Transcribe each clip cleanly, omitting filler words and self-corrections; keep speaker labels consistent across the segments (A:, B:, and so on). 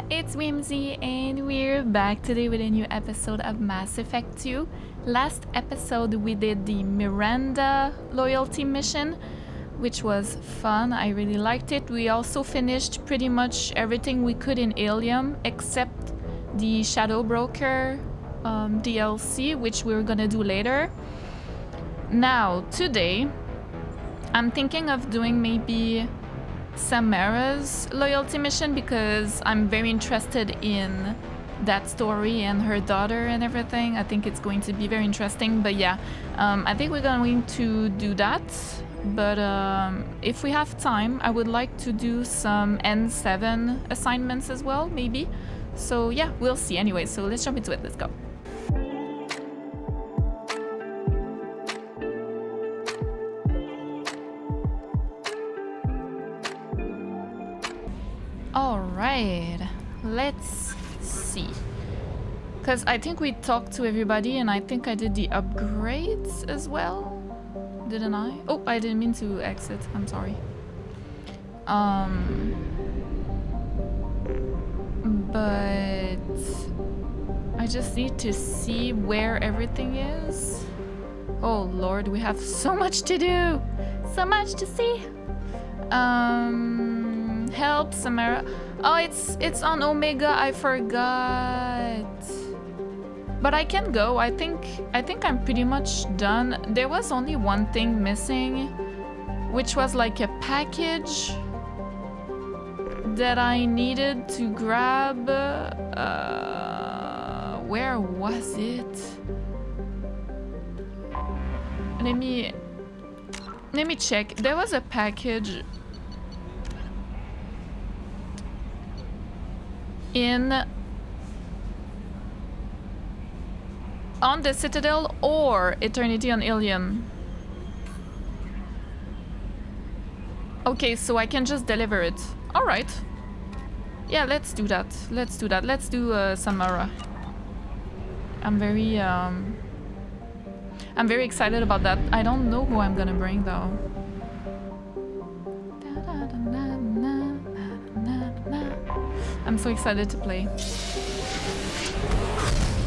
A: it's Whimsy and we're back today with a new episode of Mass Effect 2. Last episode we did the Miranda loyalty mission, which was fun. I really liked it. We also finished pretty much everything we could in Aelin except the Shadow Broker DLC, which we're gonna do later. Now, today, I'm thinking of doing maybe Samara's loyalty mission because I'm very interested in that story and her daughter and everything. I think it's going to be very interesting, but yeah, I think we're going to do that. But if we have time, I would like to do some N7 assignments as well, maybe. So yeah, we'll see. Anyway, so let's jump into it. Let's go. Alright, let's see. Because I think we talked to everybody and I think I did the upgrades as well. Didn't I? Oh, I didn't mean to exit. I'm sorry. But I just need to see where everything is. Oh Lord, we have so much to do. So much to see. Help, Samara. Oh, it's on Omega. I forgot. But I can go. I think I'm pretty much done. There was only one thing missing, which was like a package that I needed to grab. Where was it? Let me check. There was a package on the Citadel or Eternity on Aelin. Okay, so I can just deliver it. All right. Yeah, let's do that. Let's do that. Let's do Samara. I'm very excited about that. I don't know who I'm gonna bring though. I'm so excited to play.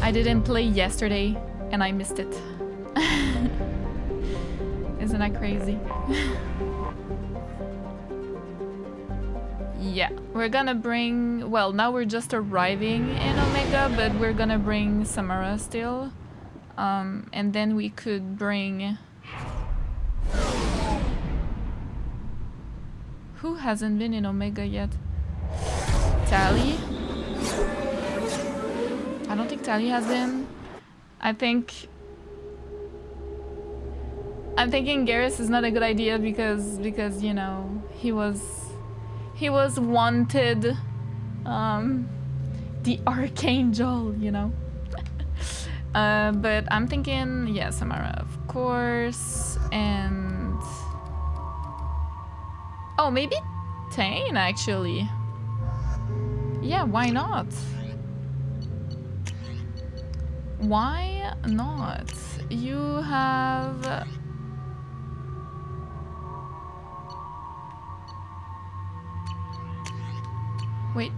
A: I didn't play yesterday and I missed it. Isn't that crazy? Yeah, we're gonna bring... Well, now we're just arriving in Omega, but we're gonna bring Samara still. And then we could bring... Who hasn't been in Omega yet? Tali? I don't think Tali has been. I'm thinking Garrus is not a good idea because you know he was wanted, the Archangel, you know. But I'm thinking, yeah, Samara, of course, and oh, maybe Tane actually. Yeah, why not? Why not? You have... Wait.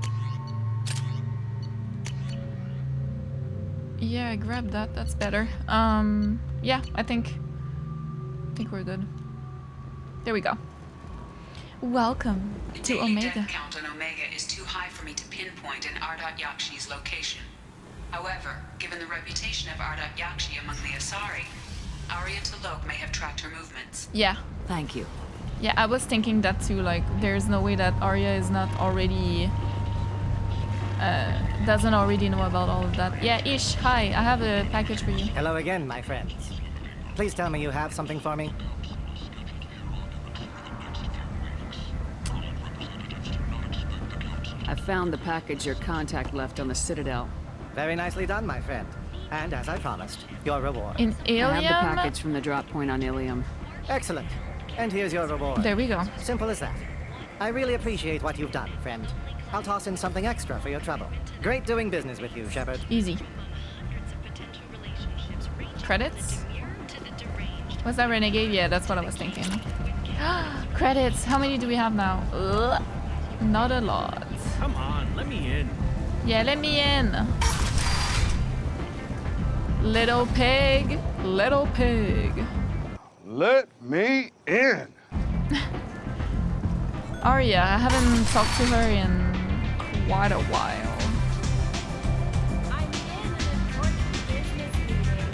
A: Yeah, grab that. That's better. Yeah, I think we're good. There we go. Welcome to Omega.
B: The death count on Omega is too high for me to pinpoint an Ardat-Yakshi's location. However, given the reputation of Ardat-Yakshi among the Asari, Arya T'Loak may have tracked her movements.
A: Yeah.
C: Thank you.
A: Yeah, I was thinking that too. Like, there's no way that Arya is not already... doesn't already know about all of that. Yeah, Ish, hi. I have a package for you.
D: Hello again, my friends. Please tell me you have something for me.
C: I found the package your contact left on the Citadel.
D: Very nicely done, my friend. And as I promised, your reward.
A: In Aelin?
C: I have the package from the drop point on Ilium.
D: Excellent. And here's your reward.
A: There we go.
D: Simple as that. I really appreciate what you've done, friend. I'll toss in something extra for your trouble. Great doing business with you, Shepard.
A: Easy. Credits? Was that Renegade? Yeah, that's what I was thinking. Credits. How many do we have now? Not a lot.
E: Come on, let me in.
A: Yeah, let me in. Little pig, little pig.
F: Let me in.
A: Arya, I haven't talked to her in quite a while.
G: I'm in an important business meeting.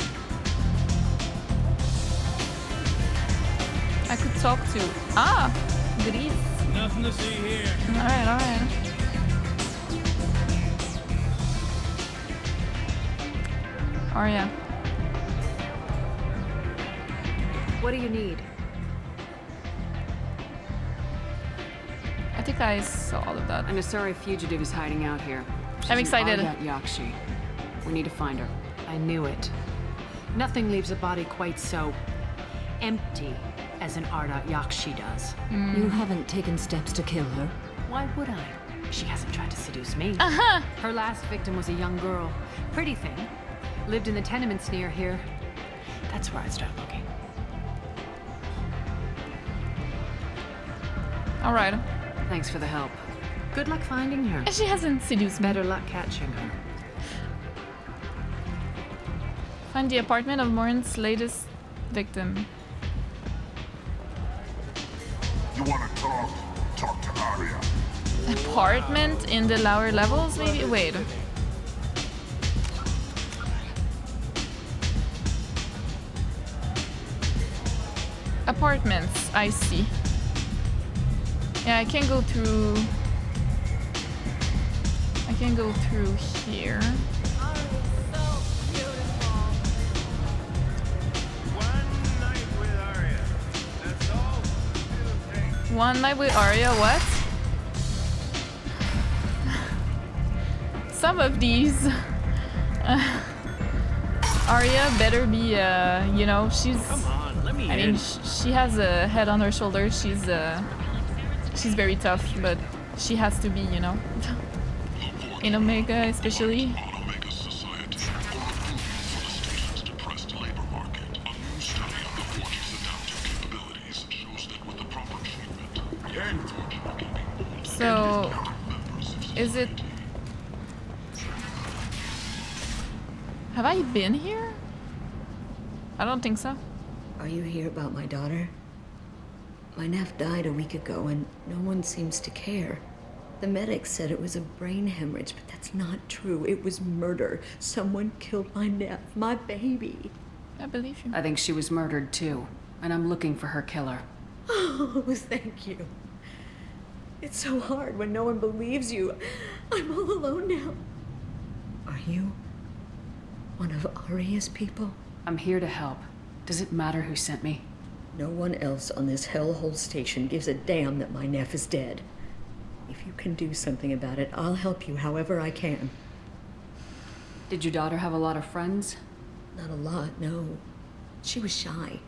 A: I could talk to... Gris.
E: Nothing to see here.
A: Alright, alright. Arya.
C: What do you need?
A: I think I saw all of that.
C: An Asari fugitive is hiding out here. She's
A: I'm
C: an
A: excited.
C: Ardat-Yakshi. We need to find her. I knew it. Nothing leaves a body quite so empty as an Ardat-Yakshi does.
H: You haven't taken steps to kill her?
C: Why would I? She hasn't tried to seduce me. Her last victim was a young girl. Pretty thing. Lived in the tenements near here. That's where I'd start looking.
A: Alright.
C: Thanks for the help. Good luck finding her.
A: She hasn't seduced me.
C: Better luck catching her.
A: Find the apartment of Morin's latest victim.
F: You want to talk? Talk to Arya.
A: Apartment in the lower levels, maybe? Wait. Apartments, I see. Yeah, I can go through... I can go through here.
E: One night with Arya. That's all it'll take.
A: One night with Arya, what? Some of these... Arya better be, you know, she's...
E: Come on, let me
A: I
E: in.
A: mean, she has a head on her shoulders. She's very tough, but she has to be, you know. In Omega, especially.
F: Omega Society. For the station's depressed labor market. A new study on the Forge's adaptive capabilities shows that with the proper treatment, the Forge can be
A: So, is it... Have I been here? I don't think so.
H: Are you here about my daughter? My nephew died a week ago and no one seems to care. The medics said it was a brain hemorrhage, but that's not true. It was murder. Someone killed my nephew, my baby.
A: I believe you.
C: I think she was murdered too, and I'm looking for her killer.
H: Oh, thank you. It's so hard when no one believes you. I'm all alone now. Are you one of Arya's people?
C: I'm here to help. Does it matter who sent me?
H: No one else on this hellhole station gives a damn that my nephew is dead. If you can do something about it, I'll help you however I can.
C: Did your daughter have a lot of friends?
H: Not a lot, no. She was shy.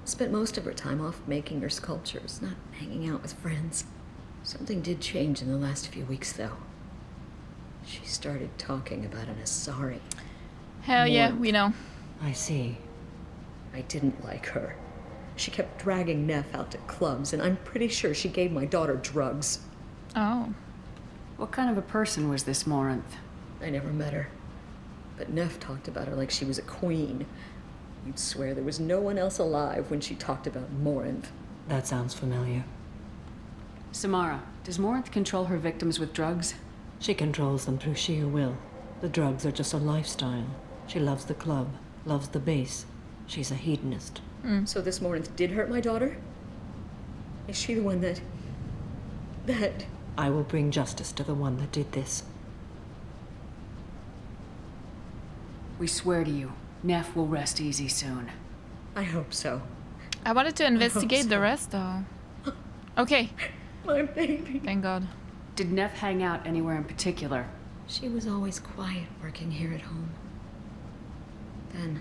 H: Spent most of her time off making her sculptures, not hanging out with friends. Something did change in the last few weeks, though. She started talking about an Asari.
A: Hell yeah,
H: Warmth.
A: we know.
H: I see. I didn't like her. She kept dragging Neff out to clubs, and I'm pretty sure she gave my daughter drugs.
A: Oh.
C: What kind of a person was this Morinth?
H: I never met her. But Neff talked about her like she was a queen. You'd swear there was no one else alive when she talked about Morinth.
I: That sounds familiar.
C: Samara, does Morinth control her victims with drugs?
I: She controls them through sheer will. The drugs are just a lifestyle. She loves the club, loves the base. She's a hedonist.
H: So this Morinth did hurt my daughter? Is she the one that...
I: I will bring justice to the one that did this.
C: We swear to you, Neff will rest easy soon.
H: I hope so.
A: I wanted to investigate the
H: so.
A: rest, though. Okay.
H: My baby.
A: Thank God.
C: Did Neff hang out anywhere in particular?
H: She was always quiet working here at home. Then,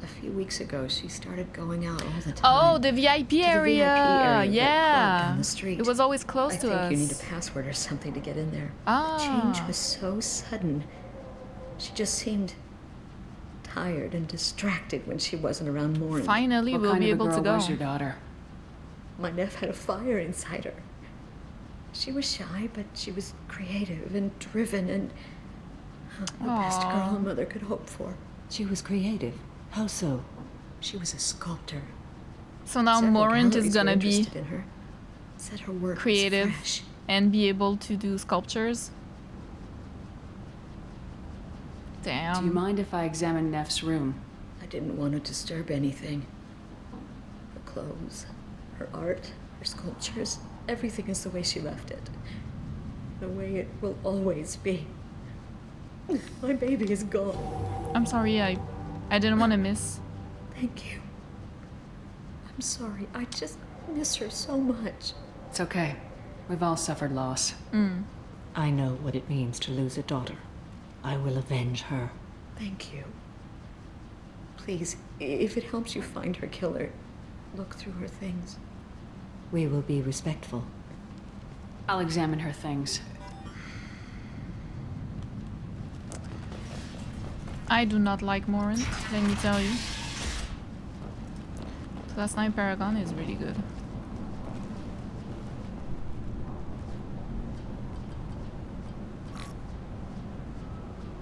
H: a few weeks ago, she started going out all the time.
A: Oh, the VIP
H: To the
A: area.
H: VIP area, that club
A: Yeah.
H: down the street.
A: It was always close
H: I
A: to
H: think
A: us.
H: you need a password or something to get in there.
A: Ah.
H: The change was so sudden. She just seemed tired and distracted when she wasn't around Morinth.
A: Finally,
C: What
A: we'll
C: kind
A: be
C: of a
A: able to
C: girl
A: go.
C: was your daughter?
H: My nephew had a fire inside her. She was shy, but she was creative and driven and the best girl a mother could hope for.
I: She was creative. How so?
H: She was a sculptor.
A: So now
H: Several
A: Morant is
H: galleries were
A: gonna be
H: interested in her. Said her work
A: creative
H: was fresh.
A: and be able to do sculptures. Damn.
C: Do you mind if I examine Neff's room?
H: I didn't want to disturb anything. Her clothes, her art, her sculptures, everything is the way she left it. The way it will always be. My baby is gone.
A: I'm sorry, I didn't want to miss.
H: Thank you. I'm sorry. I just miss her so much.
C: It's okay. We've all suffered loss.
I: I know what it means to lose a daughter. I will avenge her.
H: Thank you. Please, if it helps you find her killer, look through her things.
I: We will be respectful.
C: I'll examine her things.
A: I do not like Morant, let me tell you. Last Night Paragon is really good.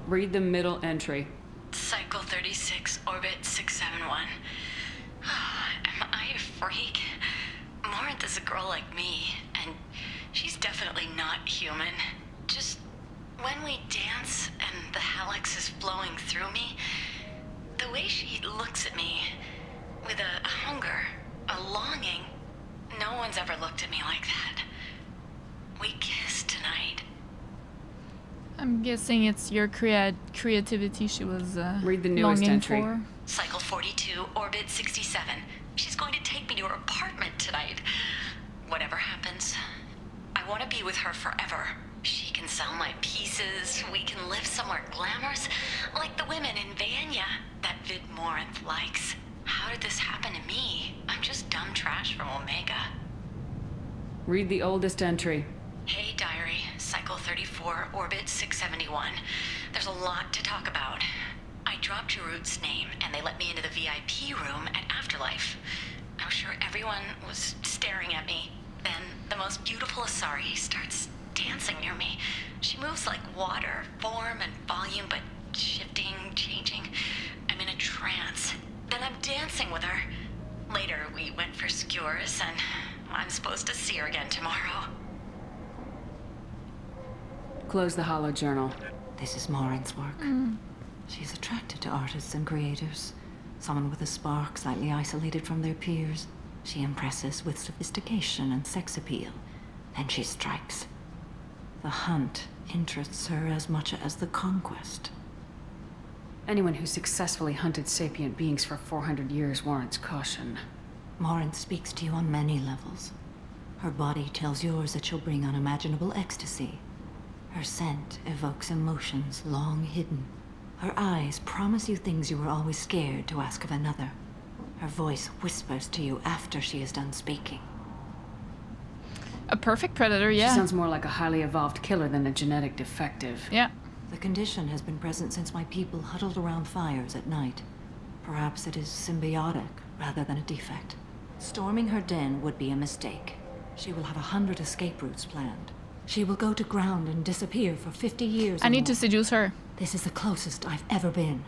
C: Read the middle entry.
J: Cycle 36, orbit 671. Am I a freak? Morinth is a girl like me, and she's definitely not human. Just when we dance and the hallex is flowing through me, the way she looks at me with a hunger, a longing, no one's ever looked at me like that. We kissed tonight.
A: I'm guessing it's your creativity she was
C: Read the newest
A: longing
C: entry.
A: for.
J: Cycle 42, orbit 67. She's going to take me to her apartment tonight. Whatever happens, I want to be with her forever. She can sell my pieces. We can live somewhere glamorous, like the women in Vanya that Vid Morinth likes. How did this happen to me? I'm just dumb trash from Omega.
C: Read the oldest entry.
J: Hey, diary. Cycle 34, orbit 671. There's a lot to talk about. I dropped Jarut's name, and they let me into the VIP room at Afterlife. I was sure everyone was staring at me. Then the most beautiful Asari starts dancing near me. She moves like water, form and volume, but shifting, changing. I'm in a trance. Then I'm dancing with her. Later, we went for skewers, and I'm supposed to see her again tomorrow.
C: Close the hollow journal.
I: This is Morinth's work. She's attracted to artists and creators. Someone with a spark, slightly isolated from their peers. She impresses with sophistication and sex appeal. Then she strikes. The hunt interests her as much as the conquest.
C: Anyone who successfully hunted sapient beings for 400 years warrants caution.
I: Morinth speaks to you on many levels. Her body tells yours that she'll bring unimaginable ecstasy. Her scent evokes emotions long hidden. Her eyes promise you things you were always scared to ask of another. Her voice whispers to you after she is done speaking.
A: A perfect predator, yeah.
C: She sounds more like a highly evolved killer than a genetic defective.
A: Yeah.
I: The condition has been present since my people huddled around fires at night. Perhaps it is symbiotic rather than a defect. Storming her den would be a mistake. She will have 100 escape routes planned. She will go to ground and disappear for 50 years.
A: I
I: or
A: need to
I: more.
A: seduce her.
I: This is the closest I've ever been.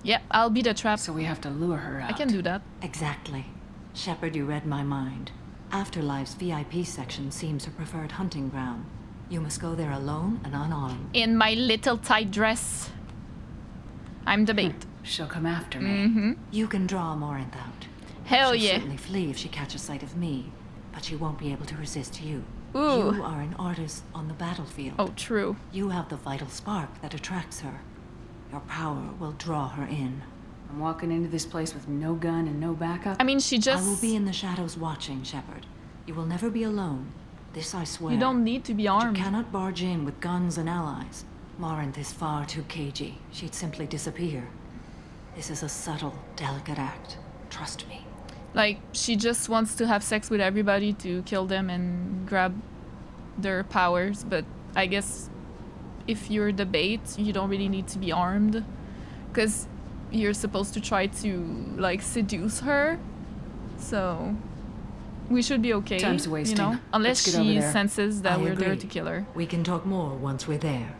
A: Yep, I'll be the trap.
C: So we have to lure her out.
A: I can do that.
I: Exactly. Shepard, you read my mind. Afterlife's VIP section seems her preferred hunting ground. You must go there alone and unarmed.
A: In my little tight dress. I'm the bait.
C: She'll come after me.
I: You can draw Morinth out.
A: Hell
I: She'll
A: yeah.
I: certainly flee if she catches sight of me, but she won't be able to resist you.
A: Ooh.
I: You are an artist on the battlefield.
A: Oh, true.
I: You have the vital spark that attracts her. Your power will draw her in.
C: I'm walking into this place with no gun and no backup.
A: I mean, she just...
I: I will be in the shadows watching, Shepard. You will never be alone. This I swear.
A: You don't need to be
I: But
A: armed.
I: You cannot barge in with guns and allies. Morinth is far too cagey. She'd simply disappear. This is a subtle, delicate act. Trust me.
A: Like, she just wants to have sex with everybody to kill them and grab their powers. But I guess if you're the bait, you don't really need to be armed. Because you're supposed to try to, like, seduce her. So, we should be okay.
C: Time's
A: you
C: wasting.
A: know, unless
C: Let's get over
A: she
C: there.
A: senses that
I: I
A: we're there
I: agree.
A: to kill her.
I: We can talk more once we're there.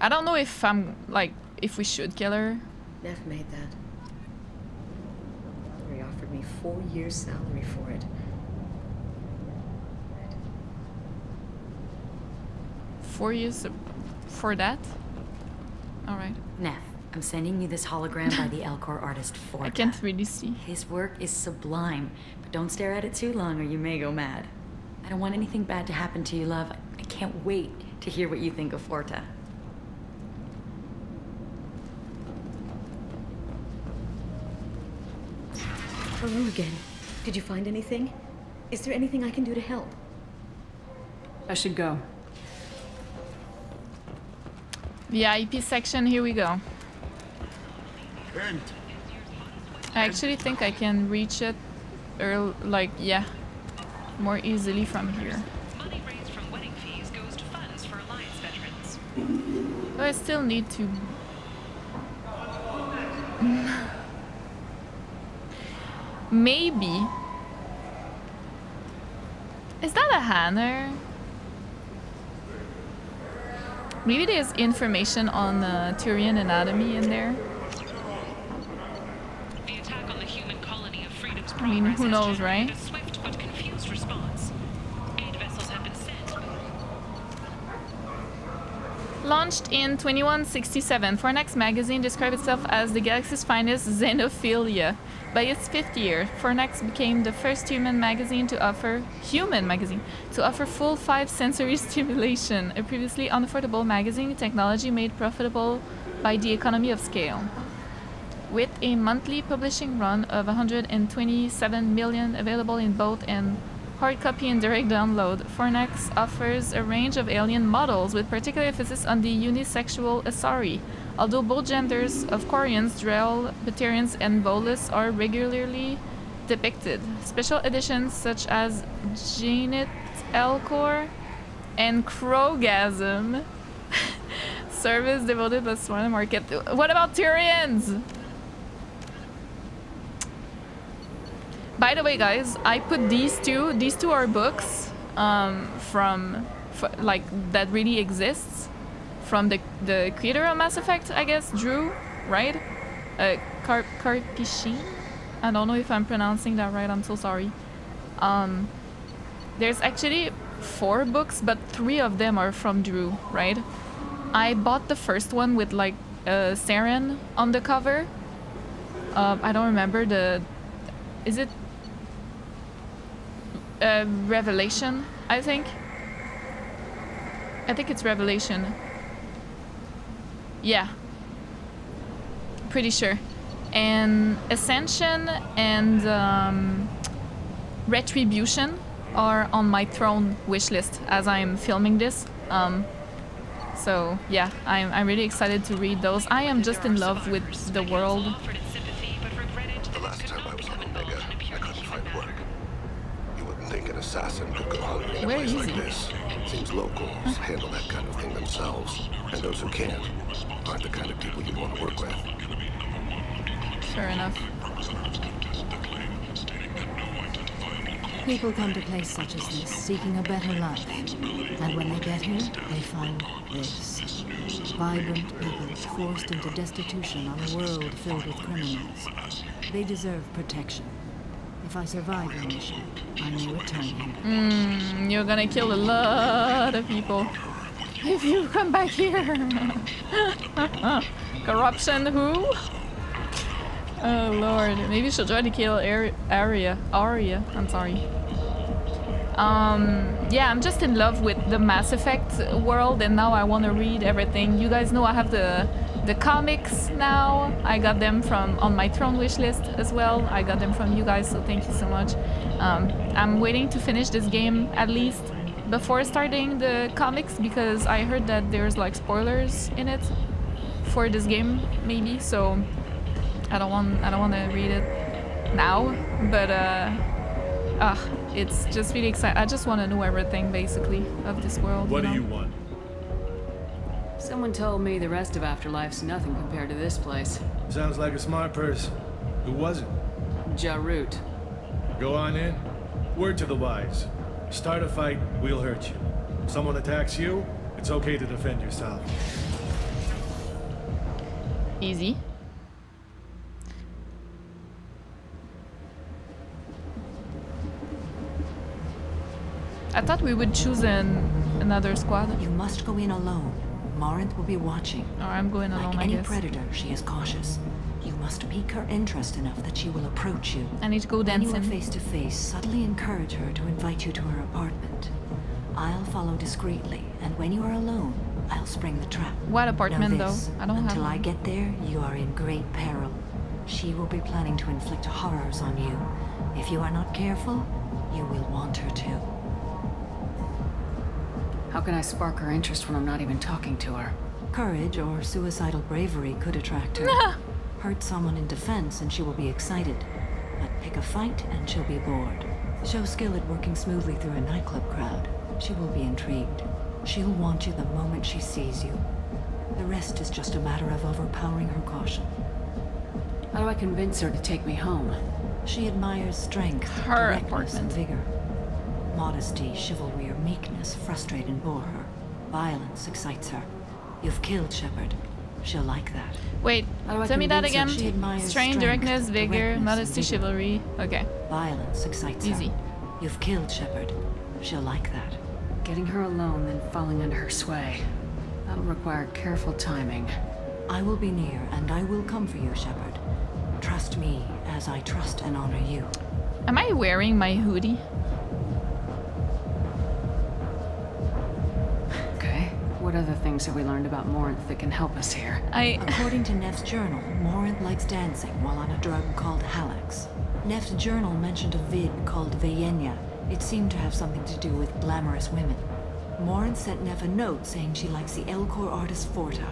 A: I don't know if I'm like if we should kill her.
H: Neff made that. He offered me 4 years' salary for it.
A: 4 years for that. All right.
K: Neff, I'm sending you this hologram by the Elcor artist Forta.
A: I can't really see.
K: His work is sublime, but don't stare at it too long or you may go mad. I don't want anything bad to happen to you, love. I can't wait to hear what you think of Forta.
H: Hello again. Did you find anything? Is there anything I can do to help?
C: I should go.
A: VIP section, here we go.
F: And
A: I actually think I can reach it, or like, yeah, more easily from here.
L: Money raised from wedding fees goes to funds for Alliance veterans.
A: But I still need to... Maybe... Is that a Hanner? Maybe there's information on Tyrian anatomy in there.
L: The attack on the human colony of Freedom's
A: I mean,
L: Progress
A: who
L: has
A: knows,
L: generated
A: right?
L: a swift but confused response. Aid vessels have been sent.
A: Launched in 2167, Fornax magazine described itself as the galaxy's finest xenophilia. By its 5th year, Fornax became the first human magazine to offer full 5-sensory stimulation, a previously unaffordable magazine technology made profitable by the economy of scale. With a monthly publishing run of 127 million available in both and hard copy and direct download, Fornax offers a range of alien models with particular emphasis on the unisexual Asari. Although both genders of Quarians, Drell, Batarians, and Volus are regularly depicted. Special editions such as Janet Elcor and Krogasm service devoted to the smaller market. What about Tyrians? By the way, guys, I put these two. These two are books like that really exists from the creator of Mass Effect, I guess, Drew, right? Karpyshin. I don't know if I'm pronouncing that right. I'm so sorry. There's actually 4 books, but 3 of them are from Drew, right? I bought the first one with like Saren on the cover. I don't remember the. Is it? Revelation, I think. I think it's Revelation. Yeah. Pretty sure. And Ascension and Retribution are on my Throne wishlist as I'm filming this. So yeah, I'm really excited to read those. I am just in love with the world.
F: the last time I was on Omega, I couldn't find work. You wouldn't think an assassin could go hungry in a
A: Where
F: place
A: is
F: like
A: he?
F: this. Seems locals handle that kind of thing themselves. And those who can't aren't the kind of people you want to work with.
A: Fair enough.
I: People come to places such as this, seeking a better life. And when they get here, they find this. Vibrant people forced into destitution on a world filled with criminals. They deserve protection. If I survive your mission, I may return here.
A: You're gonna kill a lot of people if you come back here. Corruption, who? Oh lord, maybe you should try to kill Arya. I'm sorry. Yeah, I'm just in love with the Mass Effect world, and now I want to read everything. You guys know I have the comics now. I got them from on my Throne wishlist as well. I got them from you guys, so thank you so much. I'm waiting to finish this game at least before starting the comics, because I heard that there's like spoilers in it for this game, maybe. So I don't want to read it now, but it's just really exciting. I just want to know everything basically of this world.
E: What
A: you know?
E: do you want?
C: Someone told me the rest of Afterlife's nothing compared to this place.
E: Sounds like a smart person. Who was it?
C: Jarut.
E: Go on in. Word to the wise. Start a fight, we'll hurt you. Someone attacks you, it's okay to defend yourself.
A: Easy. I thought we would choose another squad.
I: You must go in alone. Morinth will be watching.
A: Or I'm going alone,
I: Like
A: I
I: any
A: guess.
I: predator, she is cautious. You must pique her interest enough that she will approach you.
A: I need to go
I: When you are
A: dancing.
I: face to face, subtly encourage her to invite you to her apartment. I'll follow discreetly, and when you are alone, I'll spring the trap.
A: What apartment
I: Know this,
A: though? I don't have
I: until I
A: one.
I: get there, you are in great peril. She will be planning to inflict horrors on you. If you are not careful, you will want her to.
C: How can I spark her interest when I'm not even talking to her?
I: Courage or suicidal bravery could attract her. Hurt someone in defense and she will be excited. But pick a fight and she'll be bored. Show skill at working smoothly through a nightclub crowd. She will be intrigued. She'll want you the moment she sees you. The rest is just a matter of overpowering her caution.
C: How do I convince her to take me home?
I: She admires strength,
A: Her
I: directness, and
A: apartment.
I: vigor. Modesty, chivalry, or meekness frustrate and bore her. Violence excites her. You've killed Shepard. She'll like that.
A: Wait,
C: How do I
A: tell me that
C: convince her
A: again.
I: she admires
A: Strength,
I: strength,
A: directness, vigor,
I: directness,
A: modesty,
I: and vigor?
A: chivalry. Okay.
I: Violence excites
A: Easy.
I: her. You've killed Shepard. She'll like that.
C: Getting her alone, then falling under her sway. That'll require careful timing.
I: I will be near, and I will come for you, Shepard. Trust me, as I trust and honor you.
A: Am I wearing my hoodie?
C: Okay. What other things have we learned about Morinth that can help us here?
I: According to Neff's journal, Morinth likes dancing while on a drug called Halax. Neff's journal mentioned a vid called Veyenya. It seemed to have something to do with glamorous women. Morinth sent Neff a note saying she likes the Elcor artist Forta.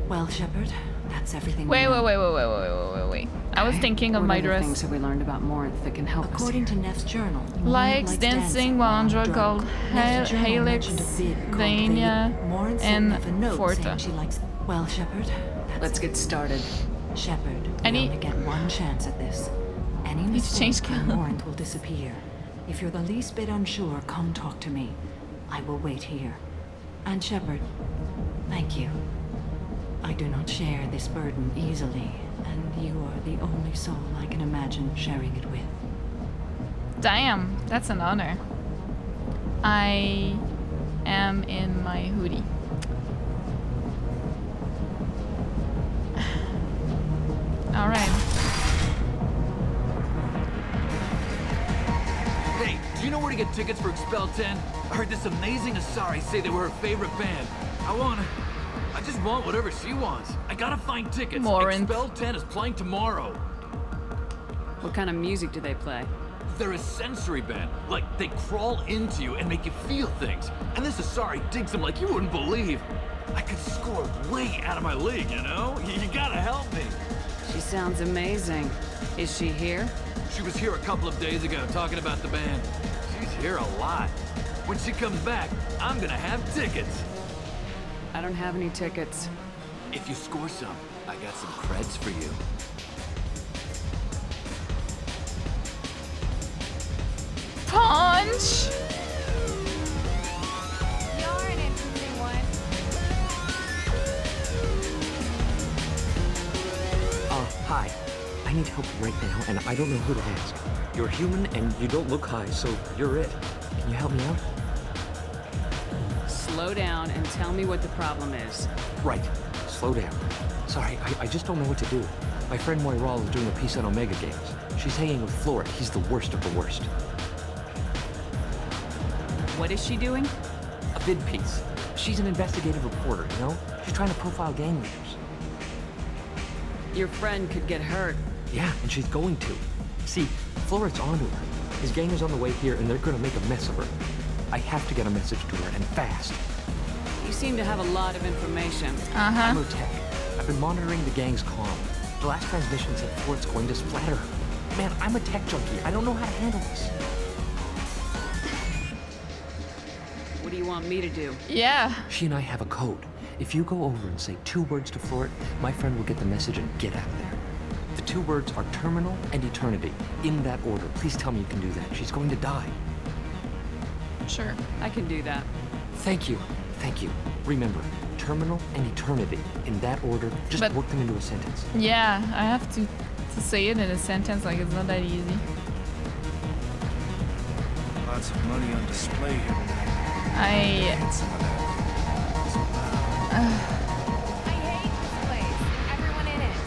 I: Well, Shepard, that's everything.
A: Wait.
I: we know.
A: Wait. I was thinking of
C: What
A: my
C: other
A: dress.
C: things have we learned about Morinth that can help us
I: According
C: here?
I: to Neff's journal, Morinth
A: Likes dancing while on drug called
I: Neff's journal
A: Halix,
I: mentioned a vid called
A: Veyenya,
I: Morinth sent
A: and
I: Neff a note
A: Forta.
I: saying she likes. Well, Shepard,
C: Let's get started.
I: Shepard,
A: I
I: we
A: need-
I: only get one chance at this. Any
A: Need to change
I: mistake, and
A: color.
I: Morinth will disappear. If you're the least bit unsure, come talk to me. I will wait here. And Shepard, thank you. I do not share this burden easily, and you are the only soul I can imagine sharing it with.
A: Damn, that's an honor. I am in my hoodie. All right.
M: Hey, do you know where to get tickets for Expel 10? I heard this amazing Asari say they were her favorite band. I just want whatever she wants. I gotta find tickets.
A: Morinth.
M: Expel 10 is playing tomorrow.
C: What kind of music do they play?
M: They're a sensory band. Like, they crawl into you and make you feel things. And this Asari digs them like you wouldn't believe. I could score way out of my league, you know? You gotta help me.
C: She sounds amazing. Is she here?
M: She was here a couple of days ago talking about the band. She's here a lot. When she comes back, I'm gonna have tickets.
C: I don't have any tickets.
M: If you score some, I got some creds for you.
A: Punch!
G: You're an interesting one.
N: Hi. I need help right now, and I don't know who to ask. You're human, and you don't look high, so you're it. Can you help me out?
C: Slow down and tell me what the problem is.
N: Right. Slow down. Sorry, I just don't know what to do. My friend Moiral is doing a piece on Omega Games. She's hanging with Florid. He's the worst of the worst.
C: What is she doing?
N: A vid piece. She's an investigative reporter, you know? She's trying to profile gang leaders.
C: Your friend could get hurt.
N: Yeah, and she's going to. See, Florid's onto her. His gang is on the way here, and they're gonna make a mess of her. I have to get a message to her, and fast.
C: You seem to have a lot of information.
N: I'm her tech. I've been monitoring the gang's comm. The last transmission said Florid's going to splatter her. Man, I'm a tech junkie. I don't know how to handle this.
C: What do you want me to do?
A: Yeah.
N: She and I have a code. If you go over and say 2 words to Florid, my friend will get the message and get out of there. The 2 two words are terminal and eternity. In that order. Please tell me you can do that. She's going to die.
A: Sure.
C: I can do that.
N: Thank you. Thank you. Remember, terminal and eternity. In that order. Just work them into a sentence.
A: Yeah, I have to say it in a sentence, like it's not that easy.
E: Lots of money on display here tonight.
G: I hate this place and everyone in it.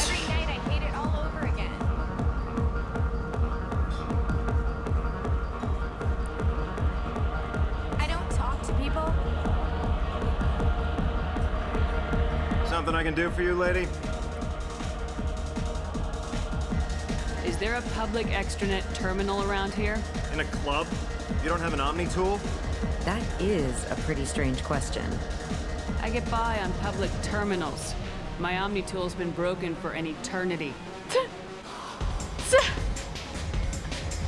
G: Every night I hate it all over again. I don't talk to people.
O: Something I can do for you, lady?
C: Is there a public extranet terminal around here?
O: In a club? You don't have an Omni tool?
P: That is a pretty strange question.
C: I get by on public terminals. My Omni tool's been broken for an eternity.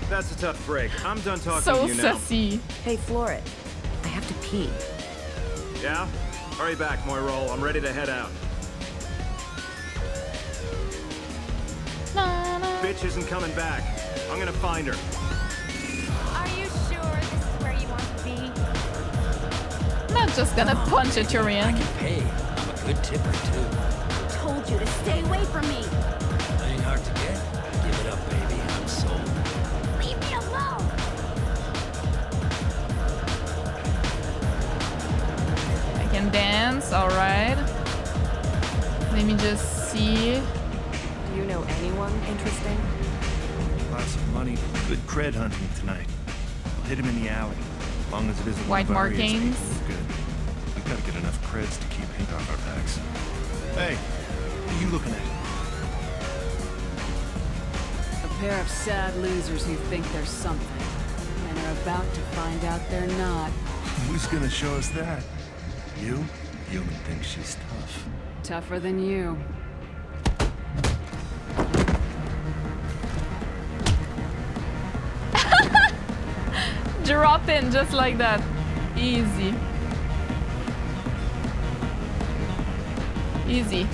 O: That's a tough break. I'm done talking
A: so
O: to you now.
A: sassy.
P: Hey, Floret. I have to pee.
O: Yeah? Hurry back, Moirol. I'm ready to head out. Bitch isn't coming back. I'm gonna find her.
G: Are you sure this is where you want to be?
A: Not just gonna punch a Turian.
Q: I can pay. I'm a good tipper, too.
G: I told you to stay away from me.
Q: Ain't hard to get. Give it up, baby. I'm sold.
G: Leave me alone.
A: I can dance, alright. Let me just see.
P: Do you know anyone interesting?
E: Lots of money, good cred hunting tonight. I'll hit him in the alley. As long as it isn't
A: White
E: one of Aria's
A: markings.
E: people, we're good. We've got to get enough creds to keep ink off our backs. Hey, what are you looking at?
C: A pair of sad losers who think they're something, and are about to find out they're not.
E: Who's gonna show us that? You? Human thinks she's tough.
C: Tougher than you.
A: Drop in just like that. Easy. Easy.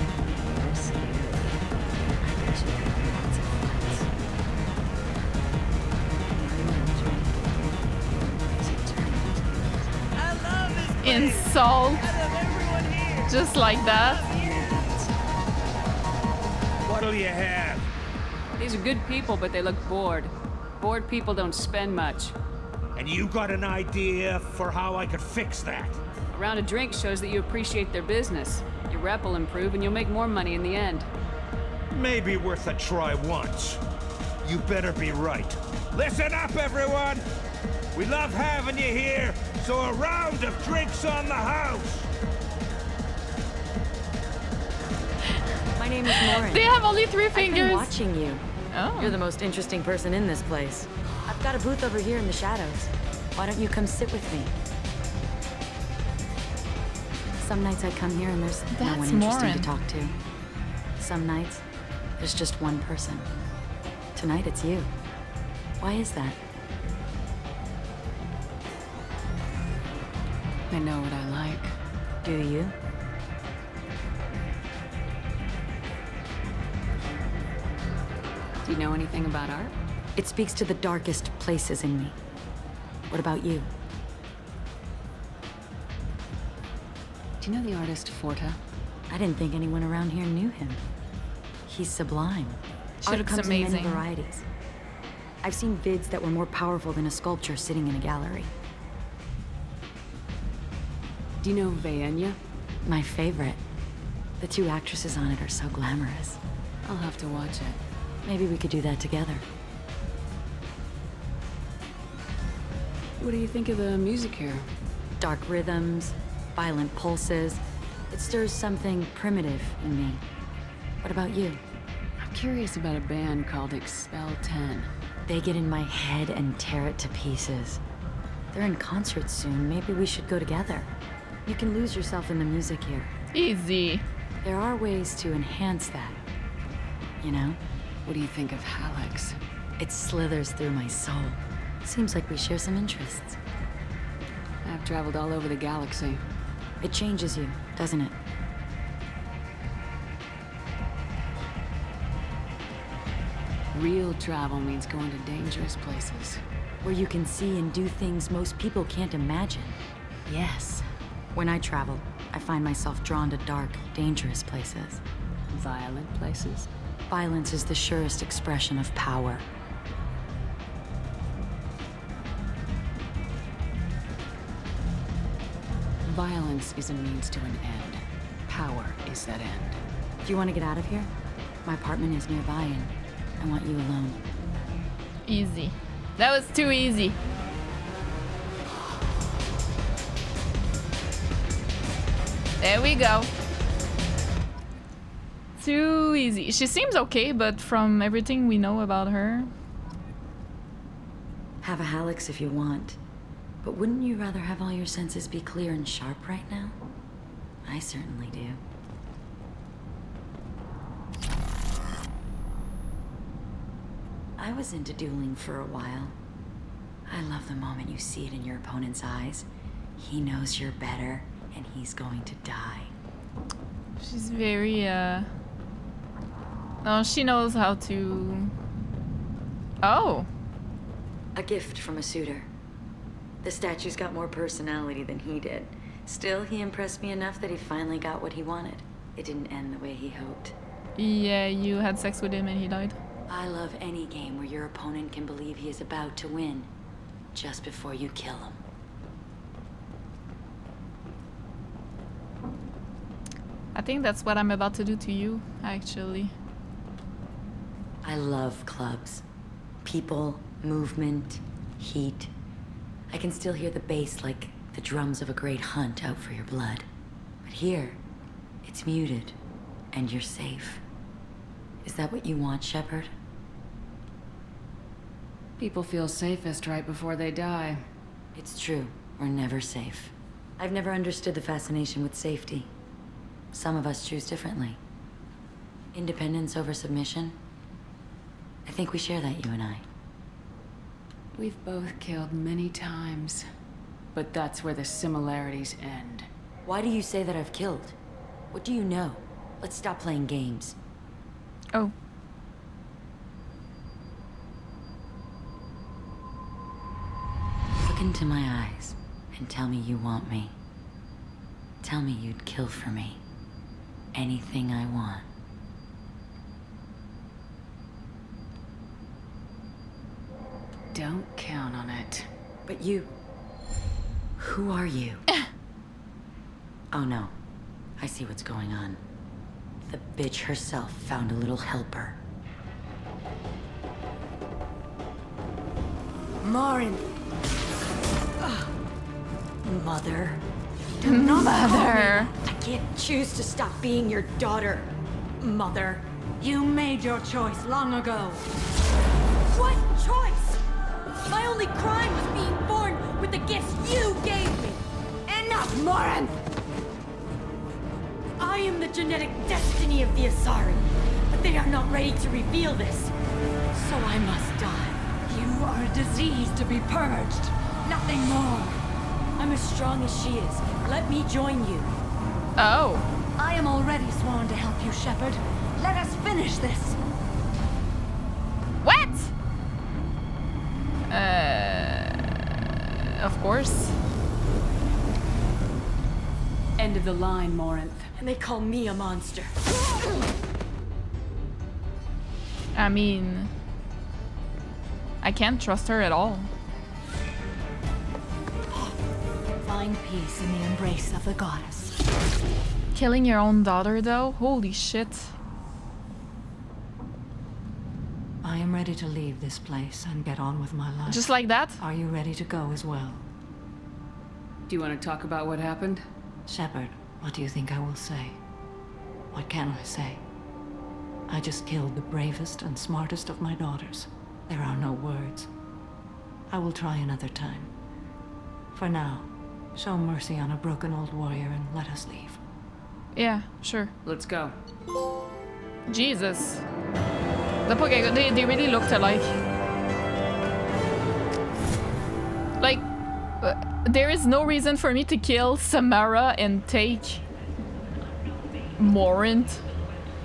A: Insult. Just like that.
R: What'll you have?
C: These are good people, but they look bored. Bored people don't spend much.
R: And you got an idea for how I could fix that?
C: A round of drinks shows that you appreciate their business. Your rep will improve and you'll make more money in the end.
R: Maybe worth a try once. You better be right. Listen up, everyone! We love having you here, so a round of drinks on the house!
K: My name is Lauren.
A: They have only 3 fingers.
K: I've been watching you.
A: Oh.
K: You're the most interesting person in this place. I've got a booth over here in the shadows. Why don't you come sit with me? Some nights I come here and there's no one interesting to talk to. Some nights, there's just one person. Tonight it's you. Why is that?
C: I know what I like.
K: Do you?
C: Do you know anything about art?
K: It speaks to the darkest places in me. What about you?
C: Do you know the artist Forta?
K: I didn't think anyone around here knew him. He's sublime.
A: She
K: Art
A: looks
K: comes in
A: amazing.
K: many varieties. I've seen vids that were more powerful than a sculpture sitting in a gallery.
C: Do you know Vaenya?
K: My favorite. The 2 actresses on it are so glamorous.
C: I'll have to watch it.
K: Maybe we could do that together.
C: What do you think of the music here?
K: Dark rhythms, violent pulses. It stirs something primitive in me. What about you?
C: I'm curious about a band called Expel 10.
K: They get in my head and tear it to pieces. They're in concert soon. Maybe we should go together. You can lose yourself in the music here.
A: Easy.
K: There are ways to enhance that. You know?
C: What do you think of Hallex?
K: It slithers through my soul. Seems like we share some interests.
C: I've traveled all over the galaxy.
K: It changes you, doesn't it? Real travel means going to dangerous places. Where you can see and do things most people can't imagine. Yes. When I travel, I find myself drawn to dark, dangerous places.
C: Violent places?
K: Violence is the surest expression of power.
C: Violence is a means to an end. Power is that end.
K: Do you want to get out of here? My apartment is nearby and I want you alone.
A: Easy. That was too easy. There we go. Too easy. She seems okay, but from everything we know about her...
K: Have a Halix if you want. But wouldn't you rather have all your senses be clear and sharp right now? I certainly do. I was into dueling for a while. I love the moment you see it in your opponent's eyes. He knows you're better, and he's going to die.
A: She's very, No, she knows how to... Oh!
K: A gift from a suitor. The statue's got more personality than he did. Still, he impressed me enough that he finally got what he wanted. It didn't end the way he hoped.
A: Yeah, you had sex with him and he died.
K: I love any game where your opponent can believe he is about to win, just before you kill him.
A: I think that's what I'm about to do to you, actually.
K: I love clubs. People, movement, heat. I can still hear the bass like the drums of a great hunt out for your blood. But here, it's muted, and you're safe. Is that what you want, Shepard?
C: People feel safest right before they die.
K: It's true. We're never safe. I've never understood the fascination with safety. Some of us choose differently. Independence over submission? I think we share that, you and I.
C: We've both killed many times, but that's where the similarities end.
K: Why do you say that I've killed? What do you know? Let's stop playing games.
A: Oh.
K: Look into my eyes and tell me you want me. Tell me you'd kill for me. Anything I want.
C: Don't count on it.
K: But you... Who are you? Oh no. I see what's going on. The bitch herself found a little helper. Marin! Mother.
A: Mother!
K: I can't choose to stop being your daughter. Mother.
I: You made your choice long ago.
K: What choice? My only crime was being born with the gifts you gave me. Enough, Morin! I am the genetic destiny of the Asari, but they are not ready to reveal this. So I must die.
I: You are a disease to be purged. Nothing more.
K: I'm as strong as she is. Let me join you.
A: Oh.
I: I am already sworn to help you, Shepard. Let us finish this.
A: What? Of course.
C: End of the line, Morinth.
K: And they call me a monster.
A: I mean... I can't trust her at all.
I: Find peace in the embrace of the goddess.
A: Killing your own daughter, though? Holy shit.
I: I am ready to leave this place and get on with my life.
A: Just like that?
I: Are you ready to go as well?
C: Do you want to talk about what happened?
I: Shepard, what do you think I will say? What can I say? I just killed the bravest and smartest of my daughters. There are no words. I will try another time. For now, show mercy on a broken old warrior and let us leave.
A: Yeah, sure.
C: Let's go.
A: Jesus. They really looked alike. Like, there is no reason for me to kill Samara and take Morinth.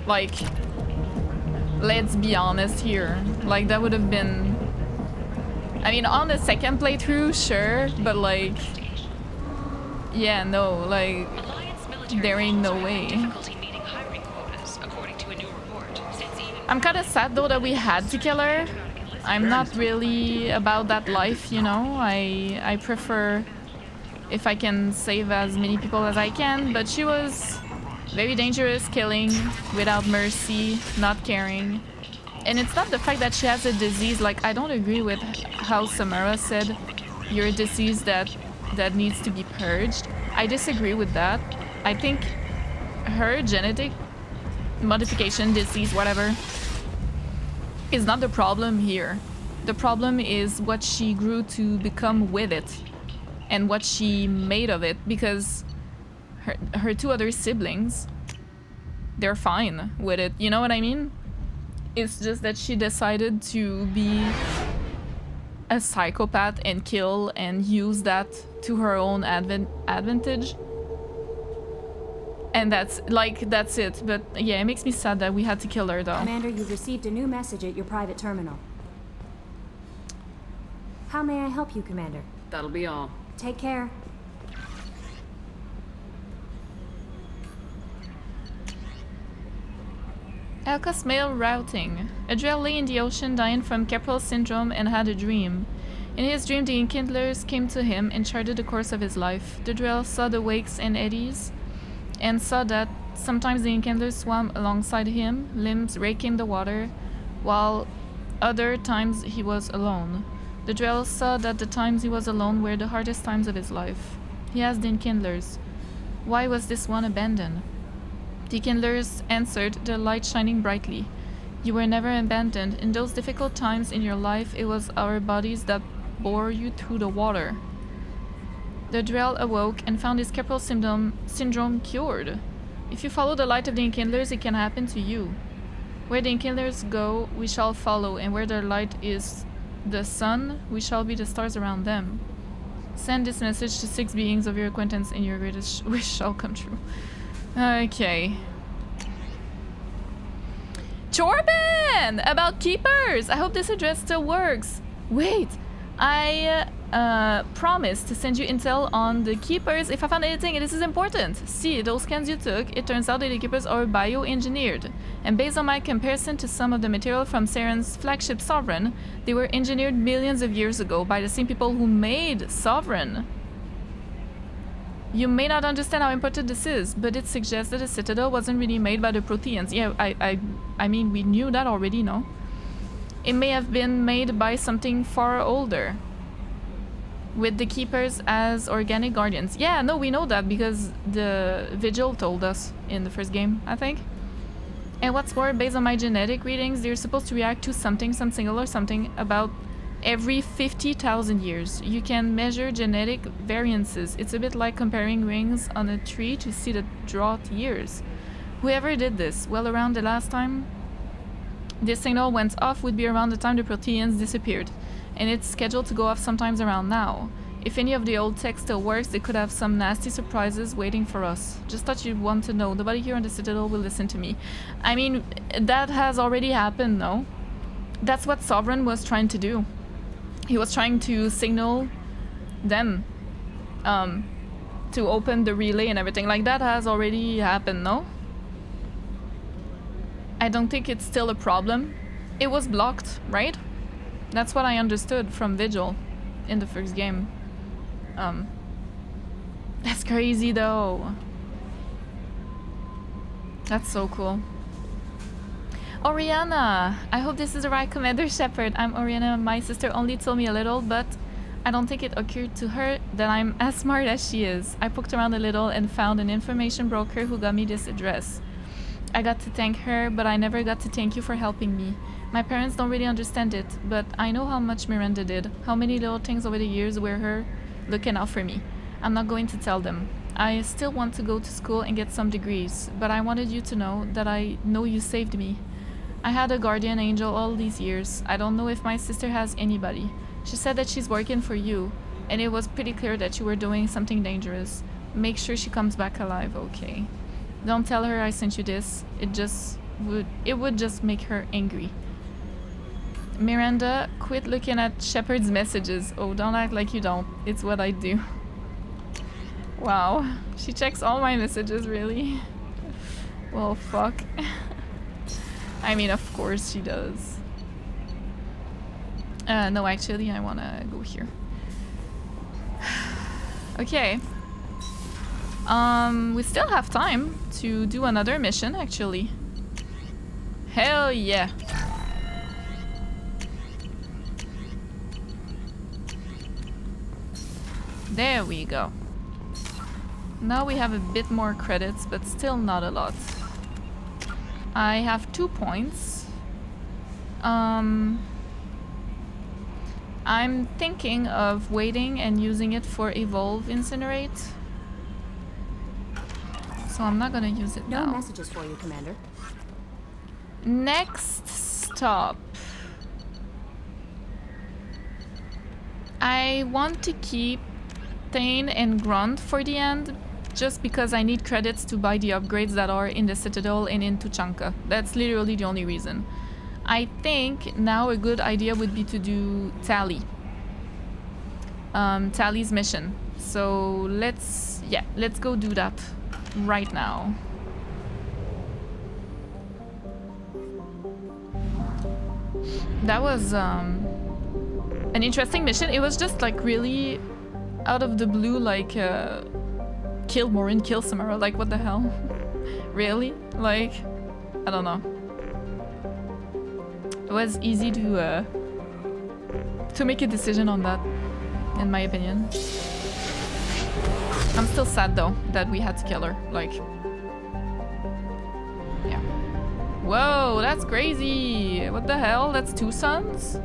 A: Like, Let's be honest here. Like, that would have been... I mean, on the second playthrough, sure, but like... Yeah, no, like... There ain't no way. I'm kinda sad though that we had to kill her. I'm not really about that life, you know? I prefer if I can save as many people as I can, but she was very dangerous, killing without mercy, not caring. And it's not the fact that she has a disease, like I don't agree with how Samara said you're a disease that needs to be purged. I disagree with that. I think her genetic modification, disease, whatever, is not the problem here. The problem is what she grew to become with it and what she made of it, because her two other siblings, they're fine with it, you know what I mean? It's just that she decided to be a psychopath and kill and use that to her own advantage. And that's it. But yeah, it makes me sad that we had to kill her though.
S: Commander, you've received a new message at your private terminal. How may I help you, Commander?
C: That'll be all.
S: Take care.
A: Elka's mail routing. Adriel lay in the ocean dying from Keppel syndrome and had a dream. In his dream, the Enkindlers came to him and charted the course of his life. Adriel saw the wakes and eddies and saw that sometimes the Enkindlers swam alongside him, limbs raking the water, while other times he was alone. The Drell saw that the times he was alone were the hardest times of his life. He asked the Enkindlers, why was this one abandoned? The Enkindlers answered, their light shining brightly. You were never abandoned. In those difficult times in your life, it was our bodies that bore you through the water. The Drell awoke and found his Keppel syndrome cured. If you follow the light of the Enkindlers, it can happen to you. Where the Enkindlers go, we shall follow, and where their light is the sun, we shall be the stars around them. Send this message to 6 beings of your acquaintance, and your greatest wish shall come true. Okay. Jorban! About keepers! I hope this address still works. Wait, I promised to send you intel on the keepers if I found anything, and this is important. See, those scans you took, it turns out that the keepers are bioengineered. And based on my comparison to some of the material from Saren's flagship Sovereign, they were engineered millions of years ago by the same people who made Sovereign. You may not understand how important this is, but it suggests that the Citadel wasn't really made by the Proteans. Yeah, I mean, we knew that already, no? It may have been made by something far older, with the Keepers as organic guardians. Yeah, no, we know that because the Vigil told us in the first game, I think. And what's more, based on my genetic readings, they're supposed to react to something, some single or something, about every 50,000 years. You can measure genetic variances. It's a bit like comparing rings on a tree to see the drought years. Whoever did this, well, around the last time this signal went off would be around the time the Proteans disappeared, and it's scheduled to go off sometimes around now. If any of the old tech still works, they could have some nasty surprises waiting for us. Just thought you'd want to know. Nobody here on the Citadel will listen to me. I mean, that has already happened, no? That's what Sovereign was trying to do. He was trying to signal them to open the relay and everything. Like, that has already happened, no? I don't think it's still a problem. It was blocked, right? That's what I understood from Vigil in the first game. That's crazy though. That's so cool. Oriana! I hope this is the right Commander Shepard. I'm Oriana. My sister only told me a little, but I don't think it occurred to her that I'm as smart as she is. I poked around a little and found an information broker who got me this address. I got to thank her, but I never got to thank you for helping me. My parents don't really understand it, but I know how much Miranda did, how many little things over the years were her looking out for me. I'm not going to tell them. I still want to go to school and get some degrees, but I wanted you to know that I know you saved me. I had a guardian angel all these years. I don't know if my sister has anybody. She said that she's working for you, and it was pretty clear that you were doing something dangerous. Make sure she comes back alive, okay? Don't tell her I sent you this. It just would just make her angry. Miranda, quit looking at Shepard's messages. Oh, don't act like you don't. It's what I do. Wow, she checks all my messages, really? Well, fuck. I mean, of course she does. No, actually, I wanna go here. Okay. We still have time to do another mission, actually. Hell yeah. There we go. Now we have a bit more credits, but still not a lot. I have 2 points. I'm thinking of waiting and using it for Evolve Incinerate. So I'm not gonna use it now.
S: No messages for you, Commander.
A: Next stop. I want to keep Thane and Grunt for the end, just because I need credits to buy the upgrades that are in the Citadel and in Tuchanka. That's literally the only reason. I think now a good idea would be to do Tali. Tali's mission. So let's go do that right now. That was an interesting mission. It was just like really out of the blue, like kill Morin, kill Samara, like what the hell? Really? Like, I don't know. It was easy to make a decision on that, in my opinion. I'm still sad though that we had to kill her. Like, yeah. Whoa, that's crazy! What the hell? That's 2 suns?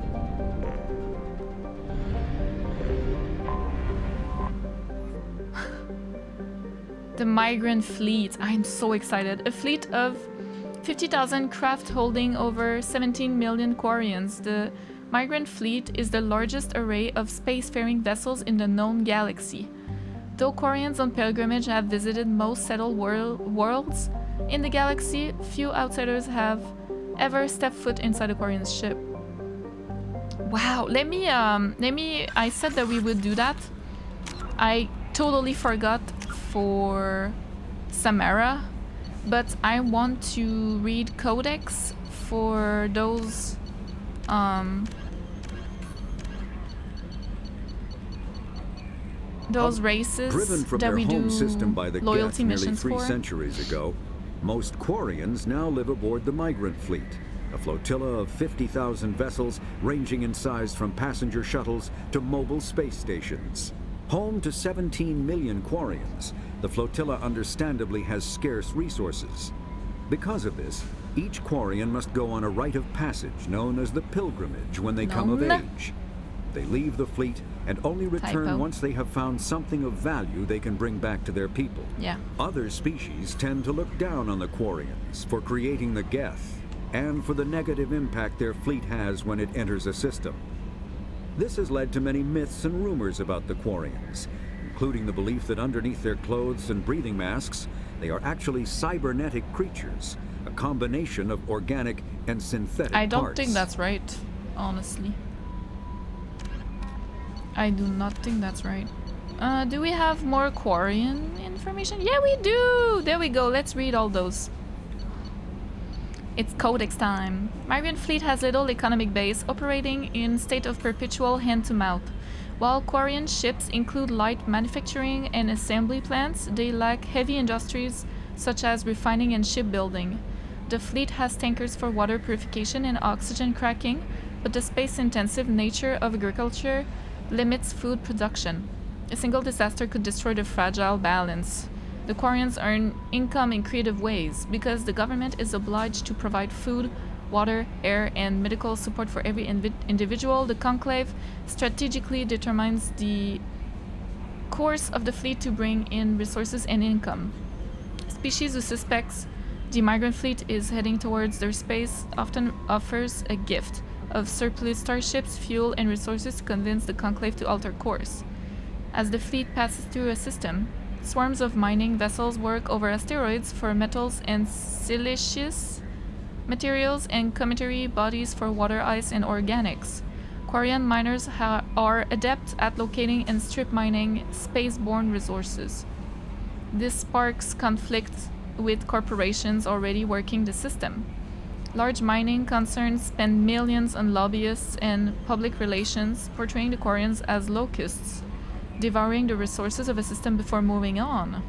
A: The migrant fleet. I'm so excited. A fleet of 50,000 craft holding over 17 million Quarians. The migrant fleet is the largest array of spacefaring vessels in the known galaxy. Though Quarians on pilgrimage have visited most settled worlds in the galaxy, few outsiders have ever stepped foot inside a Quarian ship. Wow, I said that we would do that. I totally forgot for Samara, but I want to read codex for those races
T: Driven from
A: that
T: their
A: we
T: home
A: do
T: system by the
A: loyalty
T: Geth nearly
A: missions
T: 3
A: for.
T: centuries ago, most Quarians now live aboard the migrant fleet, a flotilla of 50,000 vessels ranging in size from passenger shuttles to mobile space stations. Home to 17 million Quarians, the flotilla understandably has scarce resources. Because of this, each Quarian must go on a rite of passage known as the pilgrimage when they come of age. They leave the fleet and only return once they have found something of value they can bring back to their people.
A: Yeah.
T: Other species tend to look down on the Quarians for creating the Geth and for the negative impact their fleet has when it enters a system. This has led to many myths and rumors about the Quarians, including the belief that underneath their clothes and breathing masks, they are actually cybernetic creatures, a combination of organic and synthetic parts.
A: I don't think that's right, honestly. I do not think that's right. Do we have more Quarian information? Yeah, we do! There we go, let's read all those. It's codex time. Migrant fleet has little economic base, operating in state of perpetual hand-to-mouth. While Quarian ships include light manufacturing and assembly plants, they lack heavy industries such as refining and shipbuilding. The fleet has tankers for water purification and oxygen cracking, but the space-intensive nature of agriculture limits food production. A single disaster could destroy the fragile balance. The Quarians earn income in creative ways. Because the government is obliged to provide food, water, air, and medical support for every individual, the Conclave strategically determines the course of the fleet to bring in resources and income. Species who suspects the migrant fleet is heading towards their space often offers a gift of surplus starships, fuel, and resources to convince the Conclave to alter course. As the fleet passes through a system, swarms of mining vessels work over asteroids for metals and siliceous materials, and commodity bodies for water, ice, and organics. Quarian miners are adept at locating and strip mining space-borne resources. This sparks conflict with corporations already working the system. Large mining concerns spend millions on lobbyists and public relations, portraying the Quarians as locusts, devouring the resources of a system before moving on.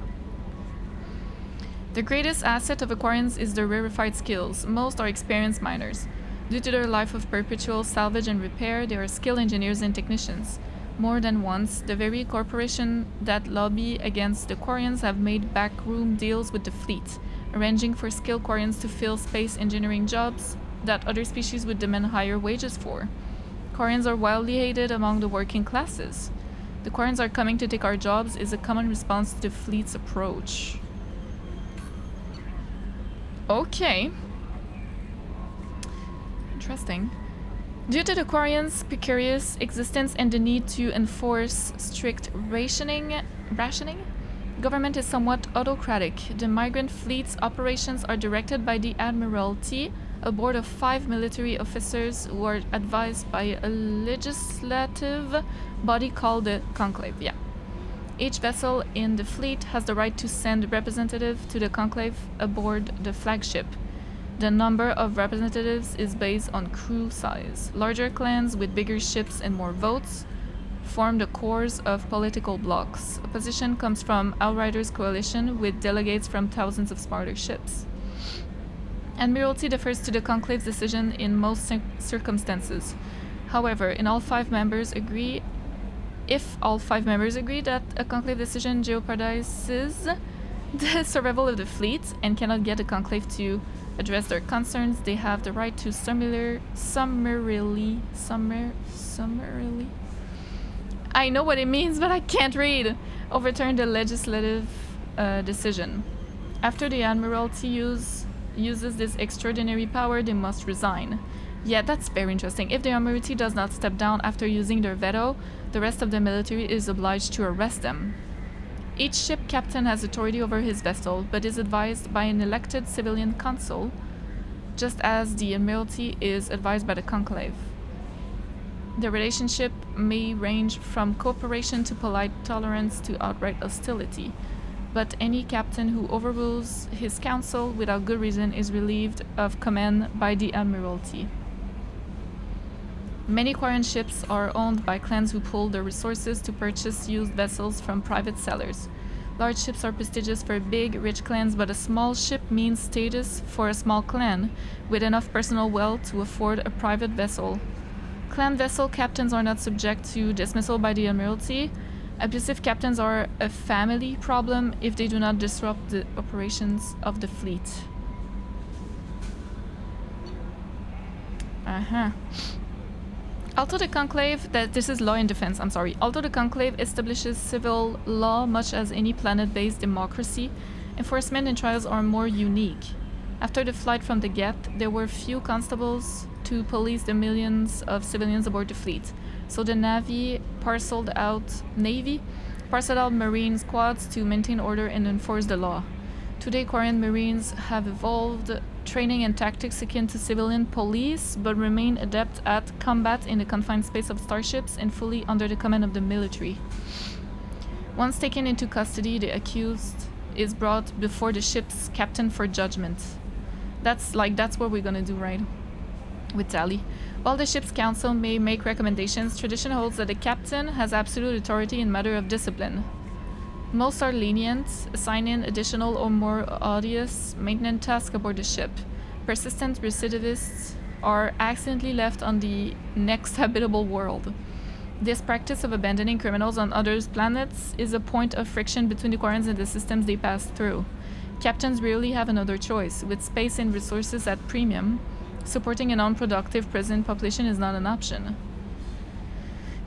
A: The greatest asset of Aquarians is their rarefied skills. Most are experienced miners. Due to their life of perpetual salvage and repair, they are skilled engineers and technicians. More than once, the very corporation that lobby against the Quarians have made backroom deals with the fleet, arranging for skilled Quarians to fill space engineering jobs that other species would demand higher wages for. Quarians are wildly hated among the working classes. The Quarians are coming to take our jobs is a common response to the fleet's approach. Okay. Interesting. Due to the Quarians' precarious existence and the need to enforce strict rationing, government is somewhat autocratic. The migrant fleet's operations are directed by the Admiralty, a board of 5 military officers who are advised by a legislative body called the Conclave. Yeah. Each vessel in the fleet has the right to send a representative to the Conclave aboard the flagship. The number of representatives is based on crew size. Larger clans with bigger ships and more votes form the cores of political blocs. Opposition comes from Outriders Coalition with delegates from thousands of smaller ships. Admiralty defers to the Conclave's decision in most circumstances. However, if all 5 members agree that a Conclave decision jeopardizes the survival of the fleet and cannot get the Conclave to address their concerns, they have the right to summarily I know what it means, but I can't read. Overturn the legislative decision. After the Admiralty uses this extraordinary power, they must resign. Yeah, that's very interesting. If the Admiralty does not step down after using their veto, the rest of the military is obliged to arrest them. Each ship captain has authority over his vessel, but is advised by an elected civilian consul, just as the Admiralty is advised by the Conclave. The relationship may range from cooperation to polite tolerance to outright hostility, but any captain who overrules his council without good reason is relieved of command by the Admiralty. Many Quarian ships are owned by clans who pool their resources to purchase used vessels from private sellers. Large ships are prestigious for big, rich clans, but a small ship means status for a small clan, with enough personal wealth to afford a private vessel. Clan vessel captains are not subject to dismissal by the Admiralty. Abusive captains are a family problem if they do not disrupt the operations of the fleet. Although the Conclave, this is law in defense, I'm sorry. Although the Conclave establishes civil law much as any planet-based democracy, enforcement and trials are more unique. After the flight from the Geth, there were few constables to police the millions of civilians aboard the fleet, so the Navy parceled out Marine squads to maintain order and enforce the law. Today, Quarian Marines have evolved training and tactics akin to civilian police, but remain adept at combat in the confined space of starships and fully under the command of the military. Once taken into custody, the accused is brought before the ship's captain for judgment. That's what we're gonna do, right? With Tali. While the ship's council may make recommendations, tradition holds that the captain has absolute authority in matter of discipline. Most are lenient, assigning additional or more odious maintenance tasks aboard the ship. Persistent recidivists are accidentally left on the next habitable world. This practice of abandoning criminals on others' planets is a point of friction between the Quarians and the systems they pass through. Captains rarely have another choice. With space and resources at premium, supporting an unproductive prison population is not an option.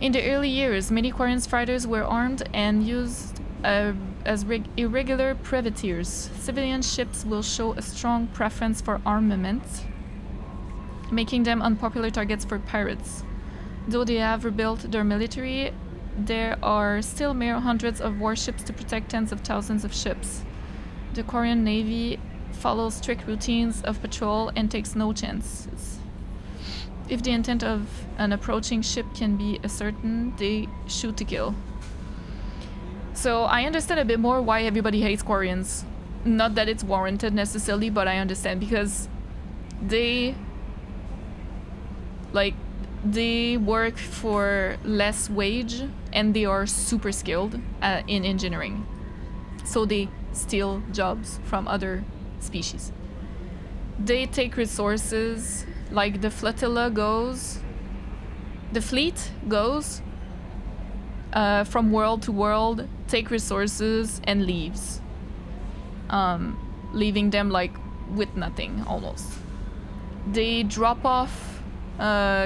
A: In the early years, many Quarian fighters were armed and used as irregular privateers. Civilian ships will show a strong preference for armament, making them unpopular targets for pirates. Though they have rebuilt their military, there are still mere hundreds of warships to protect tens of thousands of ships. The Quarian Navy follows strict routines of patrol and takes no chances. If the intent of an approaching ship can be ascertained, they shoot to kill. So I understand a bit more why everybody hates Quarians. Not that it's warranted necessarily, but I understand because they work for less wage and they are super skilled in engineering. So they steal jobs from other species. They take resources, like the flotilla goes, the fleet goes from world to world, take resources and leaves. Leaving them like with nothing almost. They drop off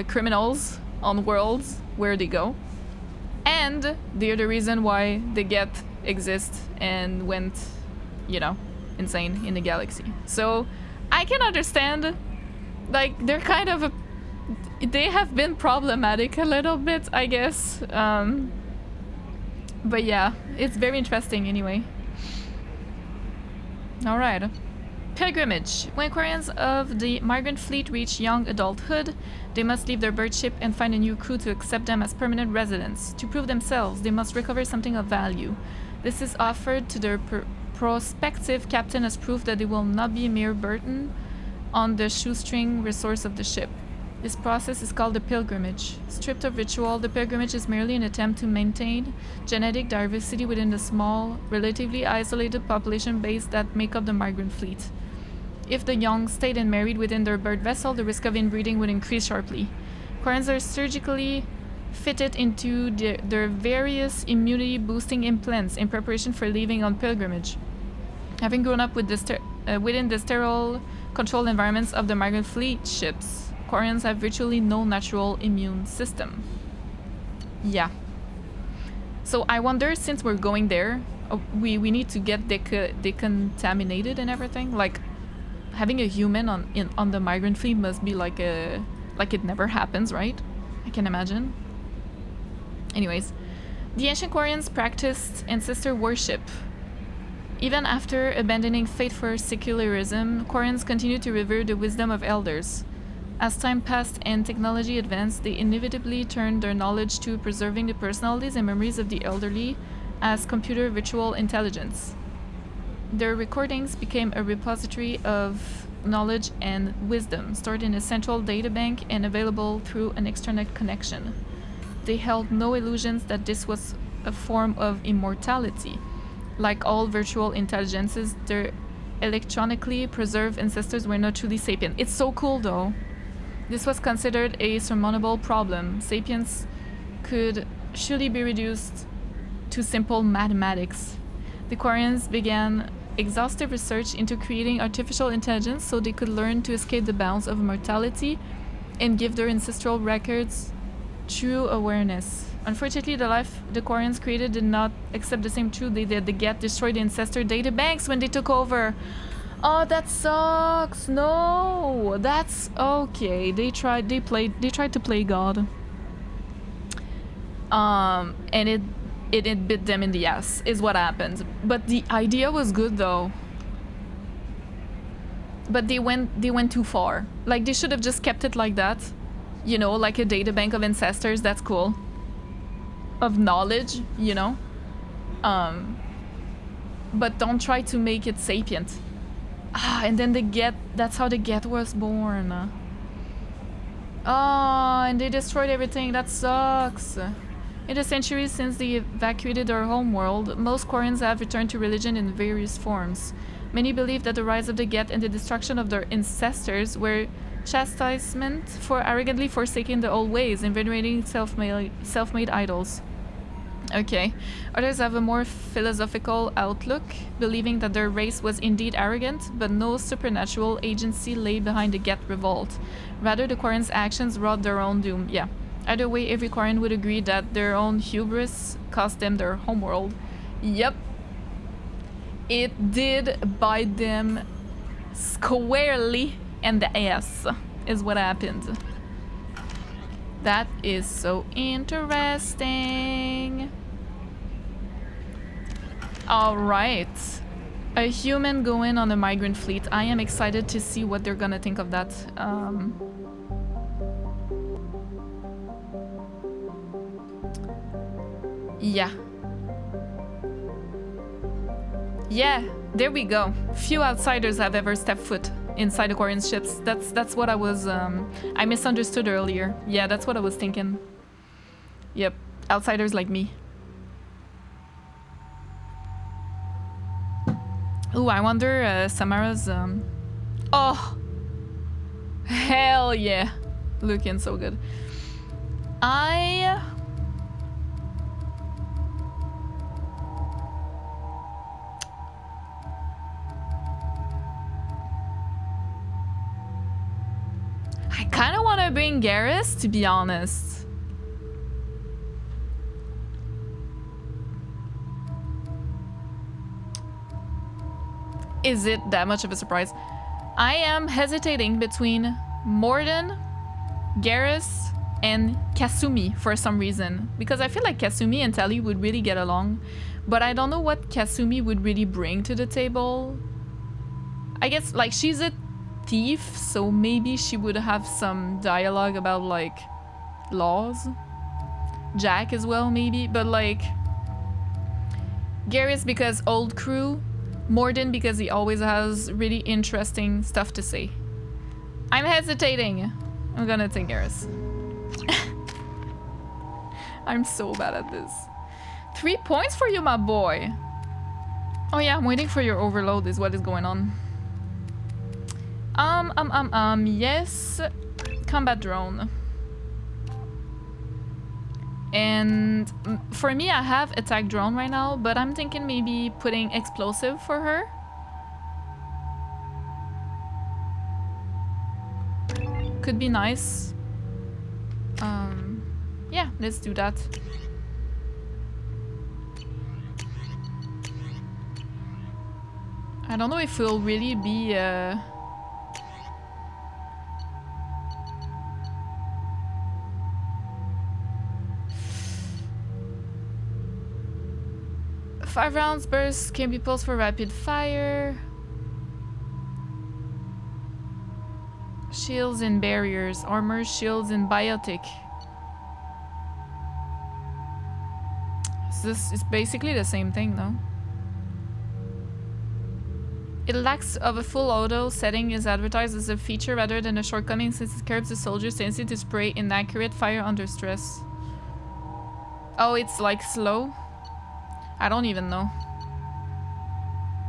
A: criminals on worlds where they go, and they're the reason why the Geth exist and went, you know, insane in the galaxy. So I can understand, like, they're kind of they have been problematic a little bit, I guess. But yeah, it's very interesting anyway. Alright. Pilgrimage. When Quarians of the migrant fleet reach young adulthood, they must leave their bird ship and find a new crew to accept them as permanent residents. To prove themselves, they must recover something of value. This is offered to their prospective captain as proof that they will not be a mere burden on the shoestring resource of the ship. This process is called the pilgrimage. Stripped of ritual, the pilgrimage is merely an attempt to maintain genetic diversity within the small, relatively isolated population base that make up the migrant fleet. If the young stayed and married within their bird vessel, the risk of inbreeding would increase sharply. Quarians are surgically fitted into their various immunity-boosting implants in preparation for leaving on pilgrimage. Having grown up with within the sterile, controlled environments of the migrant fleet ships, Quarians have virtually no natural immune system. Yeah. So I wonder, since we're going there, we need to get decontaminated and everything. Like, having a human on the migrant fleet must be like it never happens, right? I can imagine. Anyways, the ancient Quarians practiced ancestor worship. Even after abandoning faith for secularism, Quarians continued to revere the wisdom of elders. As time passed and technology advanced, they inevitably turned their knowledge to preserving the personalities and memories of the elderly as computer virtual intelligence. Their recordings became a repository of knowledge and wisdom, stored in a central databank and available through an external connection. They held no illusions that this was a form of immortality. Like all virtual intelligences, their electronically preserved ancestors were not truly sapient. It's so cool though. This was considered a surmountable problem. Sapience could surely be reduced to simple mathematics. The Quarians began exhaustive research into creating artificial intelligence so they could learn to escape the bounds of mortality and give their ancestral records true awareness. Unfortunately, the life the Quarians created did not accept the same truth they did. The Geth destroyed the ancestor databanks when they took over. Oh, that sucks. No, that's okay. They tried to play God. And it bit them in the ass, is what happened. But the idea was good though. But they went too far. Like, they should have just kept it like that. You know, like a databank of ancestors, that's cool. Of knowledge, you know. But don't try to make it sapient. And then the Geth, that's how the Geth was born. And they destroyed everything, that sucks. In the centuries since they evacuated their homeworld, most Quarians have returned to religion in various forms. Many believe that the rise of the Geth and the destruction of their ancestors were chastisement for arrogantly forsaking the old ways and venerating self-made idols. Okay. Others have a more philosophical outlook, believing that their race was indeed arrogant, but no supernatural agency lay behind the Geth revolt. Rather, the Quarians' actions wrought their own doom. Yeah. Either way, every Quarian would agree that their own hubris cost them their homeworld. Yep. It did bite them squarely in the ass, is what happened. That is so interesting. Alright. A human going on a migrant fleet. I am excited to see what they're gonna think of that. Yeah. Yeah, there we go. Few outsiders have ever stepped foot inside the Quarian ships. That's what I was, I misunderstood earlier. Yeah, that's what I was thinking. Yep, outsiders like me. Ooh, I wonder Samara's, oh! Hell yeah! Looking so good. I kind of want to bring Garrus, to be honest. Is it that much of a surprise? I am hesitating between Morden, Garrus, and Kasumi for some reason. Because I feel like Kasumi and Tali would really get along. But I don't know what Kasumi would really bring to the table. I guess, like, she's a thief, so maybe she would have some dialogue about, like, laws. Jack as well, maybe. But, like, Garrus because old crew. Morden because he always has really interesting stuff to say. I'm hesitating. I'm gonna take Garrus. I'm so bad at this. 3 points for you, my boy. Oh yeah, I'm waiting for your overload is what is going on. Yes. Combat drone. And for me, I have attack drone right now, but I'm thinking maybe putting explosive for her. Could be nice. Yeah, let's do that. I don't know if we'll really be Five rounds burst can be pulsed for rapid fire. Shields and barriers. Armor, shields, and biotic. This is basically the same thing, though. It lacks of a full auto setting is advertised as a feature rather than a shortcoming since it curbs the soldier's tendency to spray inaccurate fire under stress. Oh, it's like slow? I don't even know.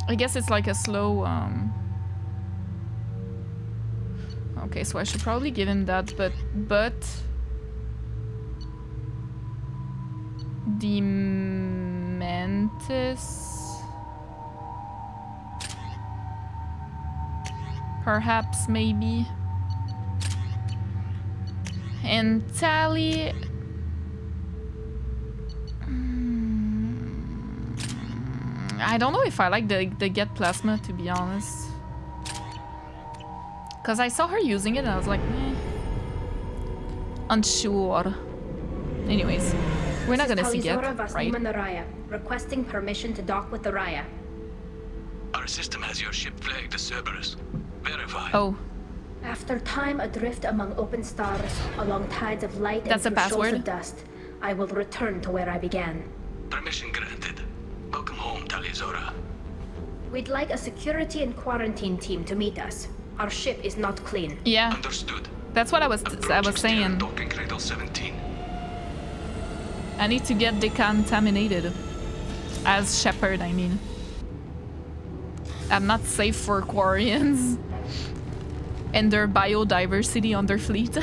A: I guess it's like a slow, Okay, so I should probably give him that, but... The Mantis... Perhaps, maybe. And Tali... I don't know if I like the get plasma, to be honest. Because I saw her using it and I was like, eh. Unsure. Anyways, we're not gonna see get, right?
U: Requesting permission to dock with the Raya.
Q: Our system has your ship flagged as Cerberus. Verify.
A: Oh.
U: After time adrift among open stars, along tides of light and through shoals of dust, I will return to where I began.
Q: Permission granted. Welcome home, Talizora.
U: We'd like a security and quarantine team to meet us. Our ship is not clean.
A: Yeah.
Q: Understood.
A: That's what I was saying.
Q: Docking cradle 17.
A: I need to get decontaminated. As Shepard, I mean. I'm not safe for Quarians. And their biodiversity on their fleet.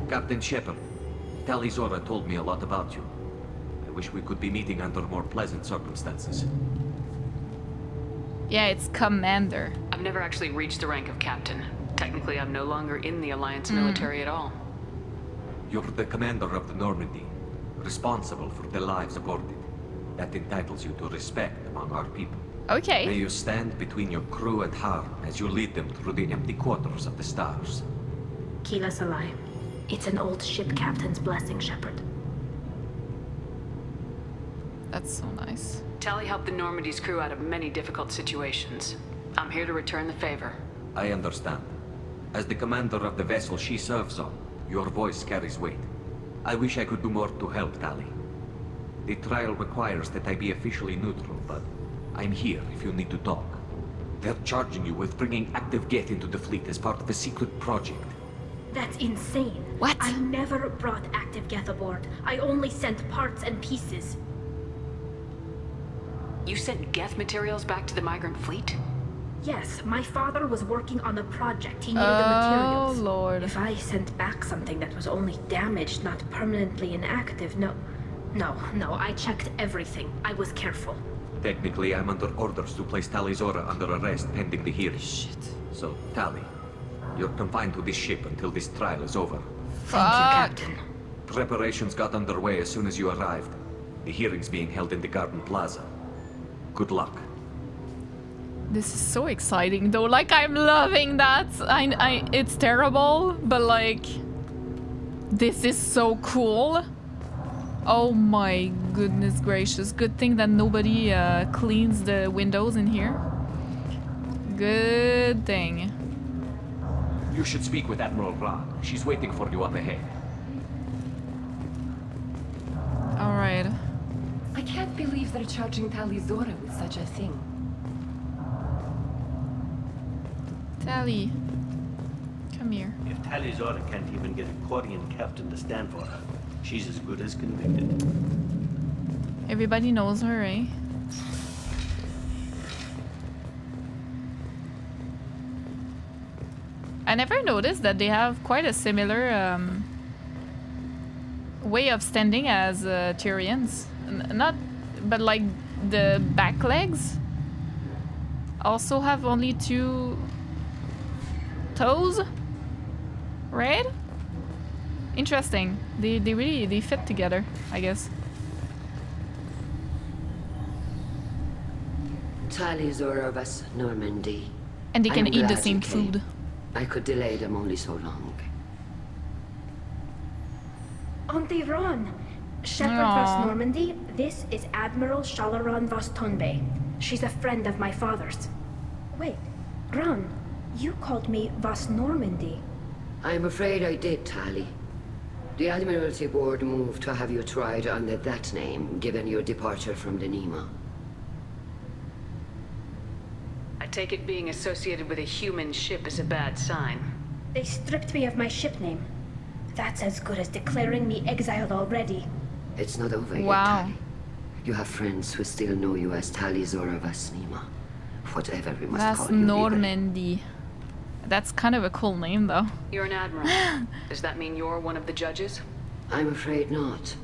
V: Captain Shepard, Talizora told me a lot about you. I wish we could be meeting under more pleasant circumstances.
A: Yeah, it's Commander.
C: I've never actually reached the rank of Captain. Technically, I'm no longer in the Alliance military at all.
V: You're the commander of the Normandy, responsible for the lives aborted. That entitles you to respect among our people.
A: Okay.
V: May you stand between your crew and harm as you lead them through the empty quarters of the stars.
U: Kila Salai. It's an old ship captain's blessing, Shepard.
A: That's so nice.
C: Tali helped the Normandy's crew out of many difficult situations. I'm here to return the favor.
V: I understand. As the commander of the vessel she serves on, your voice carries weight. I wish I could do more to help, Tali. The trial requires that I be officially neutral, but I'm here if you need to talk. They're charging you with bringing active Geth into the fleet as part of a secret project.
U: That's insane.
A: What?
U: I never brought active Geth aboard. I only sent parts and pieces.
C: You sent Geth materials back to the migrant fleet?
U: Yes, my father was working on a project. He needed the materials.
A: Oh, Lord.
U: If I sent back something that was only damaged, not permanently inactive, no, I checked everything. I was careful.
V: Technically, I'm under orders to place Tali Zora under arrest pending the hearing.
A: Shit.
V: So, Tali, you're confined to this ship until this trial is over.
U: Thank you, Captain.
V: Preparations got underway as soon as you arrived. The hearing's being held in the Garden Plaza. Good luck.
A: This is so exciting though. Like, I'm loving that. It's terrible, but like, this is so cool. Oh my goodness gracious. Good thing that nobody cleans the windows in here. Good thing.
V: You should speak with Admiral Ra. She's waiting for you up ahead.
A: Alright.
B: I can't believe they're charging Tali Zora with such a thing.
A: Tali. Come here.
D: If Tali Zora can't even get a Corican captain to stand for her, she's as good as convicted.
A: Everybody knows her, eh? I never noticed that they have quite a similar way of standing as Tyrians. Not, but like the back legs also have only 2 toes, right? Interesting. They really fit together, I guess.
W: Tali Zora of us, Normandy.
A: And they can
W: I'm
A: eat the
W: glad
A: same
W: you came.
A: food.
W: I could delay them only so long.
U: Auntie Ron! Shepard
A: Aww.
U: Vas Normandy, this is Admiral Shalaran Vas Tonbe. She's a friend of my father's. Wait, Ron, you called me Vas Normandy.
W: I'm afraid I did, Tali. The Admiralty Board moved to have you tried under that name, given your departure from the Nema.
C: I take it being associated with a human ship is a bad sign.
U: They stripped me of my ship name. That's as good as declaring me exiled already.
W: It's not over yet,
A: Wow.
W: Tali. You have friends who still know you as Tali Zora Vas Nema. Whatever we must
A: Vas
W: call you legally.
A: Normandy. That's kind of a cool name, though.
C: You're an admiral. Does that mean you're one of the judges?
W: I'm afraid not.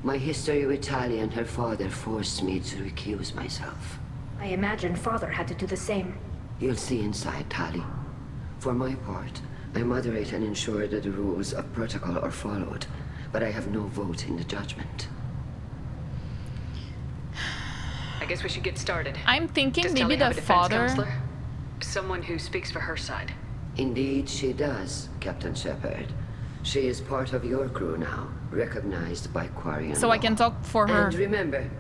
W: My history with Tali and her father forced me to recuse myself.
U: I imagine father had to do the same.
W: You'll see inside, Tali. For my part, I moderate and ensure that the rules of protocol are followed, but I have no vote in the judgment.
C: I guess we should get started.
A: I'm thinking
C: Does
A: maybe
C: Tali have
A: the
C: a defense
A: father.
C: counselor? Someone who speaks for her side.
W: Indeed, she does, Captain Shepard. She is part of your crew now, recognized by Quarian
A: So
W: law.
A: I can talk for her.
W: And remember,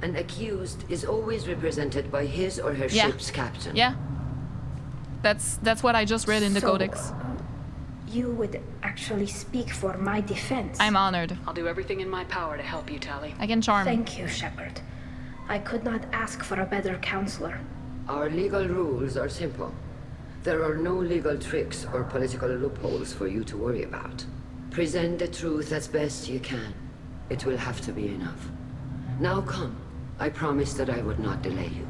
W: an accused is always represented by his or her
A: Yeah.
W: ship's captain.
A: Yeah. That's what I just read in the
U: So,
A: codex.
U: You would actually speak for my defense.
A: I'm honored.
C: I'll do everything in my power to help you, Tali.
A: I can charm.
U: Thank you, Shepard. I could not ask for a better counselor.
W: Our legal rules are simple. There are no legal tricks or political loopholes for you to worry about. Present the truth as best you can. It will have to be enough. Now come. I promised that I would not delay you.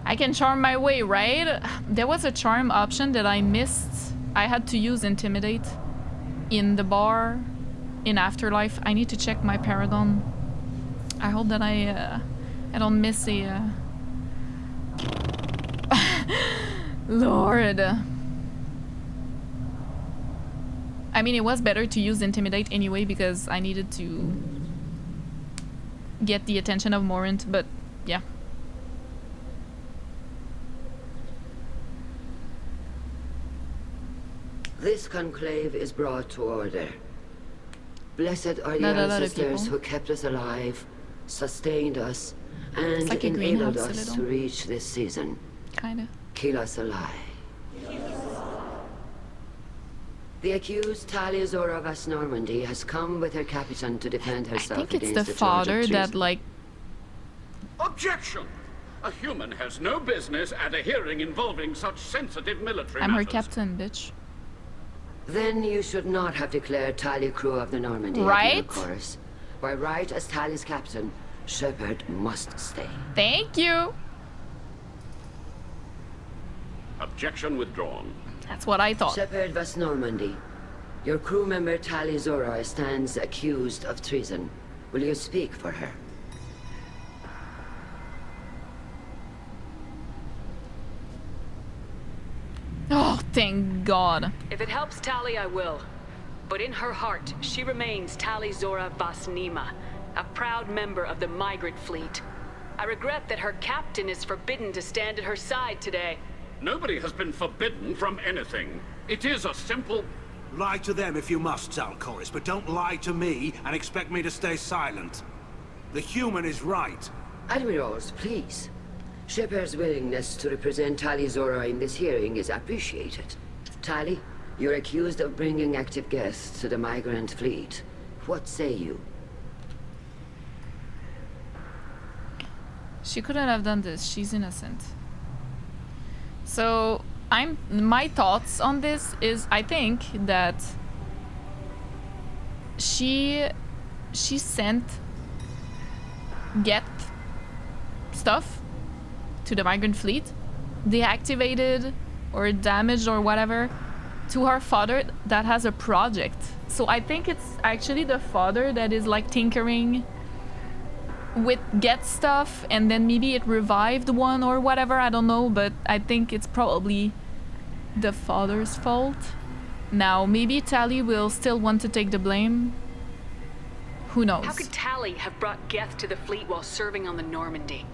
A: I can charm my way, right? There was a charm option that I missed. I had to use Intimidate in the bar in Afterlife. I need to check my Paragon. I hope that I don't miss a... Lord. I mean, it was better to use Intimidate anyway because I needed to get the attention of Morant, but yeah.
W: This conclave is brought to order. Blessed are the
A: Not a lot of
W: ancestors
A: people.
W: who kept us alive, sustained us, and
A: like a
W: enabled
A: greenhouse, a
W: us to
A: little.
W: reach this season.
A: Kinda.
W: Kill us alive. The accused Tali Zora Vas Normandy has come with her captain to defend
A: I
W: herself
A: think it's
W: against
A: the
W: the charge of
A: father that
W: treason.
A: like
H: Objection! A human has no business at a hearing involving such sensitive military
A: I'm her
H: matters.
A: captain, bitch.
W: Then you should not have declared Tali crew of the Normandy,
A: Right?
W: Admiral Chorus. By right as Tali's captain, Shepard must stay.
A: Thank you.
H: Objection withdrawn.
A: That's what I thought.
W: Shepard Vas Normandy, your crew member Tali Zora stands accused of treason. Will you speak for her?
A: Oh, thank God.
J: If it helps Tali, I will. But in her heart, she remains Tali Zora Vas Nima, a proud member of the migrant fleet. I regret that her captain is forbidden to stand at her side today.
H: Nobody has been forbidden from anything. It is a simple...
R: Lie to them if you must, Zalcoris, but don't lie to me and expect me to stay silent. The human is right.
W: Admirals, please. Shepard's willingness to represent Tali Zora in this hearing is appreciated. Tali, you're accused of bringing active guests to the migrant fleet. What say you?
A: She couldn't have done this. She's innocent. So my thoughts on this is I think that she sent get stuff to the migrant fleet, deactivated or damaged or whatever, to her father that has a project. So I think it's actually the father that is like tinkering with get stuff, and then maybe it revived one or whatever, I don't know, but I think it's probably the father's fault. Now maybe Tali will still want to take the blame. Who knows?
J: How could Tali have brought Geth to the fleet while serving on the Normandy?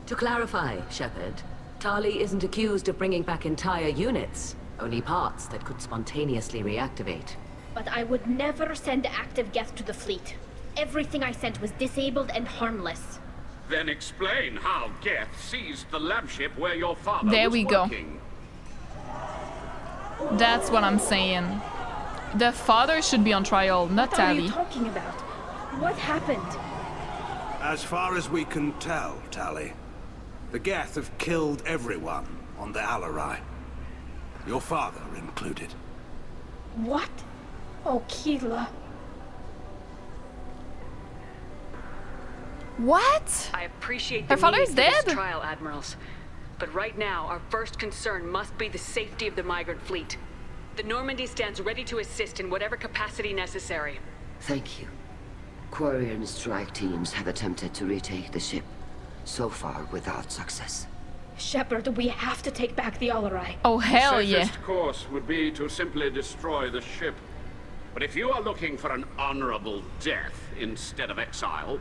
L: To clarify, Shepard, Tali isn't accused of bringing back entire units, only parts that could spontaneously reactivate.
U: But I would never send active Geth to the fleet. Everything I sent was disabled and harmless.
H: Then explain how Geth seized the lab ship where your father
A: There
H: was
A: we go.
H: working.
A: That's what I'm saying. The father should be on trial, not
U: What are you
A: Tali.
U: talking about? What happened?
R: As far as we can tell, Tali, the Geth have killed everyone on the Alarai. Your father included.
U: What? Oh, Keela.
A: What?
J: I appreciate
A: Her
J: the
A: father
J: need
A: is
J: for this
A: dead?
J: trial, Admirals. But right now, our first concern must be the safety of the migrant fleet. The Normandy stands ready to assist in whatever capacity necessary.
W: Thank you. Quarian strike teams have attempted to retake the ship, so far without success.
U: Shepard, we have to take back the Alarai.
A: Oh, hell
H: The
A: yeah.
H: safest course would be to simply destroy the ship. But if you are looking for an honorable death instead of exile...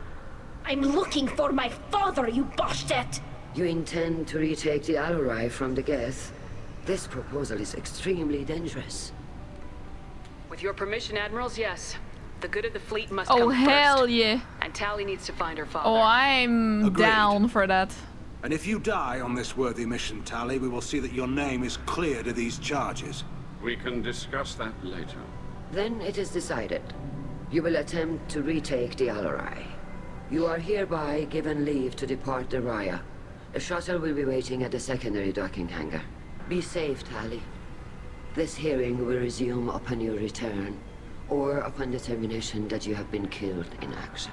U: I'm looking for my father, you bastet!
W: You intend to retake the Alarai from the Geth? This proposal is extremely dangerous.
J: With your permission, Admirals, yes. The good of the fleet must
A: Oh,
J: come
A: hell
J: first.
A: yeah.
J: And Tali needs to find her father.
A: Oh, I'm
R: Agreed.
A: down for that.
R: And if you die on this worthy mission, Tali, we will see that your name is cleared of these charges.
H: We can discuss that later.
W: Then it is decided. You will attempt to retake the Alarai. You are hereby given leave to depart the Raya. A shuttle will be waiting at the secondary docking hangar. Be safe, Tali. This hearing will resume upon your return, or upon determination that you have been killed in action.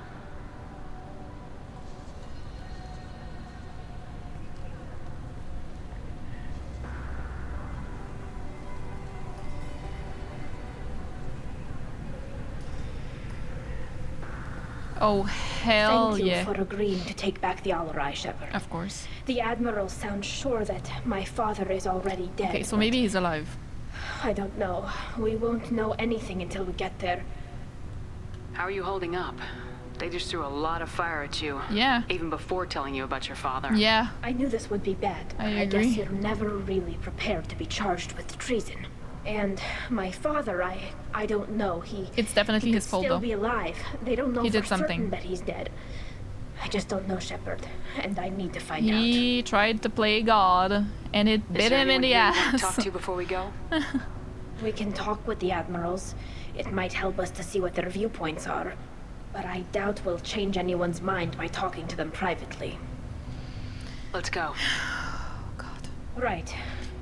A: Oh, hell
U: Thank you
A: yeah.
U: for agreeing to take back the Alarai, Shepard.
A: Of course.
U: The Admiral sounds sure that my father is already dead.
A: Okay, so maybe he's alive.
U: I don't know. We won't know anything until we get there.
J: How are you holding up? They just threw a lot of fire at you.
A: Yeah.
J: Even before telling you about your father.
A: Yeah.
U: I knew this would be bad.
A: I
U: but I
A: agree.
U: guess you're never really prepared to be charged with treason. And my father, I don't know.
A: It's definitely
U: he
A: his
U: could
A: fault,
U: still
A: though.
U: be alive. They don't know
A: He
U: for
A: did something.
U: certain that he's dead. I just don't know, Shepard, and I need to find out.
A: He tried to play God, and it bit him in the ass.
J: Talk to you before we go.
U: We can talk with the admirals. It might help us to see what their viewpoints are. But I doubt we'll change anyone's mind by talking to them privately.
J: Let's go.
U: Right.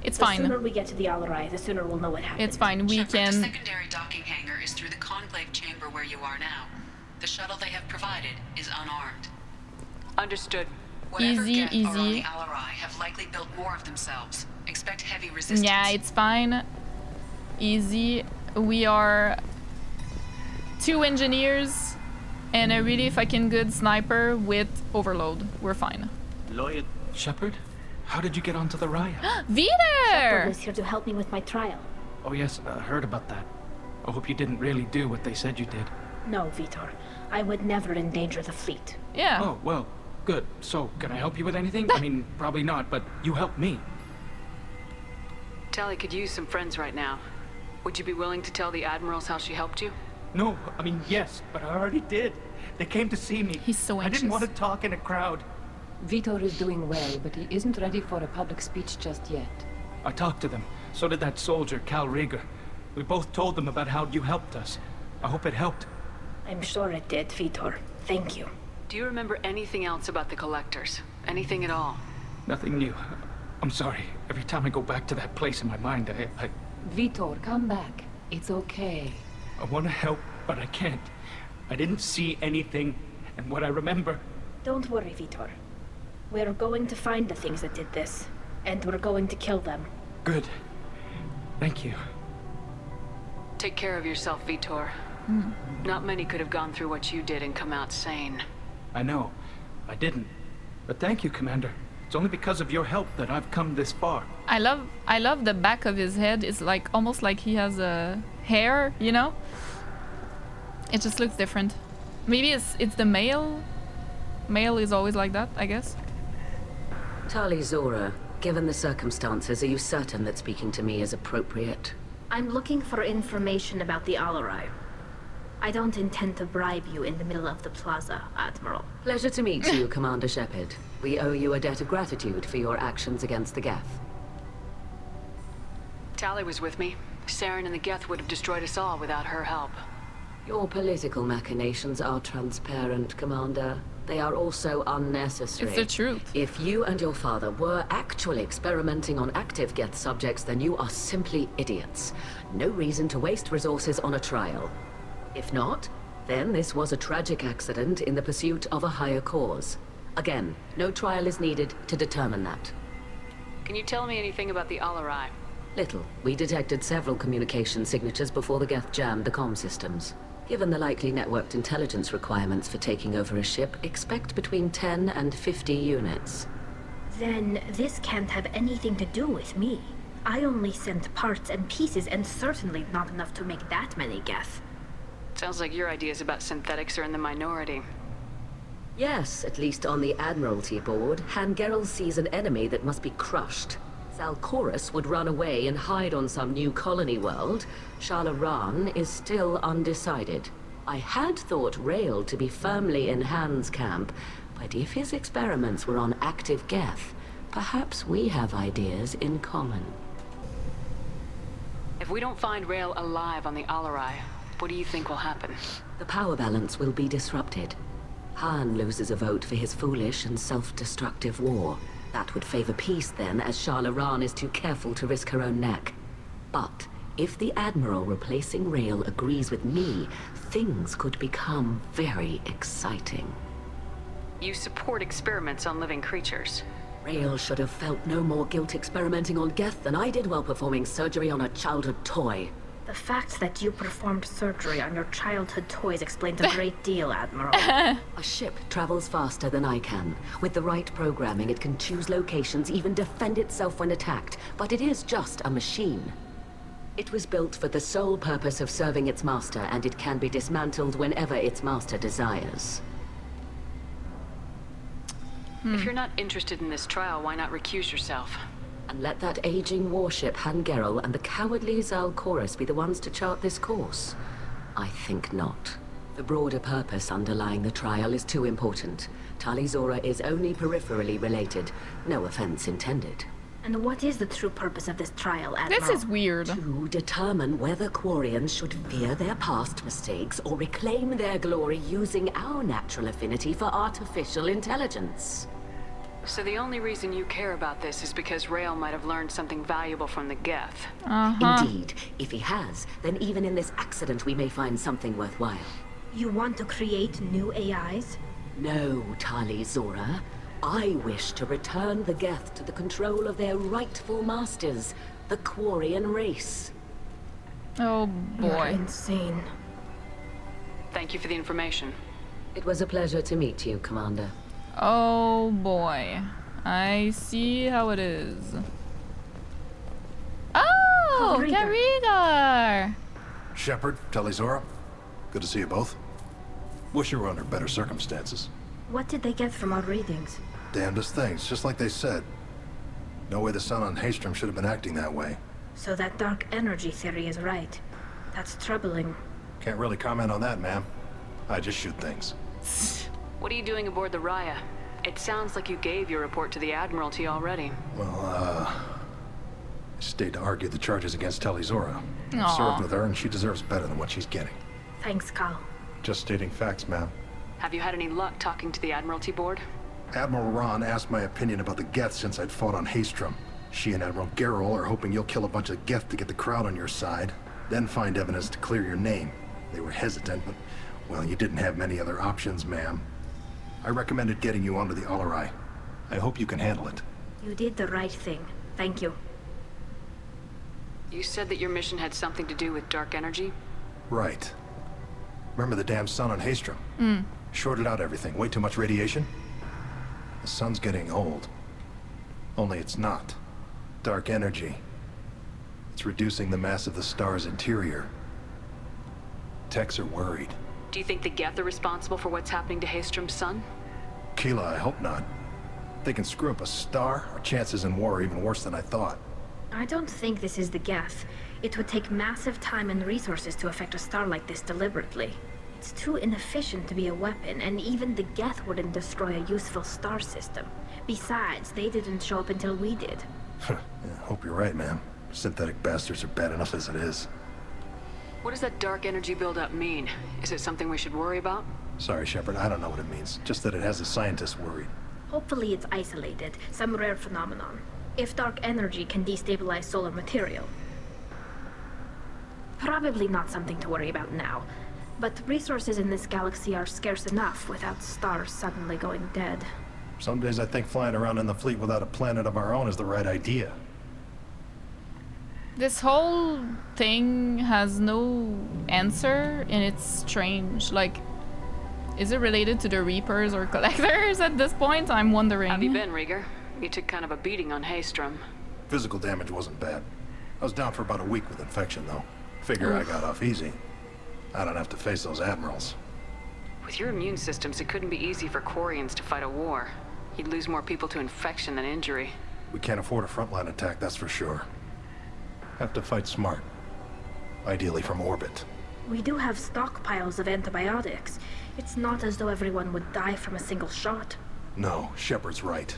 A: It's
U: the
A: fine.
U: The sooner we get to the Alarai, the sooner we'll know what happened.
A: It's fine. We
F: Shepard,
A: can.
F: The secondary docking hangar is through the conclave chamber where you are now. The shuttle they have provided is unarmed.
J: Understood.
F: Whatever
A: Easy,
F: Geth are on
A: easy.
F: the Alarai have likely built more of themselves. Expect heavy resistance.
A: Yeah, it's fine. Easy. We are 2 engineers and a really fucking good sniper with overload. We're fine.
D: Lawyer
M: Shepard, how did you get onto the riot?
U: Shepard
A: Vitor!
U: was here to help me with my trial.
M: Oh yes, I heard about that. I hope you didn't really do what they said you did.
U: No, Vitor. I would never endanger the fleet.
A: Yeah.
M: Oh, well, good. So, can I help you with anything? I mean, probably not, but you helped me.
J: Tali could use some friends right now. Would you be willing to tell the admirals how she helped you?
M: No, I mean, yes, but I already did. They came to see me.
A: He's so anxious.
M: I didn't want to talk in a crowd.
B: Vitor is doing well, but he isn't ready for a public speech just yet.
M: I talked to them. So did that soldier, Cal Rieger. We both told them about how you helped us. I hope it helped.
U: I'm sure it did, Vitor. Thank you.
J: Do you remember anything else about the collectors? Anything at all?
M: Nothing new. I'm sorry. Every time I go back to that place in my mind, I
B: Vitor, come back. It's okay.
M: I want to help, but I can't. I didn't see anything, and what I remember...
U: Don't worry, Vitor. We're going to find the things that did this, and we're going to kill them.
M: Good. Thank you.
J: Take care of yourself, Vitor. Not many could have gone through what you did and come out sane.
M: I know. I didn't. But thank you, Commander. It's only because of your help that I've come this far.
A: I love the back of his head. It's like almost like he has a hair, you know? It just looks different. Maybe it's the male. Male is always like that, I guess.
L: Tali Zora, given the circumstances, are you certain that speaking to me is appropriate?
U: I'm looking for information about the Alarai. I don't intend to bribe you in the middle of the plaza, Admiral.
L: Pleasure to meet you, Commander Shepard. We owe you a debt of gratitude for your actions against the Geth.
J: Tali was with me. Saren and the Geth would have destroyed us all without her help.
L: Your political machinations are transparent, Commander. They are also unnecessary.
A: It's the truth.
L: If you and your father were actually experimenting on active Geth subjects, then you are simply idiots. No reason to waste resources on a trial. If not, then this was a tragic accident in the pursuit of a higher cause. Again, no trial is needed to determine that.
J: Can you tell me anything about the Alarai?
L: Little. We detected several communication signatures before the Geth jammed the comm systems. Given the likely networked intelligence requirements for taking over a ship, expect between 10 and 50 units.
U: Then this can't have anything to do with me. I only sent parts and pieces, and certainly not enough to make that many Geth.
J: Sounds like your ideas about synthetics are in the minority.
L: Yes, at least on the Admiralty board, Han Gerrel sees an enemy that must be crushed. Salchorus would run away and hide on some new colony world. Shalaran is still undecided. I had thought Rael to be firmly in Han's camp, but if his experiments were on active Geth, perhaps we have ideas in common.
J: If we don't find Rael alive on the Alarai, what do you think will happen?
L: The power balance will be disrupted. Han loses a vote for his foolish and self-destructive war. That would favor peace then, as Shalaran is too careful to risk her own neck. But if the Admiral replacing Rael agrees with me, things could become very exciting.
J: You support experiments on living creatures.
L: Rael should have felt no more guilt experimenting on Geth than I did while performing surgery on a childhood toy.
U: The fact that you performed surgery on your childhood toys explains a great deal, Admiral.
L: A ship travels faster than I can. With the right programming, it can choose locations, even defend itself when attacked. But it is just a machine. It was built for the sole purpose of serving its master, and it can be dismantled whenever its master desires.
J: If you're not interested in this trial, why not recuse yourself?
L: And let that aging warship Hangerel and the cowardly Zalcorus be the ones to chart this course? I think not. The broader purpose underlying the trial is too important. Tali Zora is only peripherally related. No offense intended.
U: And what is the true purpose of this trial, Admiral?
A: This is weird.
L: To determine whether Quarians should fear their past mistakes or reclaim their glory using our natural affinity for artificial intelligence.
J: So the only reason you care about this is because Rael might have learned something valuable from the Geth.
L: Indeed. If he has, then even in this accident we may find something worthwhile.
U: You want to create new AIs?
L: No, Tali Zora. I wish to return the Geth to the control of their rightful masters, the Quarian race.
A: Oh boy.
U: You're insane.
J: Thank you for the information.
L: It was a pleasure to meet you, Commander.
A: Oh boy. I see how it is. Oh, Carigar!
E: Shepard, Tali Zora. Good to see you both. Wish you were under better circumstances.
U: What did they get from our readings?
E: Damnedest things, just like they said. No way the sun on Haystrom should have been acting that way.
U: So that dark energy theory is right. That's troubling.
E: Can't really comment on that, ma'am. I just shoot things.
J: What are you doing aboard the Raya? It sounds like you gave your report to the Admiralty already.
E: Well, I stayed to argue the charges against Tali Zora.
A: Aw.
E: Served with her, and she deserves better than what she's getting.
U: Thanks, Cal.
E: Just stating facts, ma'am.
J: Have you had any luck talking to the Admiralty board?
E: Admiral Ron asked my opinion about the Geth since I'd fought on Haystrom. She and Admiral Gerrel are hoping you'll kill a bunch of Geth to get the crowd on your side, then find evidence to clear your name. They were hesitant, but, well, you didn't have many other options, ma'am. I recommended getting you onto the Alarai. I hope you can handle it.
U: You did the right thing. Thank you.
J: You said that your mission had something to do with dark energy?
E: Right. Remember the damn sun on Haystrom? Shorted out everything. Way too much radiation? The sun's getting old. Only it's not. Dark energy. It's reducing the mass of the star's interior. Techs are worried.
J: Do you think the Geth are responsible for what's happening to Haystrom's sun?
E: Keela, I hope not. If they can screw up a star, our chances in war are even worse than I thought.
U: I don't think this is the Geth. It would take massive time and resources to affect a star like this deliberately. It's too inefficient to be a weapon, and even the Geth wouldn't destroy a useful star system. Besides, they didn't show up until we did.
E: Yeah, hope you're right, man. Synthetic bastards are bad enough as it is.
J: What does that dark energy buildup mean? Is it something we should worry about?
E: Sorry, Shepard, I don't know what it means. Just that it has the scientists worried.
U: Hopefully it's isolated, some rare phenomenon. If dark energy can destabilize solar material. Probably not something to worry about now. But resources in this galaxy are scarce enough without stars suddenly going dead.
E: Some days I think flying around in the fleet without a planet of our own is the right idea.
A: This whole thing has no answer, and it's strange. Like, is it related to the Reapers or Collectors at this point? I'm wondering.
J: How have you been, Rieger? You took kind of a beating on Haystrom.
E: Physical damage wasn't bad. I was down for about a week with infection, though. Figure I got off easy. I don't have to face those admirals.
J: With your immune systems, it couldn't be easy for Quarians to fight a war. You'd lose more people to infection than injury.
E: We can't afford a frontline attack, that's for sure. Have to fight smart. Ideally from orbit.
U: We do have stockpiles of antibiotics. It's not as though everyone would die from a single shot.
E: No, Shepard's right.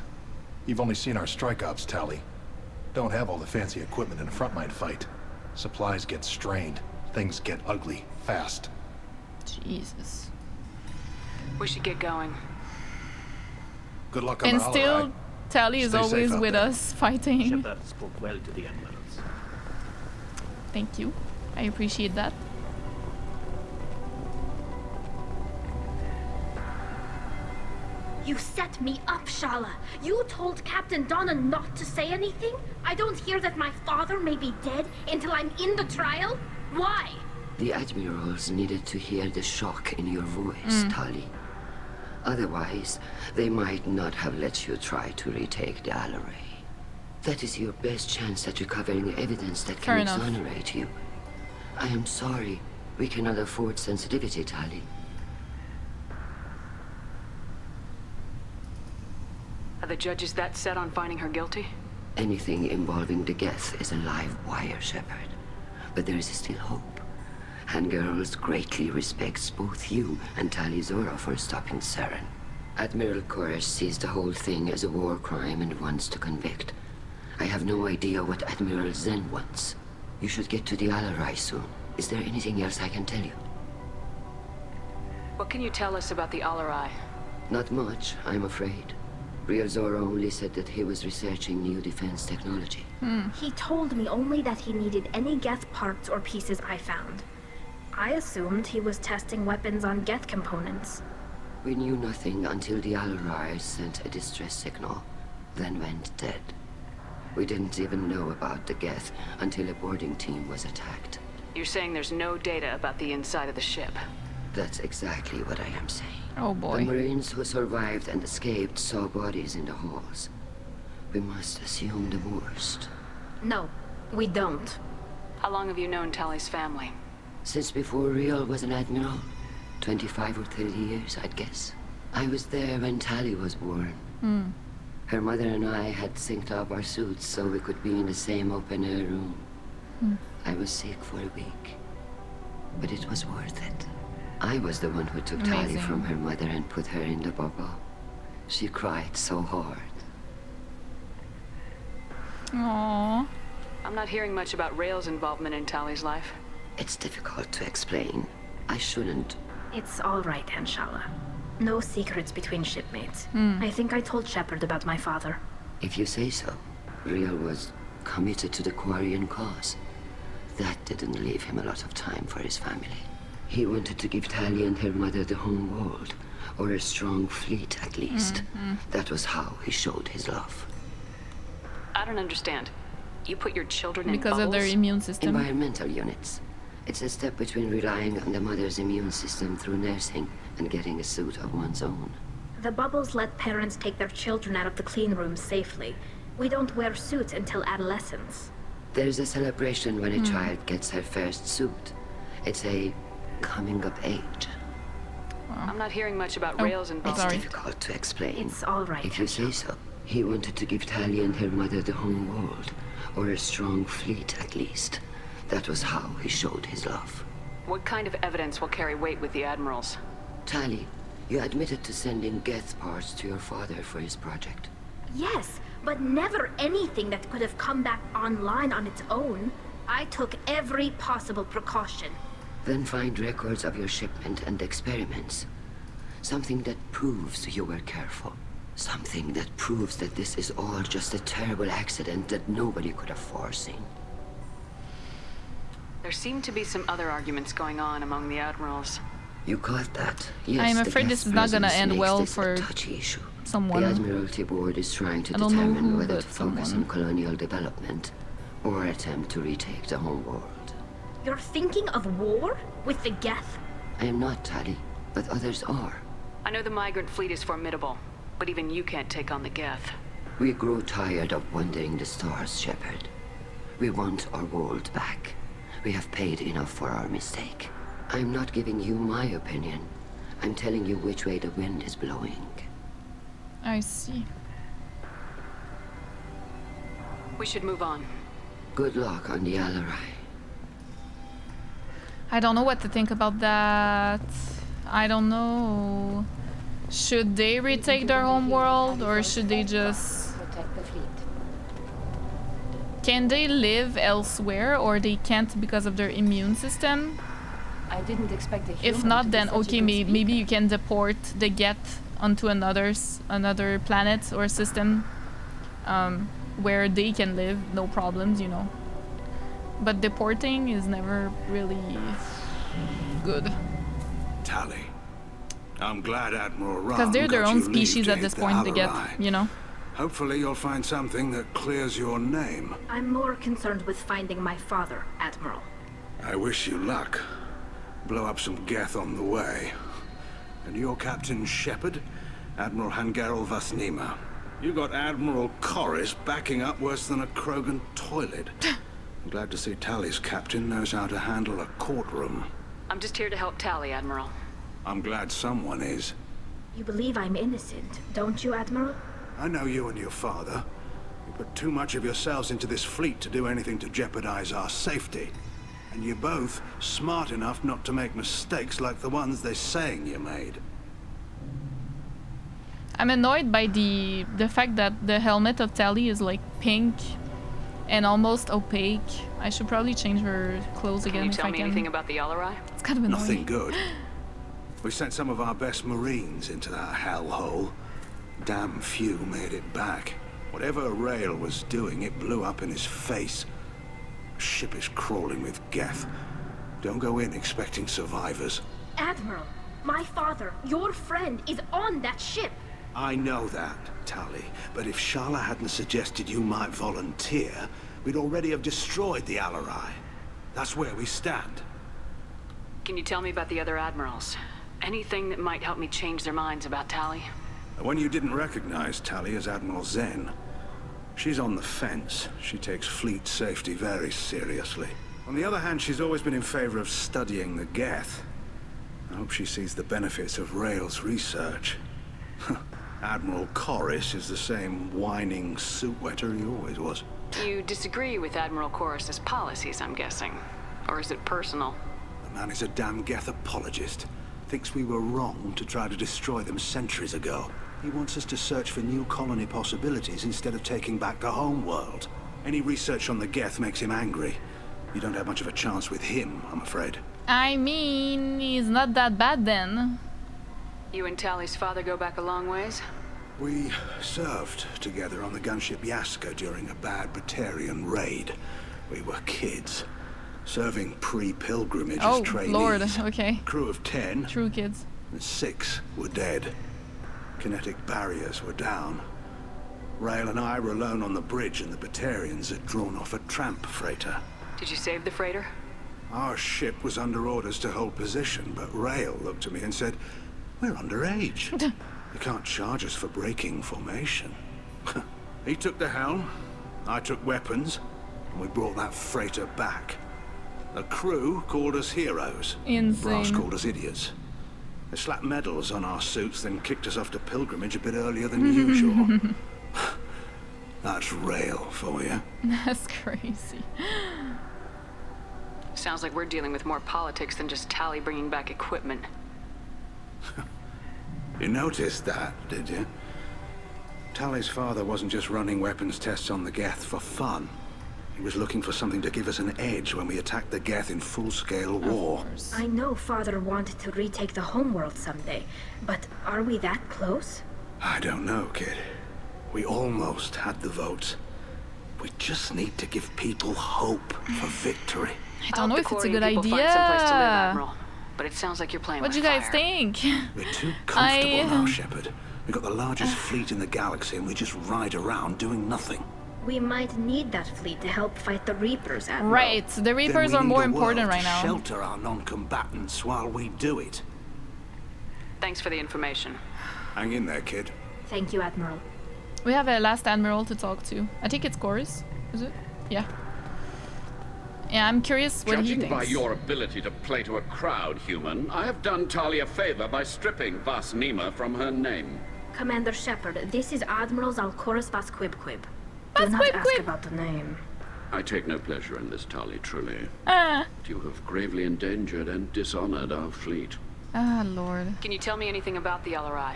E: You've only seen our strike ops, Tali. Don't have all the fancy equipment in a frontline fight. Supplies get strained. Things get ugly, fast.
A: Jesus.
J: We should get going.
E: Good luck on
A: and
E: the
A: still, Tali is
E: Stay
A: always
E: safe out
A: with
E: there.
A: us, fighting.
D: Shepard spoke well to the admirals.
A: Thank you. I appreciate that.
U: You set me up, Shala. You told Captain Donna not to say anything? I don't hear that my father may be dead until I'm in the trial? Why?
W: The admirals needed to hear the shock in your voice, Tali. Otherwise, they might not have let you try to retake the Alarai. That is your best chance at recovering evidence that
A: Fair
W: can
A: enough.
W: exonerate you. I am sorry. We cannot afford sensitivity, Tali.
J: Are the judges that set on finding her guilty?
W: Anything involving the Geth is a live wire, Shepard. But there is still hope. Hangirls greatly respects both you and Tali Zora for stopping Saren. Admiral Koresh sees the whole thing as a war crime and wants to convict. I have no idea what Admiral Zen wants. You should get to the Alarai soon. Is there anything else I can tell you?
J: What can you tell us about the Alarai?
W: Not much, I'm afraid. Real Zora only said that he was researching new defense technology.
U: He told me only that he needed any Geth parts or pieces I found. I assumed he was testing weapons on Geth components.
W: We knew nothing until the Alarai sent a distress signal, then went dead. We didn't even know about the Geth until a boarding team was attacked.
J: You're saying there's no data about the inside of the ship?
W: That's exactly what I am saying.
A: Oh boy.
W: The Marines who survived and escaped saw bodies in the halls. We must assume the worst.
U: No, we don't.
J: How long have you known Tali's family?
W: Since before Real was an admiral. 25 or 30 years, I'd guess. I was there when Tali was born. Her mother and I had synced up our suits so we could be in the same open-air room. I was sick for a week, but it was worth it. I was the one who took Tali from her mother and put her in the bubble. She cried so hard.
A: Aww.
J: I'm not hearing much about Rail's involvement in Tali's life.
W: It's difficult to explain. I shouldn't.
U: It's all right, Anshala. No secrets between shipmates. I think I told Shepard about my father.
W: If you say so. Real was committed to the Quarian cause. That didn't leave him a lot of time for his family. He wanted to give Tali and her mother the home world, or a strong fleet at least. That was how he showed his love.
J: I don't understand. You put your children in
A: because of their immune system.
W: Environmental units. It's a step between relying on the mother's immune system through nursing and getting a suit of one's own.
U: The bubbles let parents take their children out of the clean rooms safely. We don't wear suits until adolescence.
W: There's a celebration when a child gets her first suit. It's a coming of age.
J: I'm not hearing much about Rail's involvement.
W: It's difficult to explain.
U: It's all right.
W: If you say so. He wanted to give Tali and her mother the home world, or a strong fleet at least. That was how he showed his love.
J: What kind of evidence will carry weight with the admirals?
W: Tali, you admitted to sending Geth parts to your father for his project.
U: Yes, but never anything that could have come back online on its own. I took every possible precaution.
W: Then find records of your shipment and experiments. Something that proves you were careful. Something that proves that this is all just a terrible accident that nobody could have foreseen.
J: There seem to be some other arguments going on among the admirals.
W: You caught that? Yes,
A: I'm afraid this is not gonna end well for someone.
W: The Admiralty Board is trying to determine whether to focus on colonial development or attempt to retake the home world.
U: You're thinking of war? With the Geth?
W: I am not, Tali, but others are.
J: I know the migrant fleet is formidable, but even you can't take on the Geth.
W: We grow tired of wandering the stars, Shepard. We want our world back. We have paid enough for our mistake. I'm not giving you my opinion. I'm telling you which way the wind is blowing.
A: I see.
J: We should move on.
W: Good luck on the Alarai.
A: I don't know what to think about that. I don't know. Should they retake their home world, or should they just...
B: Protect the fleet.
A: Can they live elsewhere, or they can't because of their immune system?
B: I didn't expect a human.
A: If not, then okay, maybe you can deport the Geth onto another planet or system where they can live, no problems, you know. But deporting is never really good.
R: Tali, I'm glad Admiral Rahn
A: because they're their
R: got
A: own
R: you leave
A: species
R: to
A: at this
R: hit
A: point,
R: the
A: the Geth,
R: Alarai.
A: you know.
R: Hopefully you'll find something that clears your name.
U: I'm more concerned with finding my father, Admiral.
R: I wish you luck. Blow up some Geth on the way. And your Captain Shepard? Admiral Hangarel Vasnima. You got Admiral Corris backing up worse than a Krogan toilet. I'm glad to see Tali's captain knows how to handle a courtroom.
J: I'm just here to help Tali, Admiral.
R: I'm glad someone is.
U: You believe I'm innocent, don't you, Admiral?
R: I know you and your father. You put too much of yourselves into this fleet to do anything to jeopardize our safety. And you're both smart enough not to make mistakes like the ones they're saying you made.
A: I'm annoyed by the fact that the helmet of Tali is like pink and almost opaque. I should probably change her clothes again if I can.
J: Can you tell me anything about the Alarai?
A: It's kind of annoying.
R: Nothing good. We sent some of our best Marines into that hellhole. Damn few made it back. Whatever Rail was doing, it blew up in his face. Ship is crawling with Geth. Don't go in expecting survivors.
U: Admiral, my father, your friend, is on that ship.
R: I know that, Tali, but if Shala hadn't suggested you might volunteer, we'd already have destroyed the Alarai. That's where we stand.
J: Can you tell me about the other admirals? Anything that might help me change their minds about Tali?
R: When you didn't recognize Tali as Admiral Zen, she's on the fence. She takes fleet safety very seriously. On the other hand, she's always been in favor of studying the Geth. I hope she sees the benefits of Rail's research. Admiral Corris is the same whining suit wetter he always was.
J: You disagree with Admiral Corris's policies, I'm guessing. Or is it personal?
R: The man is a damn Geth apologist. Thinks we were wrong to try to destroy them centuries ago. He wants us to search for new colony possibilities instead of taking back the home world. Any research on the Geth makes him angry. You don't have much of a chance with him, I'm afraid.
A: I mean, he's not that bad then.
J: You and Tali's father go back a long ways?
R: We served together on the gunship Bielańska during a bad Batarian raid. We were kids, serving pre-pilgrimage as trainees. Oh, Lord,
A: okay.
R: Crew of 10.
A: True kids.
R: And 6 were dead. Kinetic barriers were down. Rail and I were alone on the bridge, and the Batarians had drawn off a tramp freighter.
J: Did you save the freighter?
R: Our ship was under orders to hold position, but Rail looked at me and said, "We're underage. You can't charge us for breaking formation." He took the helm, I took weapons, and we brought that freighter back. The crew called us heroes.
A: Insane.
R: Brass called us idiots. They slapped medals on our suits, then kicked us off to pilgrimage a bit earlier than usual. That's Rail for you.
A: That's crazy.
J: Sounds like we're dealing with more politics than just Tali bringing back equipment.
R: You noticed that, did you? Tali's father wasn't just running weapons tests on the Geth for fun. He was looking for something to give us an edge when we attacked the Geth in full-scale war.
U: I know Father wanted to retake the homeworld someday, but are we that close?
R: I don't know, kid. We almost had the votes. We just need to give people hope for victory.
A: I don't know if it's a good
J: Find someplace to live,
A: idea.
J: Admiral. But it sounds like you're playing
A: What
J: with
A: do you guys
J: fire.
A: think?
R: We're too comfortable now, Shepard. We've got the largest fleet in the galaxy, and we just ride around doing nothing.
U: We might need that fleet to help fight the Reapers, Admiral.
A: Right, the Reapers are more important right now.
R: Shelter our non-combatants while we do it.
J: Thanks for the information.
R: Hang in there, kid.
U: Thank you, Admiral.
A: We have a last admiral to talk to. I think it's Corris, is it? Yeah. Yeah, I'm curious what he
H: Judging
A: thinks.
H: by your ability to play to a crowd, human, I have done Tali a favor by stripping Vasnima from her name.
U: Commander Shepard, this is Admiral Zalkoris Vasquibquib. Do not ask about the name.
H: I take no pleasure in this, Tali, truly.
A: Ah.
H: But you have gravely endangered and dishonored our fleet.
A: Ah, Lord.
J: Can you tell me anything about the Alarai?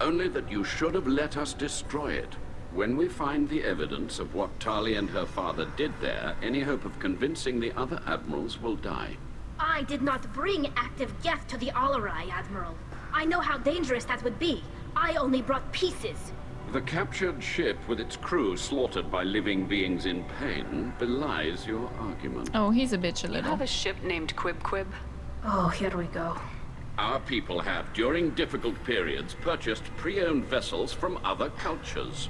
H: Only that you should have let us destroy it. When we find the evidence of what Tali and her father did there, any hope of convincing the other admirals will die.
U: I did not bring active Geth to the Alarai, Admiral. I know how dangerous that would be. I only brought pieces.
H: The captured ship with its crew slaughtered by living beings in pain belies your argument.
A: Oh, he's a bitch a
J: You
A: little.
J: have a ship named Quib?
U: Oh, here we go.
H: Our people have, during difficult periods, purchased pre-owned vessels from other cultures.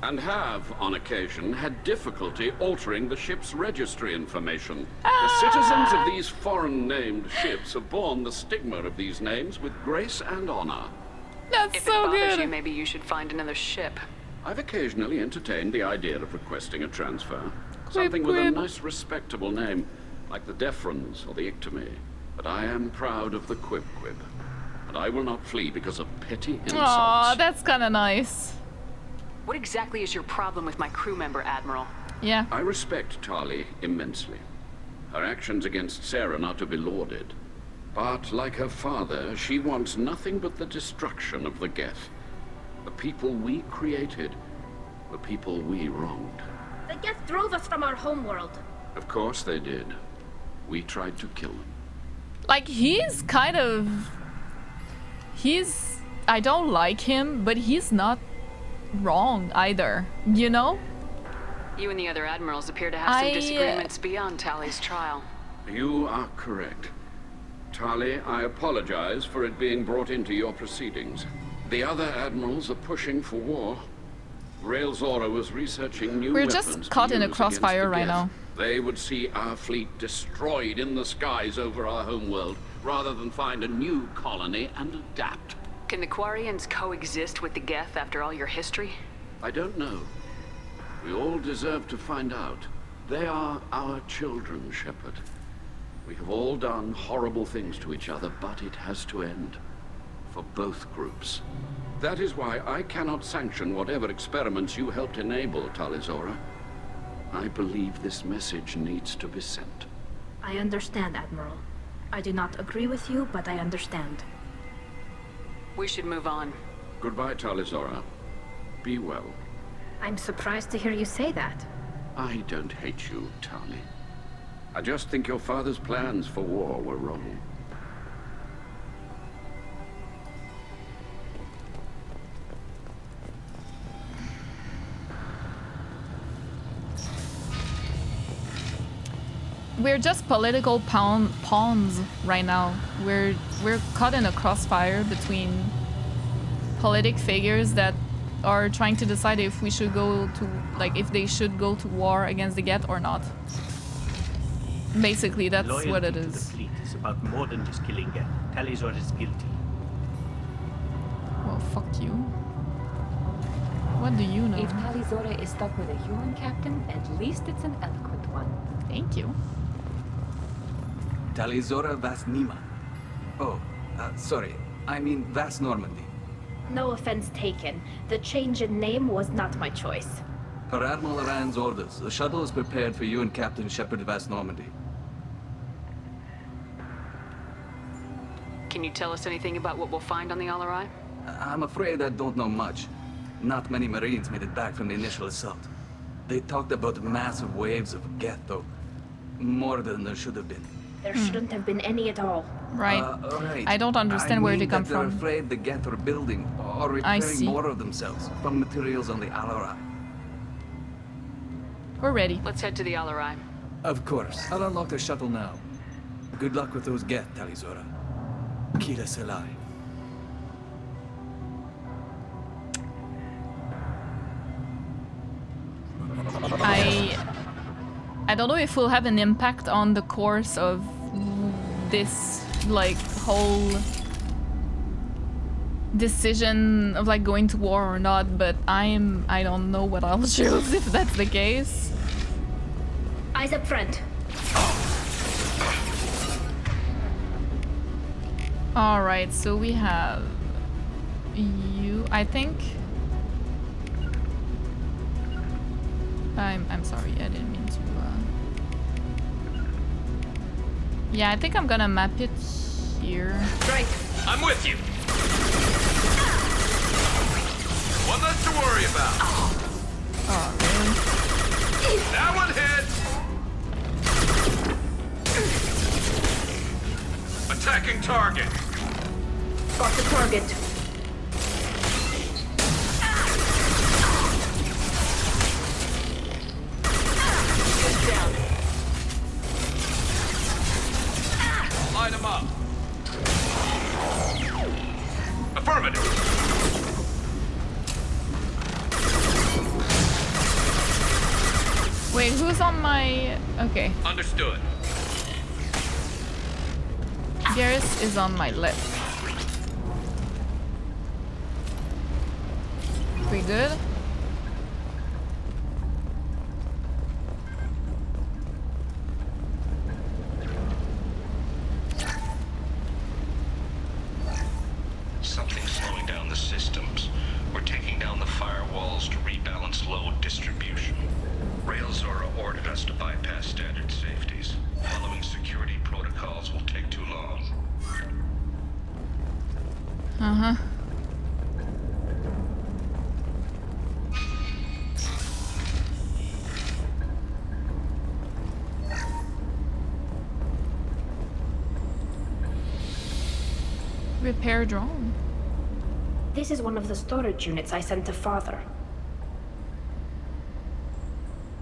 H: And have, on occasion, had difficulty altering the ship's registry information. The citizens of these foreign-named ships have borne the stigma of these names with grace and honor.
A: That's
J: If
A: so
J: it bothers
A: good.
J: you, maybe you should find another ship.
H: I've occasionally entertained the idea of requesting a transfer. Something with a nice, respectable name, like the Defrons or the Ictomy. But I am proud of the Quib. And I will not flee because of petty insults.
A: Aw, that's kind of nice.
J: What exactly is your problem with my crew member, Admiral?
A: Yeah.
H: I respect Tali immensely. Her actions against Saren are to be lauded. But like her father, she wants nothing but the destruction of the Geth. The people we created, the people we wronged.
U: The Geth drove us from our homeworld.
H: Of course they did. We tried to kill them.
A: Like, he's kind of... I don't like him, but he's not wrong either, you know?
J: You and the other admirals appear to have some disagreements beyond Tali's trial.
H: You are correct. Tali, I apologize for it being brought into your proceedings. The other admirals are pushing for war. Rael'Zora was researching new weapons.
A: We're just caught in a crossfire right now.
H: They would see our fleet destroyed in the skies over our homeworld, rather than find a new colony and adapt.
J: Can the Quarians coexist with the Geth after all your history?
H: I don't know. We all deserve to find out. They are our children, Shepard. We have all done horrible things to each other, but it has to end. For both groups. That is why I cannot sanction whatever experiments you helped enable, Talizora. I believe this message needs to be sent.
U: I understand, Admiral. I do not agree with you, but I understand.
J: We should move on.
H: Goodbye, Talizora. Be well.
U: I'm surprised to hear you say that.
H: I don't hate you, Tali. I just think your father's plans for war were wrong.
A: We're just political pawns right now. We're caught in a crossfire between politic figures that are trying to decide if we should go to, like, if they should go to war against the Geth or not. Basically, that's
D: Loyalty
A: what it
D: to
A: is.
D: the fleet is about more than just killing Geth. Talizor is guilty.
A: Well, fuck you. What do you know?
B: If Talizora is stuck with a human captain, at least it's an eloquent one.
A: Thank you.
Q: Talizora Vasnima. Oh, sorry. I mean Vas Normandy.
U: No offense taken. The change in name was not my choice.
Q: Per Admiral Rand's orders, the shuttle is prepared for you and Captain Shepard Vas Normandy.
J: Can you tell us anything about what we'll find on the Alarai?
Q: I'm afraid I don't know much. Not many Marines made it back from the initial assault. They talked about massive waves of Geth, though. More than there should have been.
U: There shouldn't have been any at all.
A: Right.
Q: Right.
A: I don't understand where they come
Q: They're
A: from.
Q: afraid the Geth are building or repairing more of themselves from materials on the Alarai.
A: We're ready.
J: Let's head to the Alarai.
Q: Of course. I'll unlock the shuttle now. Good luck with those Geth, Talizora. Kira Selai.
A: I don't know if we'll have an impact on the course of this, like, whole decision of, like, going to war or not, but I don't know what I'll choose if that's the case.
U: Eyes up front.
A: Alright, so we have you, I think. I'm sorry, I didn't mean to, Yeah, I think I'm gonna map it here.
U: Right.
G: I'm with you. One less to worry about.
A: Oh, really?
G: That one hit. Attacking target.
U: Got the target.
J: Get down.
G: Line them up. Affirmative.
A: Wait, who's on my... Okay.
G: Understood.
A: Garrus is on my left. We good?
G: Something's slowing
N: down the systems. We're taking down the firewalls to rebalance load distribution. Railzora ordered us to bypass standard safeties. Following security protocols will take too long.
A: Uh-huh. Repair drone.
U: This is one of the storage units I sent to Father.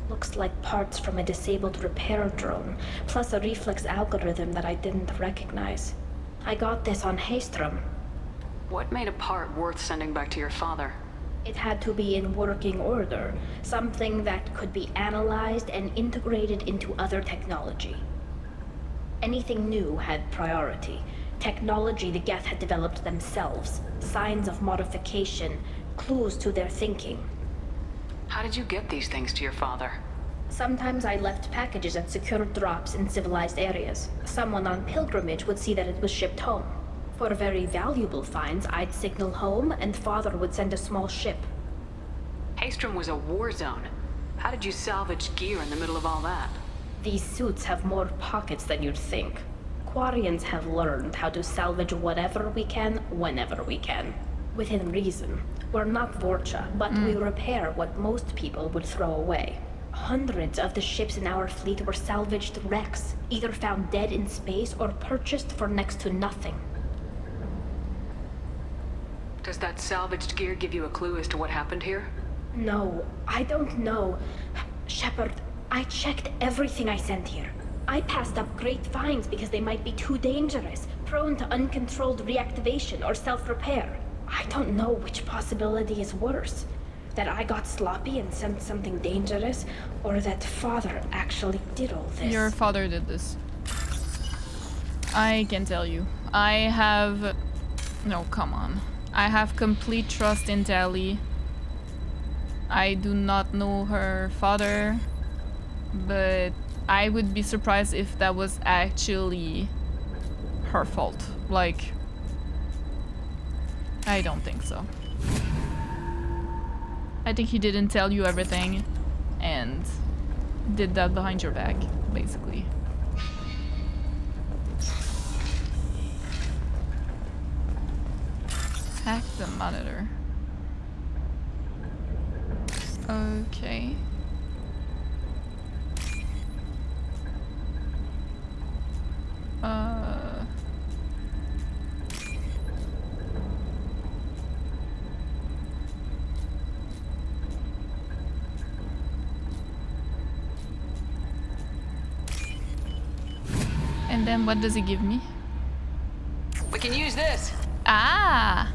U: Looks like parts from a disabled repair drone, plus a reflex algorithm that I didn't recognize. I got this on Haystrom.
J: What made a part worth sending back to your father?
U: It had to be in working order, something that could be analyzed and integrated into other technology. Anything new had priority. Technology the Geth had developed themselves, signs of modification, clues to their thinking.
J: How did you get these things to your father?
U: Sometimes I left packages at secure drops in civilized areas. Someone on pilgrimage would see that it was shipped home. For very valuable finds, I'd signal home and Father would send a small ship.
J: Haystrom was a war zone. How did you salvage gear in the middle of all that?
U: These suits have more pockets than you'd think. Quarians have learned how to salvage whatever we can, whenever we can. Within reason. We're not Vorcha, but we repair what most people would throw away. Hundreds of the ships in our fleet were salvaged wrecks, either found dead in space or purchased for next to nothing.
J: Does that salvaged gear give you a clue as to what happened here?
U: No, I don't know. Shepard, I checked everything I sent here. I passed up great finds because they might be too dangerous, prone to uncontrolled reactivation or self-repair. I don't know which possibility is worse. That I got sloppy and sent something dangerous, or that Father actually did all this.
A: Your father did this. I can tell you. I have... No, come on. I have complete trust in Tali. I do not know her father, but I would be surprised if that was actually her fault. Like, I don't think so. I think he didn't tell you everything and did that behind your back, basically. Hack the monitor. Okay. And then what does it give me?
J: We can use this.
A: Ah!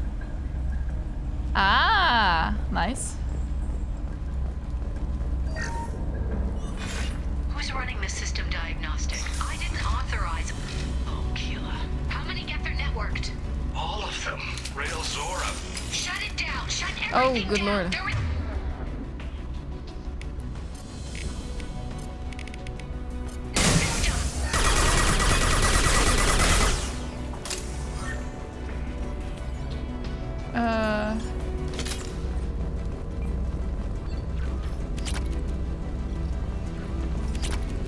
A: Ah! Nice.
F: Who's running the system diagnostic? I didn't authorize. Oh, Keela. How many Geth are networked?
N: All of them. Railzora.
F: Shut it down. Shut everything
A: Oh, good
F: down.
A: lord.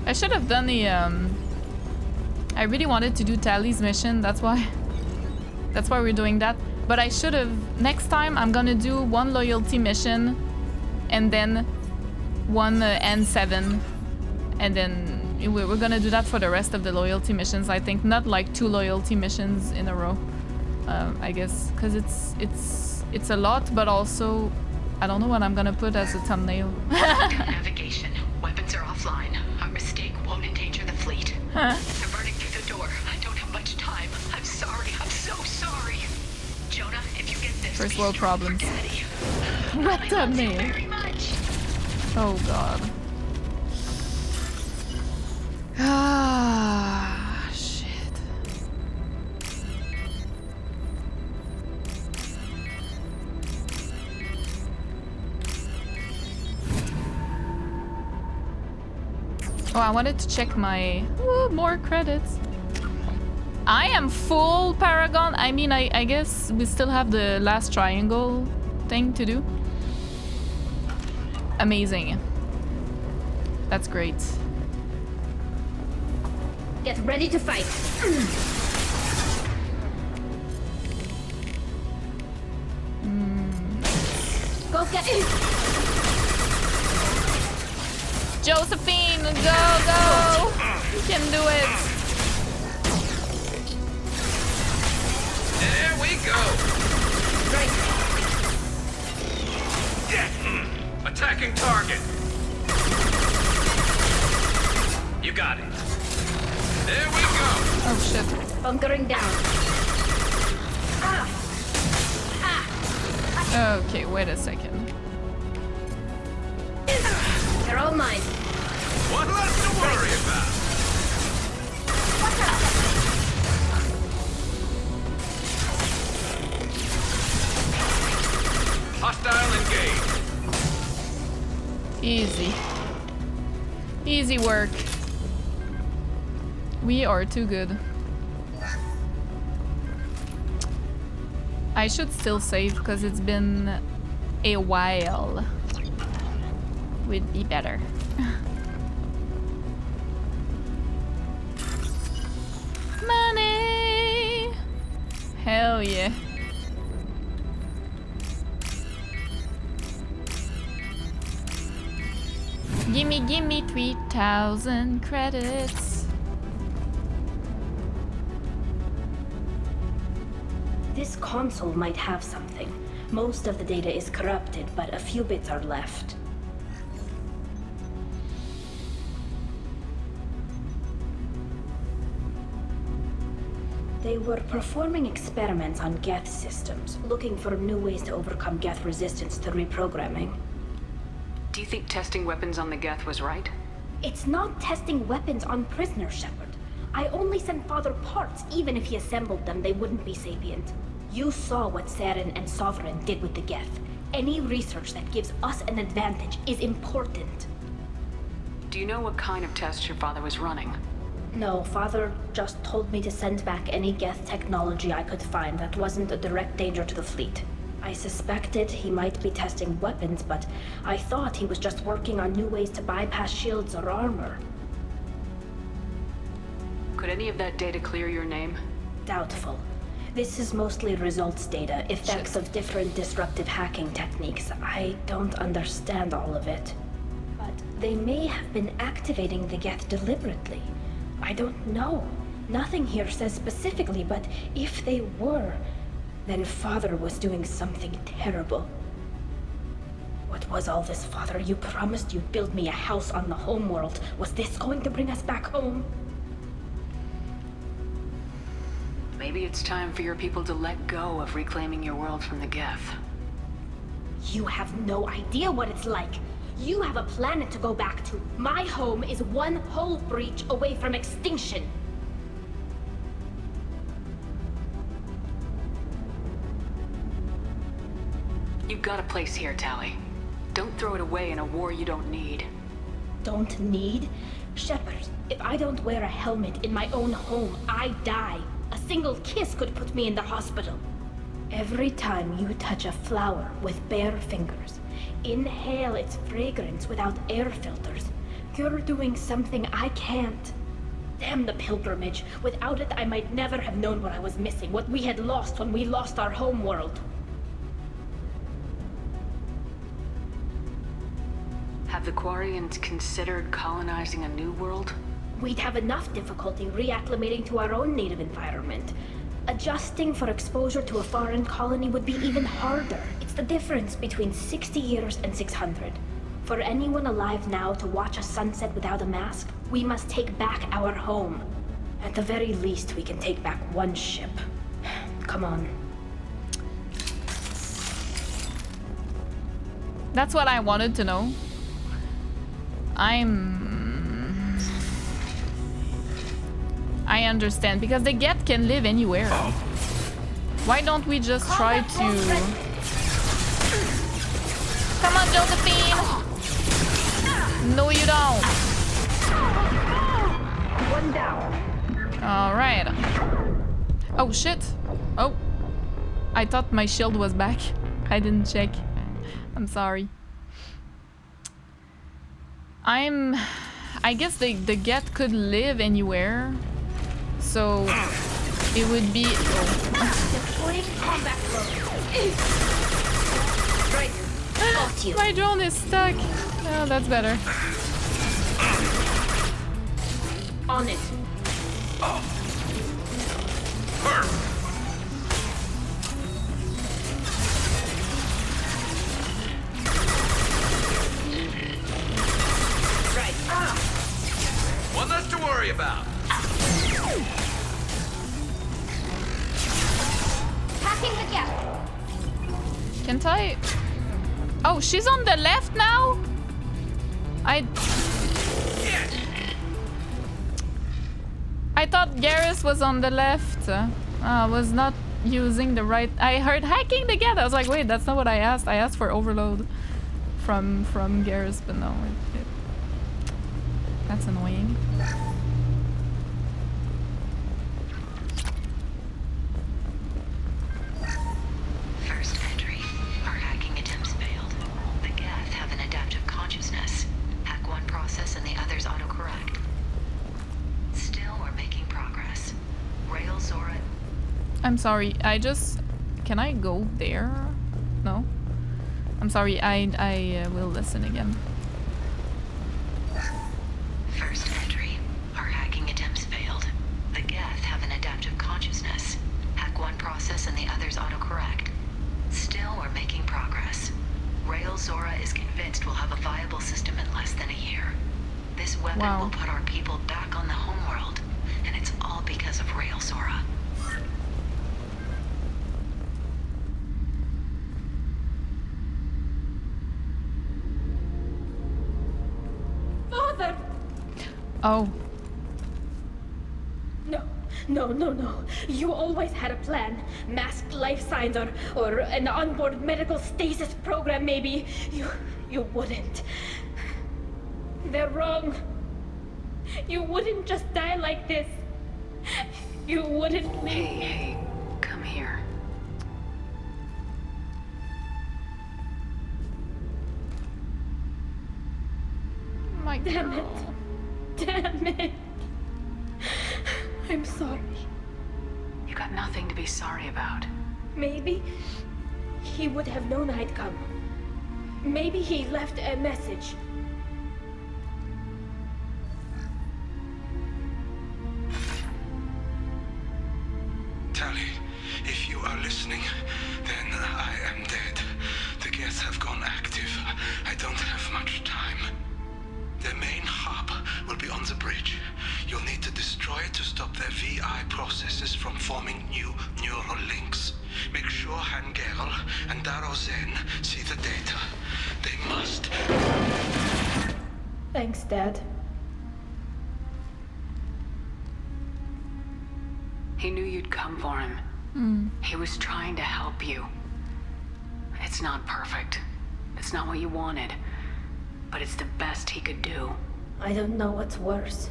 A: I should have done the I really wanted to do Tali's mission, that's why we're doing that. But I should have, next time I'm gonna do one loyalty mission and then one N7, and then we're gonna do that for the rest of the loyalty missions. I think not like 2 loyalty missions in a row, I guess, because it's a lot, but also I don't know what I'm gonna put as a thumbnail.
F: Navigation. Weapons are offline. Our mistake won't endanger the fleet.
A: Huh?
F: They're burning through the door. I don't have much time. I'm sorry. I'm so sorry. Jonah, if you get this,
A: First world problems. What the man? Oh god. Ah, shit. Oh, I wanted to check my... Ooh, more credits. I am full Paragon. I mean, I guess we still have the last triangle thing to do. Amazing. That's great.
U: Get ready to fight. Go get it.
A: Josephine, go! You can do it.
G: There we go.
U: Right.
G: Yeah. Attacking target. You got it. There we go.
A: Oh shit.
U: Bunkering down.
A: Okay, wait a second.
U: They're all mine.
G: One less to worry about. Hostile engaged.
A: Easy. Easy work. We are too good. I should still save because it's been a while. Would be better. Money! Hell yeah. Gimme 3,000 credits.
U: This console might have something. Most of the data is corrupted, but a few bits are left. They were performing experiments on Geth systems, looking for new ways to overcome Geth resistance to reprogramming.
J: Do you think testing weapons on the Geth was right?
U: It's not testing weapons on prisoners, Shepard. I only sent Father parts. Even if he assembled them, they wouldn't be sapient. You saw what Saren and Sovereign did with the Geth. Any research that gives us an advantage is important.
J: Do you know what kind of tests your father was running?
U: No, Father just told me to send back any Geth technology I could find that wasn't a direct danger to the fleet. I suspected he might be testing weapons, but I thought he was just working on new ways to bypass shields or armor.
J: Could any of that data clear your name?
U: Doubtful. This is mostly results data, effects of different disruptive hacking techniques. I don't understand all of it. But they may have been activating the Geth deliberately. I don't know. Nothing here says specifically, but if they were, then Father was doing something terrible. What was all this, Father? You promised you'd build me a house on the homeworld. Was this going to bring us back home?
J: Maybe it's time for your people to let go of reclaiming your world from the Geth.
U: You have no idea what it's like. You have a planet to go back to. My home is one hull breach away from extinction.
J: You've got a place here, Tali. Don't throw it away in a war you don't need.
U: Don't need? Shepard, if I don't wear a helmet in my own home, I die. A single kiss could put me in the hospital. Every time you touch a flower with bare fingers, inhale its fragrance without air filters, you're doing something I can't. Damn the pilgrimage. Without it, I might never have known what I was missing, what we had lost when we lost our home world.
J: Have the Quarians considered colonizing a new world?
U: We'd have enough difficulty reacclimating to our own native environment. Adjusting for exposure to a foreign colony would be even harder. It's the difference between 60 years and 600. For anyone alive now to watch a sunset without a mask, we must take back our home. At the very least, we can take back one ship. Come on.
A: That's what I wanted to know. I understand, because the Geth can live anywhere. Why don't we just try to... Come on, Josephine! No, you don't.
U: One down.
A: Alright. Oh shit. Oh. I thought my shield was back. I didn't check. I'm sorry. I guess the Geth could live anywhere. So it would be my drone is stuck. Oh, that's better.
U: On it.
G: Right. One less to worry about.
U: Hacking the gap.
A: Can't I? Oh, she's on the left now? I thought Garrus was on the left. I was not using the right. I heard hacking the gap. I was like, wait, that's not what I asked. I asked for overload from Garrus, but no. That's annoying.
F: First entry. Our hacking attempts failed. The Geth have an adaptive consciousness. Hack one process and the others autocorrect. Still, we're making progress. Rail Zora.
A: I'm sorry. Can I go there? No. I'm sorry. I will listen again.
F: First entry. Our hacking attempts failed. The Geth have an adaptive consciousness. Hack one process and the others autocorrect. Still, we're making progress. Rail Zora is convinced we'll have a viable system in less than a year. This weapon will put our people back on the homeworld, and it's all because of Rail Zora.
U: Father!
A: Oh.
U: No. You always had a plan. Masked life signs or an onboard medical stasis program, maybe. You wouldn't. They're wrong. You wouldn't just die like this. You wouldn't leave.
F: Hey, come here.
A: My
U: Damn it. I'm sorry.
J: You got nothing to be sorry about.
U: Maybe he would have known I'd come. Maybe he left a message.
R: Tali, if you are listening, then I am dead. The Geth have gone active. I don't have much time. Their main hub will be on the bridge. You'll need to destroy it to stop their VI processes from forming new neural links. Make sure Hangerel and Darozen see the data. They must.
U: Thanks, Dad.
J: He knew you'd come for him. He was trying to help you. It's not perfect. It's not what you wanted. But it's the best he could do.
U: I don't know what's worse.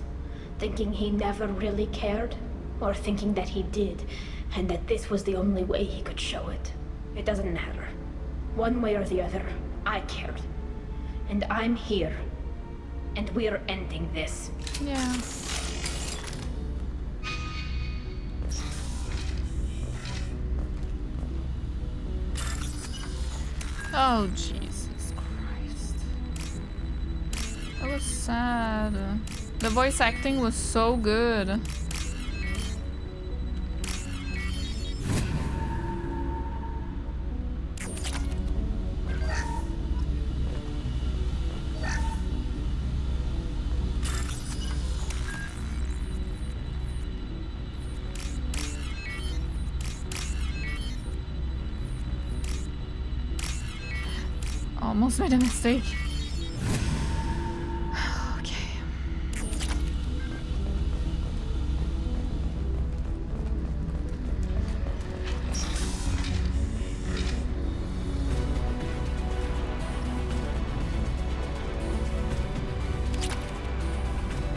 U: Thinking he never really cared, or thinking that he did, and that this was the only way he could show it. It doesn't matter. One way or the other, I cared. And I'm here. And we're ending this.
A: Yeah. Oh, Jesus Christ. That was sad. The voice acting was so good. Almost made a mistake. Okay.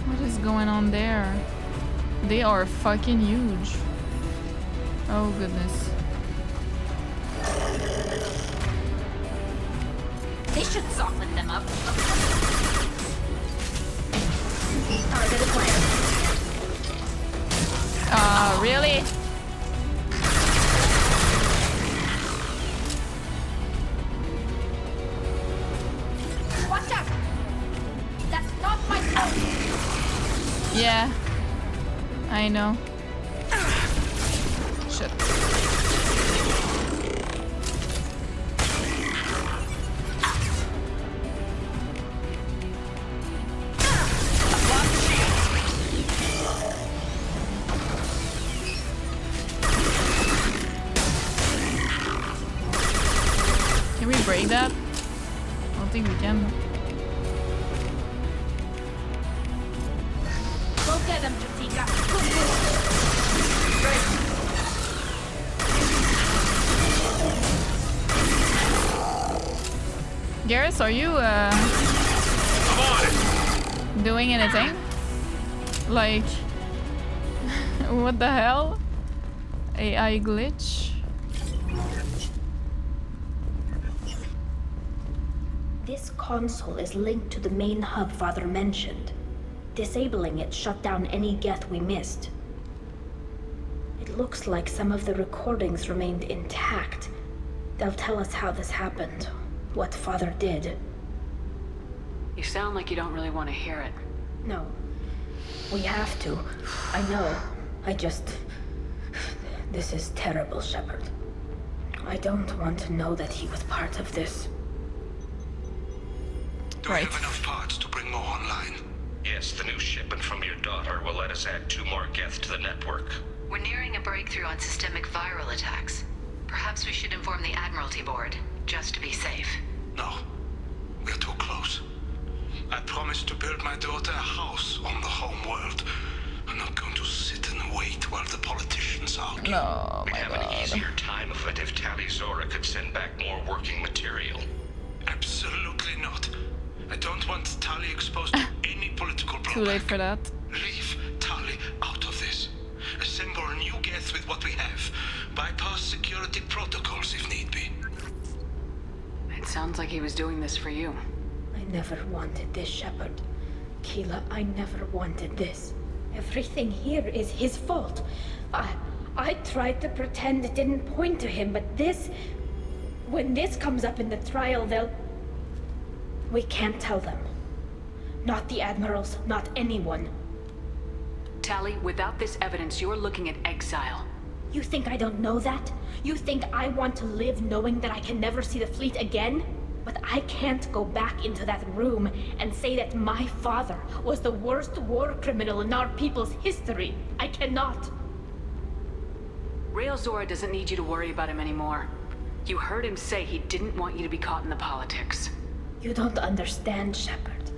A: What is going on there? They are fucking huge. Oh goodness.
U: They should soften them up. Target acquired.
A: Really?
U: Watch out! That's not my fault.
A: Yeah. I know. Shit. Can we break that? I don't think we can.
U: Go get them, Jatika.
A: Garrus, are you doing anything? Like, what the hell? AI glitch?
U: This console is linked to the main hub Father mentioned. Disabling it shut down any geth we missed. It looks like some of the recordings remained intact. They'll tell us how this happened, what Father did.
J: You sound like you don't really want to hear it.
U: No. We have to. I know. This is terrible, Shepard. I don't want to know that he was part of this.
N: Do we have enough parts to bring more online? Yes, the new shipment from your daughter will let us add 2 more geth to the network.
F: We're nearing a breakthrough on systemic viral attacks. Perhaps we should inform the Admiralty Board, just to be safe.
R: No. We're too close. I promised to build my daughter a house on the home world. I'm not going to sit and wait while the politicians argue.
A: No,
N: We'd have an easier time of it if Tali Zora could send back more working material.
R: Absolutely not. I don't want Tali exposed to any political blowback.
A: Too late for that.
R: Leave Tali out of this. Assemble a new geth with what we have. Bypass security protocols if need be.
J: It sounds like he was doing this for you.
U: I never wanted this, Shepard. Keela, I never wanted this. Everything here is his fault. I tried to pretend it didn't point to him, but this... When this comes up in the trial, they'll... We can't tell them. Not the admirals, not anyone.
J: Tali, without this evidence, you're looking at exile.
U: You think I don't know that? You think I want to live knowing that I can never see the fleet again? But I can't go back into that room and say that my father was the worst war criminal in our people's history. I cannot.
J: Rael Zora doesn't need you to worry about him anymore. You heard him say he didn't want you to be caught in the politics.
U: You don't understand, Shepard.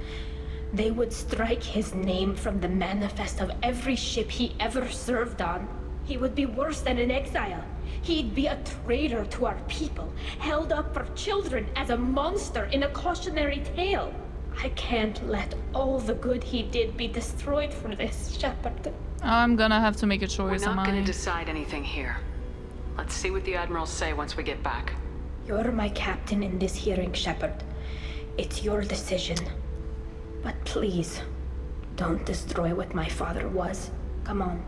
U: They would strike his name from the manifest of every ship he ever served on. He would be worse than an exile. He'd be a traitor to our people, held up for children as a monster in a cautionary tale. I can't let all the good he did be destroyed for this, Shepard.
A: I'm gonna have to make a choice.
J: We're not gonna decide anything here. Let's see what the admirals say once we get back.
U: You're my captain in this hearing, Shepard. It's your decision. But please, don't destroy what my father was. Come on.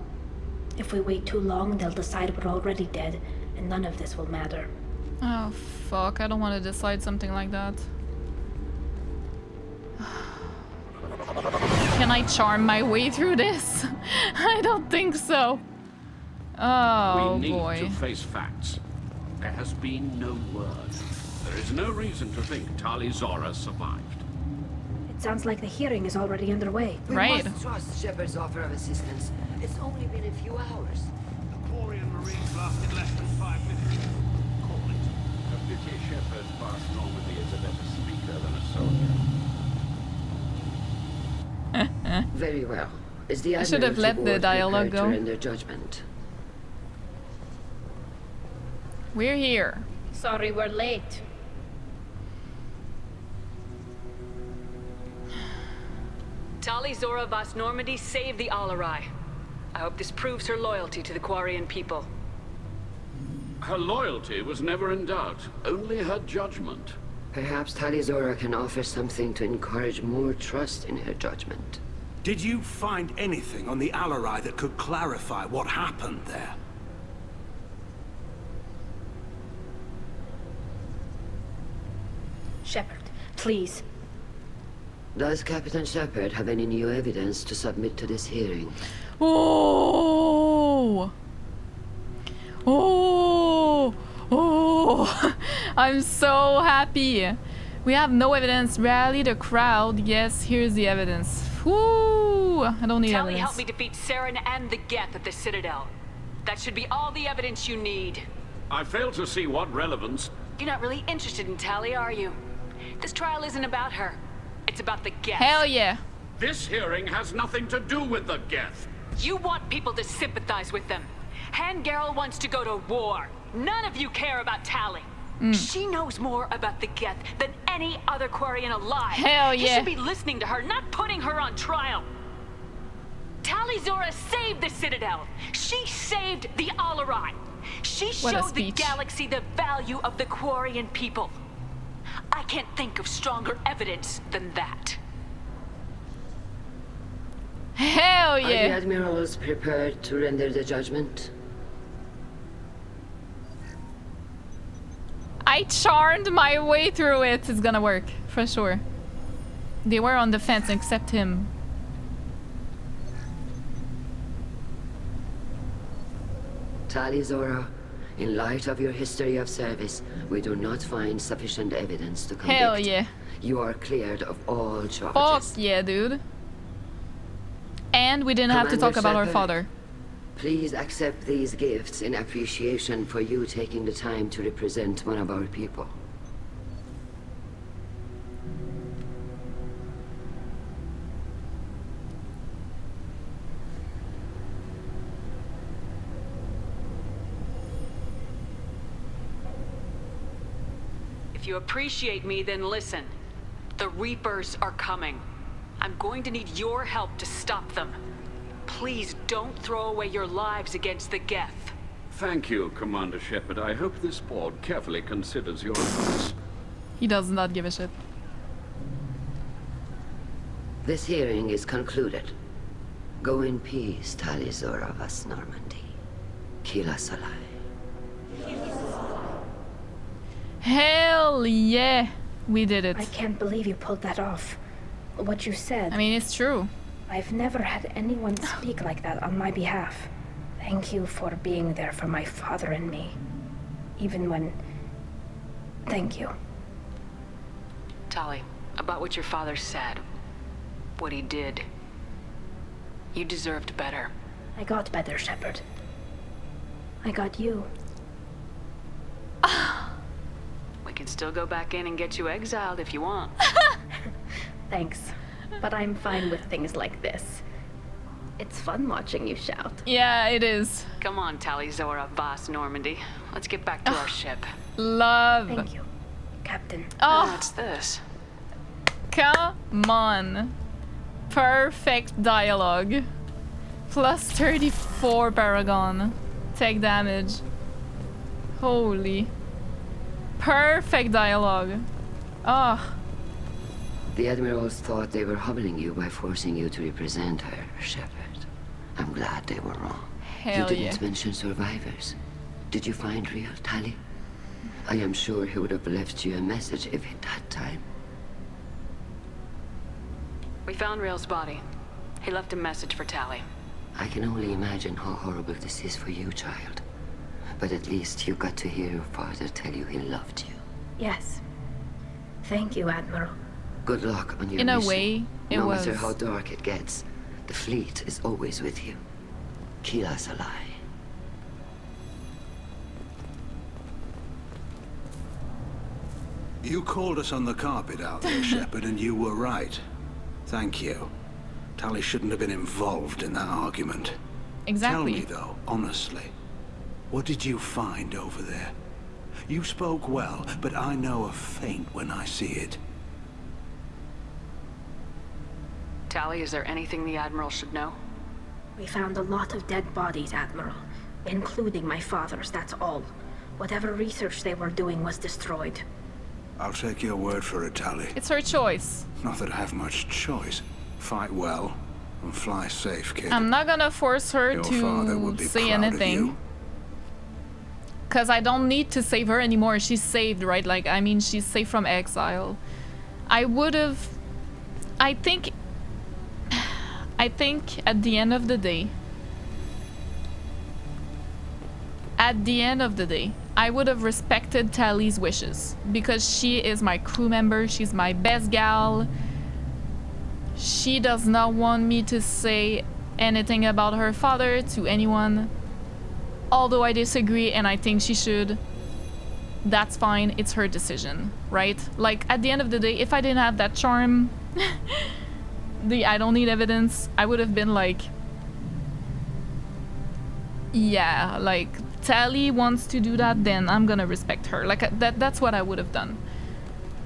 U: If we wait too long, they'll decide we're already dead, and none of this will matter.
A: Oh, fuck. I don't want to decide something like that. Can I charm my way through this? I don't think so. Oh,
H: we need
A: boy.
H: to face facts. There has been no word. There is no reason to think Tali Zora survived.
U: It sounds like the hearing is already underway.
W: We must trust Shepard's offer of assistance. It's only been a few hours.
R: The Quarian Marines lasted less than 5 minutes.
H: Call it. A pity Shepard passed Normandy as a better speaker than a soldier.
W: Very well. Is the
A: I should have let the dialogue go.
W: In their judgment?
A: We're here.
U: Sorry we're late.
J: Tali Zora Vas Normandy saved the Alarai. I hope this proves her loyalty to the Quarian people.
H: Her loyalty was never in doubt, only her judgment.
W: Perhaps Tali Zora can offer something to encourage more trust in her judgment.
R: Did you find anything on the Alarai that could clarify what happened there?
U: Shepard, please.
W: Does Captain Shepard have any new evidence to submit to this hearing?
A: Oh! Oh! Oh! I'm so happy. We have no evidence. Rally the crowd. Yes, here's the evidence. Woo! I don't need
J: Tali
A: evidence.
J: helped me defeat Saren and the Geth at the Citadel. That should be all the evidence you need.
H: I fail to see what relevance.
J: You're not really interested in Tali, are you? This trial isn't about her. It's about the Geth.
A: Hell yeah.
H: This hearing has nothing to do with the Geth.
J: You want people to sympathize with them. Han-Garel wants to go to war. None of you care about Tali. She knows more about the Geth than any other Quarian alive.
A: Hell yeah.
J: You should be listening to her, not putting her on trial. Tali Zora saved the Citadel. She saved the Alarai. She showed the galaxy the value of the Quarian people. I can't think of stronger evidence than that.
A: Hell
W: Are
A: yeah.
W: the admirals prepared to render the judgment?
A: I charmed my way through it. It's gonna work, for sure. They were on the fence except him.
W: Tali Zora, in light of your history of service, we do not find sufficient evidence to convict.
A: Hell yeah.
W: You are cleared of all charges.
A: Fuck yeah, dude. And we didn't have to talk about our
W: Shepard,
A: father.
W: Please accept these gifts in appreciation for you taking the time to represent one of our people.
J: If you appreciate me, then listen. The Reapers are coming. I'm going to need your help to stop them. Please don't throw away your lives against the Geth.
H: Thank you, Commander Shepard. I hope this board carefully considers your advice.
A: He does not give a shit.
W: This hearing is concluded. Go in peace, Tali Zora vas Normandy. Kila Salai.
A: Hell yeah. We did it.
U: I can't believe you pulled that off. What you said.
A: I mean, it's true.
U: I've never had anyone speak like that on my behalf. Thank you for being there for my father and me. Even when... Thank you.
J: Tali, about what your father said, what he did, you deserved better.
U: I got better, Shepard. I got you.
J: We can still go back in and get you exiled if you want.
U: Thanks, but I'm fine with things like this. It's fun watching you shout.
A: Yeah, it is.
J: Come on, Tali Zora vas Normandy. Let's get back to our ship.
A: Love.
U: Thank you, Captain.
A: Oh,
J: what's this?
A: Come on. Perfect dialogue. Plus 34 Paragon. Take damage. Holy. Perfect dialogue. Ah. Oh.
W: The admirals thought they were humbling you by forcing you to represent her, Shepard. I'm glad they were wrong.
A: Hell
W: you didn't
A: yeah.
W: mention survivors. Did you find real Tali? I am sure he would have left you a message if he'd had time.
J: We found Rael's body. He left a message for Tali.
W: I can only imagine how horrible this is for you, child. But at least you got to hear your father tell you he loved you.
U: Yes. Thank you, Admiral.
W: Good luck on your
A: In a
W: mission.
A: way, it
W: no
A: was.
W: matter how dark it gets, the fleet is always with you. Kila Salai.
R: You called us on the carpet out there, Shepard, and you were right. Thank you. Tali shouldn't have been involved in that argument.
A: Exactly.
R: Tell me, though, honestly, what did you find over there? You spoke well, but I know a feint when I see it.
J: Tali, is there anything the Admiral should know?
U: We found a lot of dead bodies, Admiral. Including my father's, that's all. Whatever research they were doing was destroyed.
R: I'll take your word for it, Tali.
A: It's her choice.
R: Not that I have much choice. Fight well and fly safe, kid.
A: I'm not gonna force her
R: Your father will
A: to
R: be
A: say
R: proud of
A: anything.
R: you.
A: Because I don't need to save her anymore. She's saved, right? Like, I mean, she's safe from exile. I would have... I think at the end of the day... I would have respected Tali's wishes. Because she is my crew member. She's my best gal. She does not want me to say anything about her father to anyone. Although I disagree and I think she should. That's fine. It's her decision, right? Like, at the end of the day, if I didn't have that charm... I don't need evidence. I would have been like... Yeah, like... Tali wants to do that, then I'm gonna respect her. Like, that's what I would have done.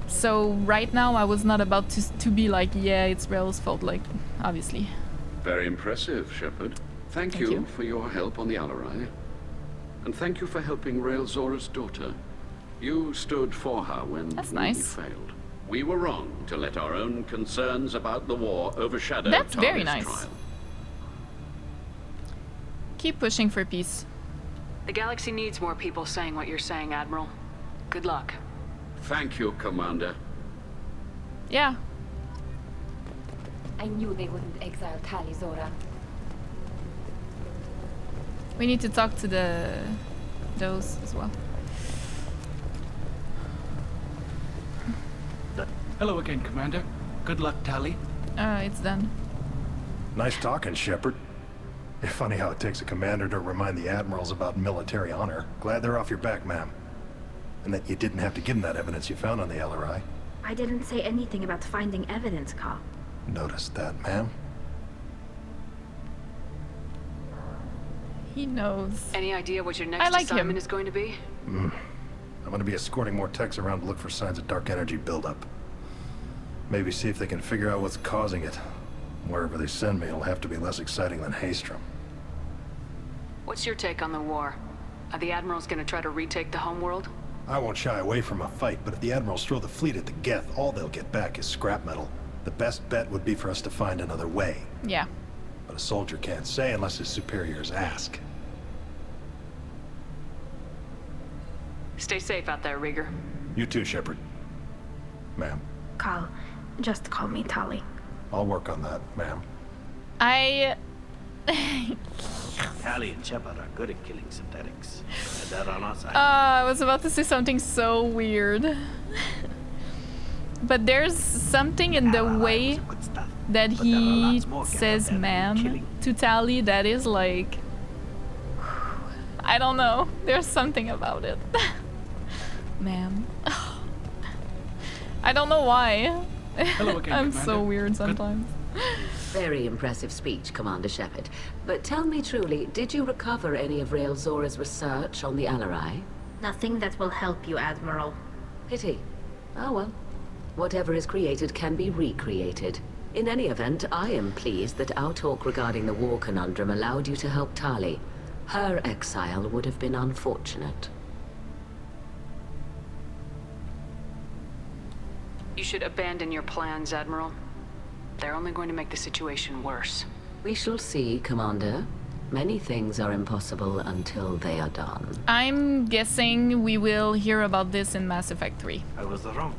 A: So right now I was not about to be like, yeah, it's Rael's fault, like, obviously.
H: Very impressive, Shepard. Thank you for your help on the Alarai. And thank you for helping Rael Zora's daughter. You stood for her when we failed. We were wrong to let our own concerns about the war overshadow
A: That's very
H: Tali's
A: nice.
H: trial.
A: Keep pushing for peace.
J: The galaxy needs more people saying what you're saying, Admiral. Good luck.
H: Thank you, Commander.
A: Yeah.
B: I knew they wouldn't exile Tali, Zora.
A: We need to talk to those as well.
M: Hello again, Commander. Good luck, Tali.
A: It's done.
E: Nice talking, Shepard. It's funny how it takes a commander to remind the admirals about military honor. Glad they're off your back, ma'am. And that you didn't have to give them that evidence you found on the LRI.
U: I didn't say anything about finding evidence, Cal.
E: Noticed that, ma'am.
A: He knows.
J: Any idea what your next assignment is going to be?
E: I'm going to be escorting more techs around to look for signs of dark energy buildup. Maybe see if they can figure out what's causing it. Wherever they send me, it'll have to be less exciting than Haystrom.
J: What's your take on the war? Are the admirals going to try to retake the homeworld?
E: I won't shy away from a fight, but if the admirals throw the fleet at the Geth, all they'll get back is scrap metal. The best bet would be for us to find another way.
A: Yeah.
E: But a soldier can't say unless his superiors ask.
J: Stay safe out there, Rieger.
E: You too, Shepard. Ma'am.
U: Cal, just call me Tali.
E: I'll work on that, ma'am.
D: Tali and Shepard are good at killing synthetics. Had that on our side.
A: I was about to say something so weird. But there's something in the way that he says ma'am to Tali that is like... I don't know. There's something about it. Ma'am. I don't know why.
Q: Hello again,
A: I'm
Q: Commander.
A: so weird sometimes.
L: Very impressive speech, Commander Shepard. But tell me truly, did you recover any of Rael Zora's research on the Alarai?
U: Nothing that will help you, Admiral.
L: Pity. Oh well. Whatever is created can be recreated. In any event, I am pleased that our talk regarding the war conundrum allowed you to help Tali. Her exile would have been unfortunate.
J: You should abandon your plans, Admiral. They're only going to make the situation worse.
L: We shall see, Commander. Many things are impossible until they are done.
A: I'm guessing we will hear about this in Mass Effect 3.
D: I was wrong.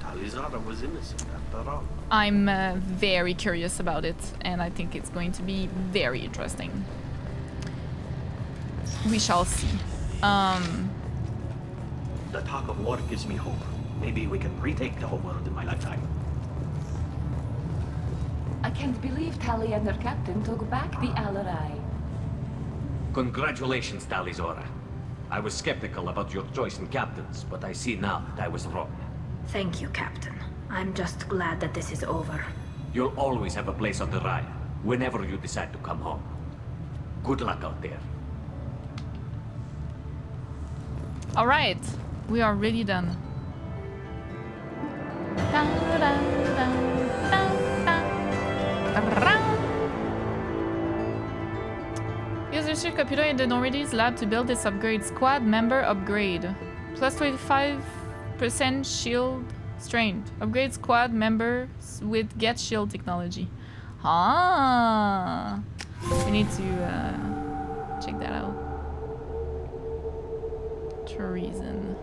D: Tali Zora was innocent after all.
A: I'm very curious about it, and I think it's going to be very interesting. We shall see.
D: The talk of war gives me hope. Maybe we can retake the whole world in my lifetime.
B: I can't believe Tali and her captain took back the Alarai.
V: Congratulations, Tali Zora. I was skeptical about your choice in captains, but I see now that I was wrong.
U: Thank you, Captain. I'm just glad that this is over.
V: You'll always have a place on the ride, whenever you decide to come home. Good luck out there.
A: Alright, we are really done. researcher computer in the Norris lab to build this upgrade. Squad member upgrade. Plus 25% shield strength. Upgrade squad members with get shield technology. Ah, we need to check that out. Treason.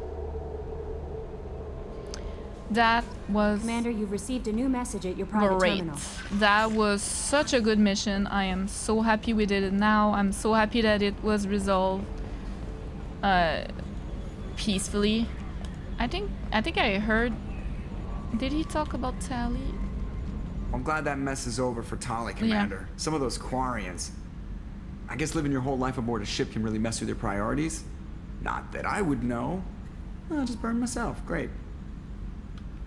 A: That was
S: Commander, you've received a new message at your private terminal.
A: That was such a good mission. I am so happy we did it now. I'm so happy that it was resolved peacefully. I think I heard. Did he talk about Tali?
K: I'm glad that mess is over for Tali, Commander.
A: Yeah.
K: Some of those Quarians. I guess living your whole life aboard a ship can really mess with your priorities. Not that I would know. I'll just burn myself. Great.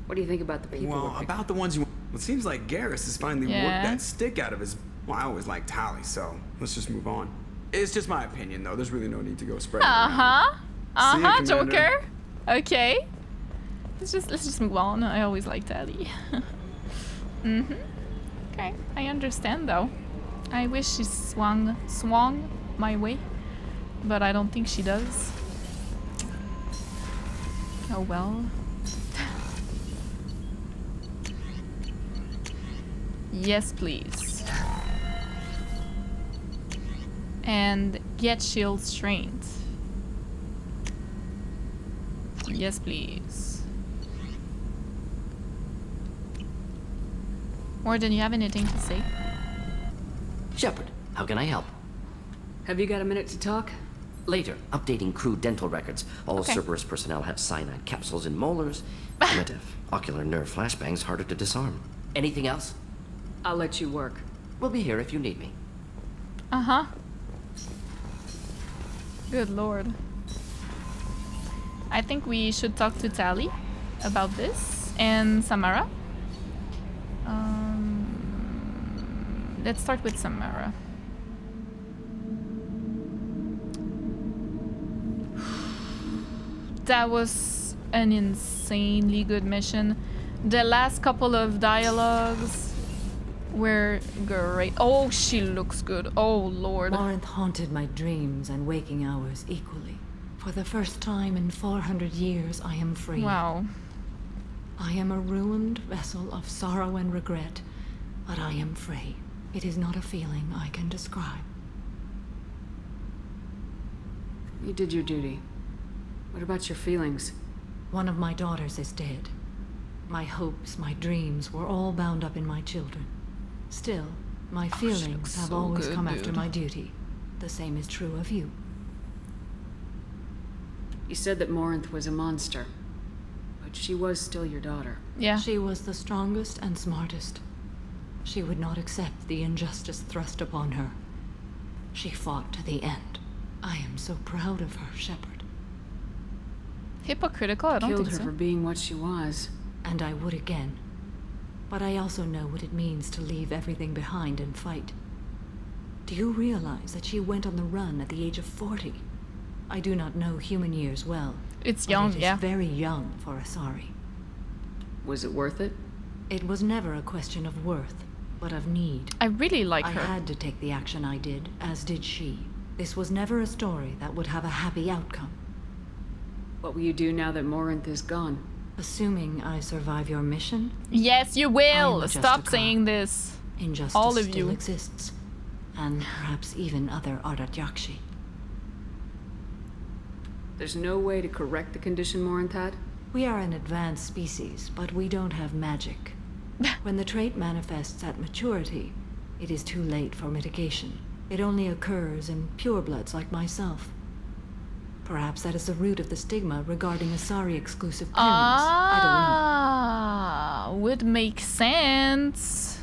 J: What do you think about the people?
K: Well, about the ones you... Well, it seems like Garrus has finally worked that stick out of his... Well, I always liked Tali, so let's just move on. It's just my opinion, though. There's really no need to go spreading around.
A: Joker. Okay. Let's just move on. I always liked Tali. Okay, I understand though. I wish she swung my way, but I don't think she does. Oh well. Yes, please. And get shield strength. Yes, please. Warden, you have anything to say?
O: Shepard, how can I help?
J: Have you got a minute to talk?
O: Later, updating crew dental records. All Cerberus personnel have cyanide capsules in molars. Primitive. Ocular nerve flashbangs harder to disarm. Anything else?
J: I'll let you work.
O: We'll be here if you need me.
A: Uh-huh. Good lord. I think we should talk to Tali about this and Samara. Let's start with Samara. That was an insanely good mission. The last couple of dialogues were great. Oh, she looks good. Oh, Lord.
I: Morinth haunted my dreams and waking hours equally. For the first time in 400 years, I am free.
A: Wow.
I: I am a ruined vessel of sorrow and regret, but I am free. It is not a feeling I can describe.
J: You did your duty. What about your feelings?
I: One of my daughters is dead. My hopes, my dreams were all bound up in my children. Still, my feelings have always come after my duty. The same is true of you.
J: You said that Morinth was a monster, but she was still your daughter.
A: Yeah.
I: She was the strongest and smartest. She would not accept the injustice thrust upon her. She fought to the end. I am so proud of her, Shepard.
A: Hypocritical? I don't think so.
J: Killed her for being what she was.
I: And I would again. But I also know what it means to leave everything behind and fight. Do you realize that she went on the run at the age of 40? I do not know human years well.
A: It's young,
I: yeah. It is very young for Asari.
J: Was it worth it?
I: It was never a question of worth, but of need.
A: I really like her.
I: I had to take the action I did, as did she. This was never a story that would have a happy outcome.
J: What will you do now that Morinth is gone?
I: Assuming I survive your mission?
A: Yes, you will! Stop saying this.
I: Injustice
A: all of
I: still
A: you
I: exists. And perhaps even other Ardat-Yakshi.
J: There's no way to correct the condition Morinth had?
I: We are an advanced species, but we don't have magic. When the trait manifests at maturity, it is too late for mitigation. It only occurs in purebloods like myself. Perhaps that is the root of the stigma regarding Asari-exclusive parents. I don't know.
A: Would make sense.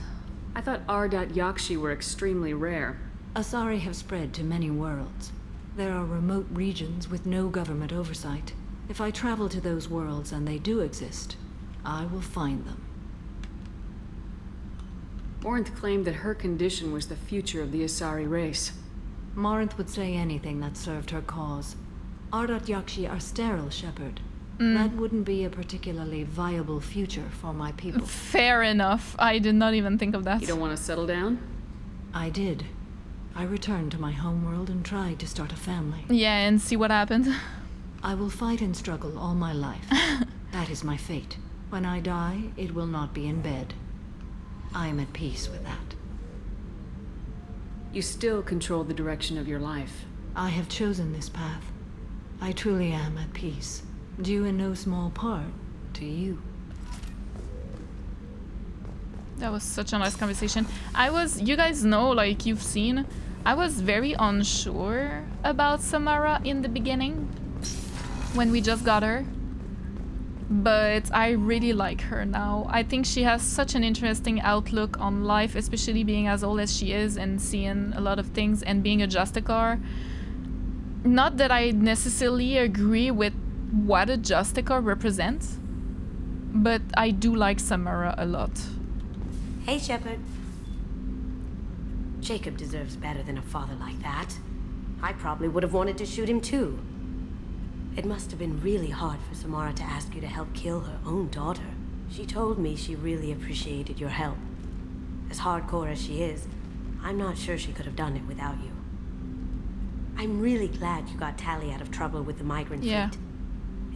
J: I thought Ardat-Yakshi were extremely rare.
I: Asari have spread to many worlds. There are remote regions with no government oversight. If I travel to those worlds and they do exist, I will find them.
J: Morinth claimed that her condition was the future of the Asari race.
I: Morinth would say anything that served her cause. Ardat-Yakshi are sterile, Shepard. That wouldn't be a particularly viable future for my people.
A: Fair enough. I did not even think of that.
J: You don't want to settle down?
I: I did. I returned to my homeworld and tried to start a family.
A: Yeah, and see what happened.
I: I will fight and struggle all my life. That is my fate. When I die, it will not be in bed. I am at peace with that.
J: You still control the direction of your life.
I: I have chosen this path. I truly am at peace, due in no small part to you.
A: That was such a nice conversation. You guys know, like you've seen, I was very unsure about Samara in the beginning when we just got her. But I really like her now. I think she has such an interesting outlook on life, especially being as old as she is and seeing a lot of things and being a Justicar. Not that I necessarily agree with what a Justicar represents, but I do like Samara a lot.
C: Hey, Shepard. Jacob deserves better than a father like that. I probably would have wanted to shoot him too. It must have been really hard for Samara to ask you to help kill her own daughter. She told me she really appreciated your help. As hardcore as she is, I'm not sure she could have done it without you. I'm really glad you got Tali out of trouble with the migrant fleet.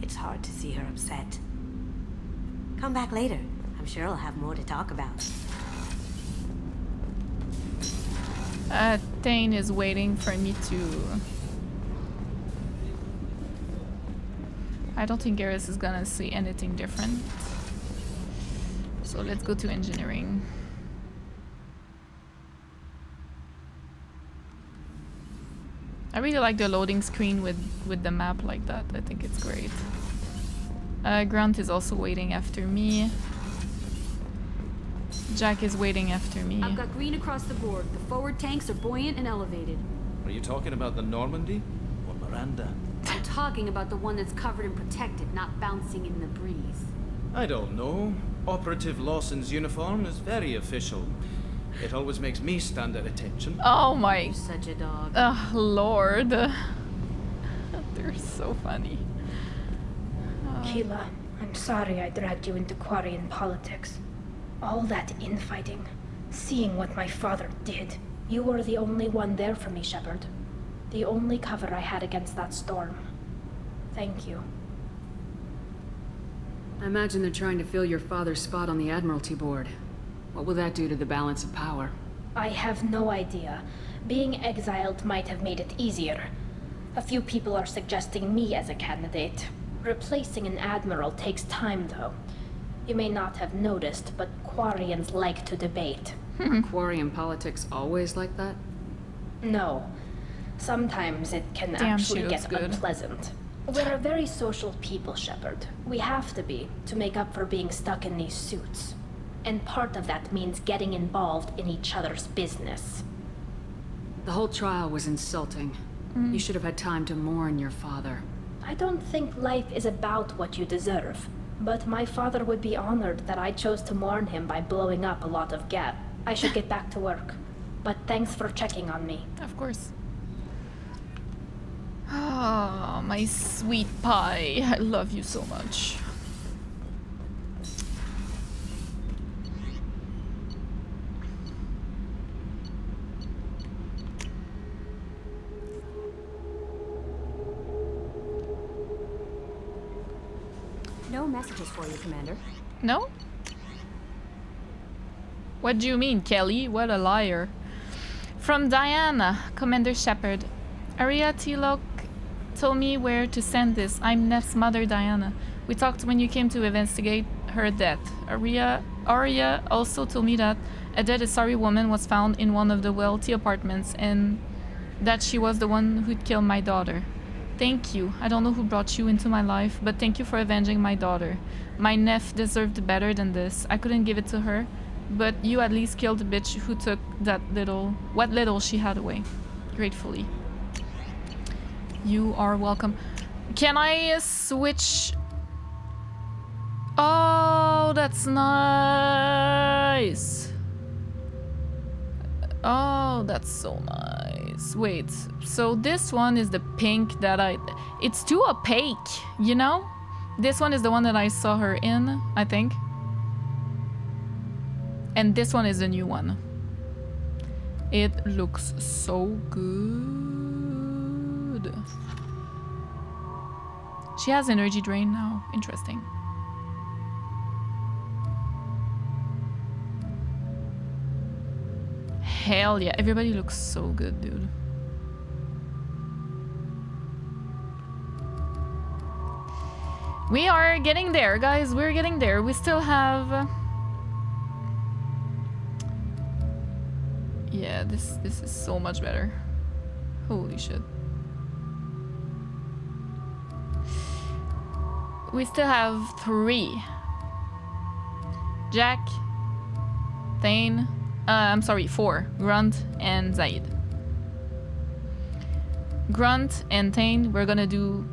C: It's hard to see her upset. Come back later. I'm sure I'll have more to talk about.
A: Thane is waiting for me to... I don't think Garrus is gonna see anything different. So let's go to engineering. I really like the loading screen with the map like that. I think it's great. Grant is also waiting after me. Jack is waiting after me.
P: I've got green across the board. The forward tanks are buoyant and elevated.
M: Are you talking about the Normandy or Miranda?
P: I'm talking about the one that's covered and protected, not bouncing in the breeze.
M: I don't know. Operative Lawson's uniform is very official. It always makes me stand at attention.
A: Oh my...
P: You're such a dog.
A: Oh, Lord. They're so funny.
U: Keela, I'm sorry I dragged you into Quarian politics. All that infighting, seeing what my father did. You were the only one there for me, Shepard. The only cover I had against that storm. Thank you.
J: I imagine they're trying to fill your father's spot on the Admiralty board. What will that do to the balance of power?
U: I have no idea. Being exiled might have made it easier. A few people are suggesting me as a candidate. Replacing an admiral takes time, though. You may not have noticed, but Quarians like to debate.
J: Are Quarian politics always like that?
U: No. Sometimes it can actually get unpleasant. We're a very social people, Shepard. We have to be, to make up for being stuck in these suits. And part of that means getting involved in each other's business.
J: The whole trial was insulting. You should have had time to mourn your father.
U: I don't think life is about what you deserve. But my father would be honored that I chose to mourn him by blowing up a lot of gas. I should get back to work. But thanks for checking on me.
A: Of course. Oh, my sweet pie. I love you so much.
S: No messages for you, Commander.
A: No? What do you mean, Kelly? What a liar. From Diana, Commander Shepard. Aria Tilok told me where to send this. I'm Neff's mother, Diana. We talked when you came to investigate her death. Aria also told me that a dead Asari woman was found in one of the wealthy apartments and that she was the one who'd killed my daughter. Thank you. I don't know who brought you into my life, but thank you for avenging my daughter. My Neff deserved better than this. I couldn't give it to her, but you at least killed the bitch who took what little she had away. Gratefully. You are welcome. Can I switch? Oh, that's nice. Oh, that's so nice. Wait, so this one is the pink that it's too opaque, you know? This one is the one that I saw her in, I think. And this one is the new one. It looks so good. She has energy drain now. Interesting. Hell yeah, everybody looks so good, dude. We are getting there, guys. We're getting there. We still have... Yeah, this is so much better. Holy shit. We still have 3. Jack, Thane, I'm sorry, 4. Grunt and Saeed. Grunt and Thane we're gonna do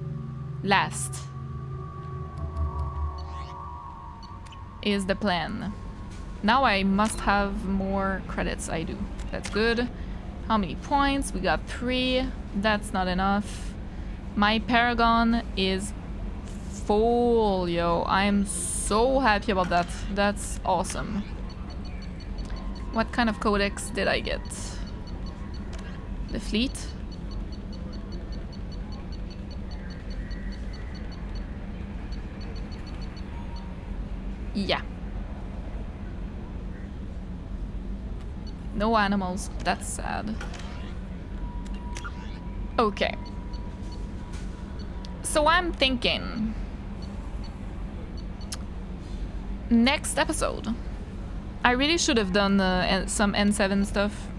A: last. Is the plan. Now I must have more credits. I do. That's good. How many points? We got 3. That's not enough. My Paragon is full, yo. I'm so happy about that. That's awesome. What kind of codex did I get? The fleet? Yeah. No animals. That's sad. Okay. So I'm thinking... Next episode. I really should have done some N7 stuff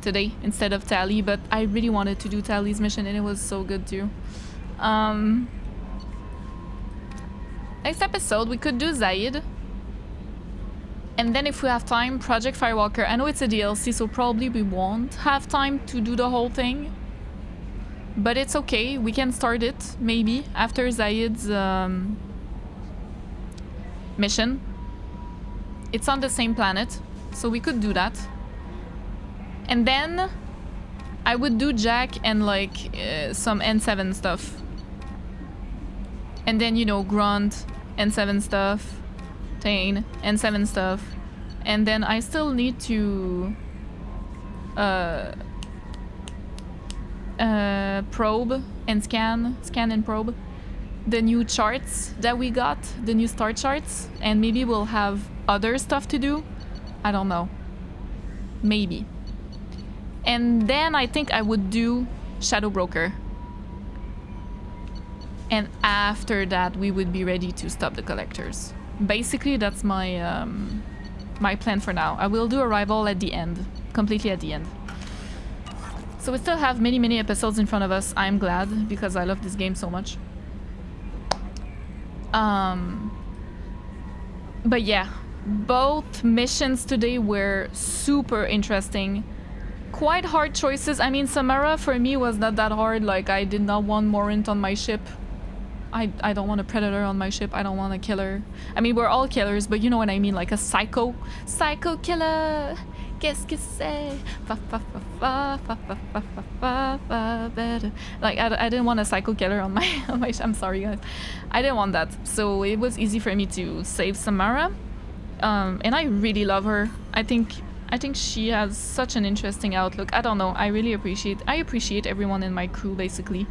A: today instead of Tali, but I really wanted to do Tali's mission and it was so good too. Next episode we could do Saeed. And then if we have time, Project Firewalker. I know it's a DLC, so probably we won't have time to do the whole thing. But it's okay, we can start it, maybe, after Saeed's mission. It's on the same planet, so we could do that. And then I would do Jack and like some N7 stuff. And then, you know, Grunt, N7 stuff, Thane, N7 stuff. And then I still need to probe and scan and probe the new charts that we got, the new star charts, and maybe we'll have other stuff to do. I don't know. Maybe. And then I think I would do Shadow Broker. And after that we would be ready to stop the collectors. Basically that's my my plan for now. I will do Arrival at the end, completely at the end. So we still have many episodes in front of us. I'm glad because I love this game so much. But yeah, both missions today were super interesting. Quite hard choices. I mean, Samara for me was not that hard. Like, I did not want Morant on my ship. I don't want a predator on my ship. I don't want a killer. I mean, we're all killers, but you know what I mean, like a psycho killer. Qu'est-ce que c'est? Like I didn't want a psycho killer on my I'm sorry guys. I didn't want that. So it was easy for me to save Samara. And I really love her. I think she has such an interesting outlook. I don't know. I appreciate everyone in my crew basically.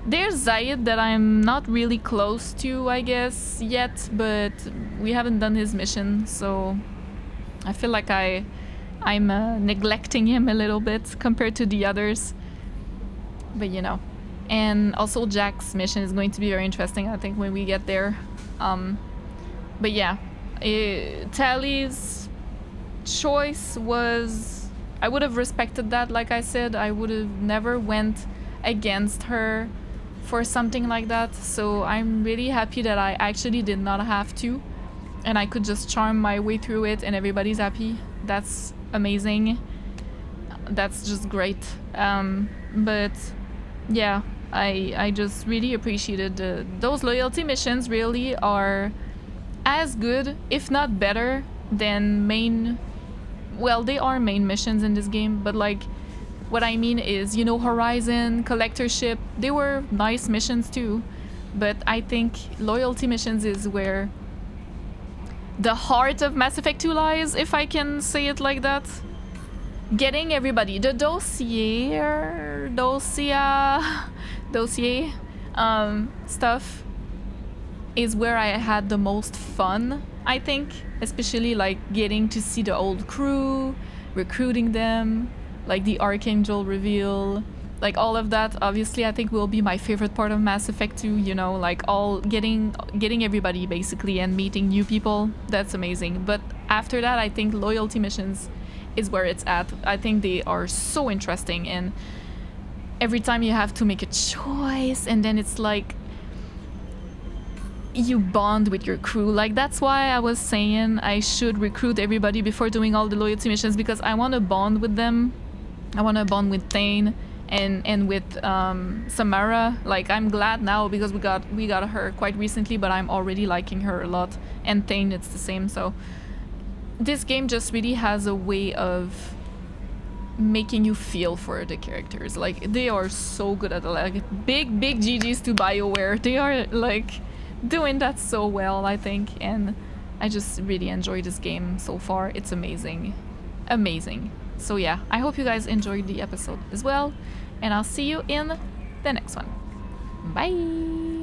A: There's Saeed that I'm not really close to, I guess, yet, but we haven't done his mission, so I feel like I'm neglecting him a little bit compared to the others. But you know. And also Jack's mission is going to be very interesting, I think, when we get there. But yeah, Tali's choice was... I would have respected that, like I said. I would have never went against her for something like that. So I'm really happy that I actually did not have to. And I could just charm my way through it and everybody's happy. That's amazing. That's just great. But yeah, I just really appreciated those loyalty missions. Really are as good, if not better, than main... Well, they are main missions in this game, but like what I mean is, you know, Horizon, Collectorship, they were nice missions too, but I think loyalty missions is where the heart of Mass Effect 2 lies, if I can say it like that. getting everybody, the dossier stuff is where I had the most fun, I think, especially like getting to see the old crew, recruiting them, like the Archangel reveal, like all of that. Obviously I think will be my favorite part of Mass Effect 2, you know, like all getting everybody basically and meeting new people. That's amazing. But after that, I think loyalty missions is where it's at. I think they are so interesting, and every time you have to make a choice, and then it's like you bond with your crew. Like that's why I was saying I should recruit everybody before doing all the loyalty missions, because I want to bond with them. I want to bond with Thane and with Samara. Like I'm glad now because we got her quite recently, but I'm already liking her a lot, and Thane it's the same. So this game just really has a way of making you feel for the characters. Like they are so good at it. Like big GGs to BioWare. They are like doing that so well, I think, and I just really enjoy this game so far. It's amazing. So yeah, I hope you guys enjoyed the episode as well, and I'll see you in the next one. Bye.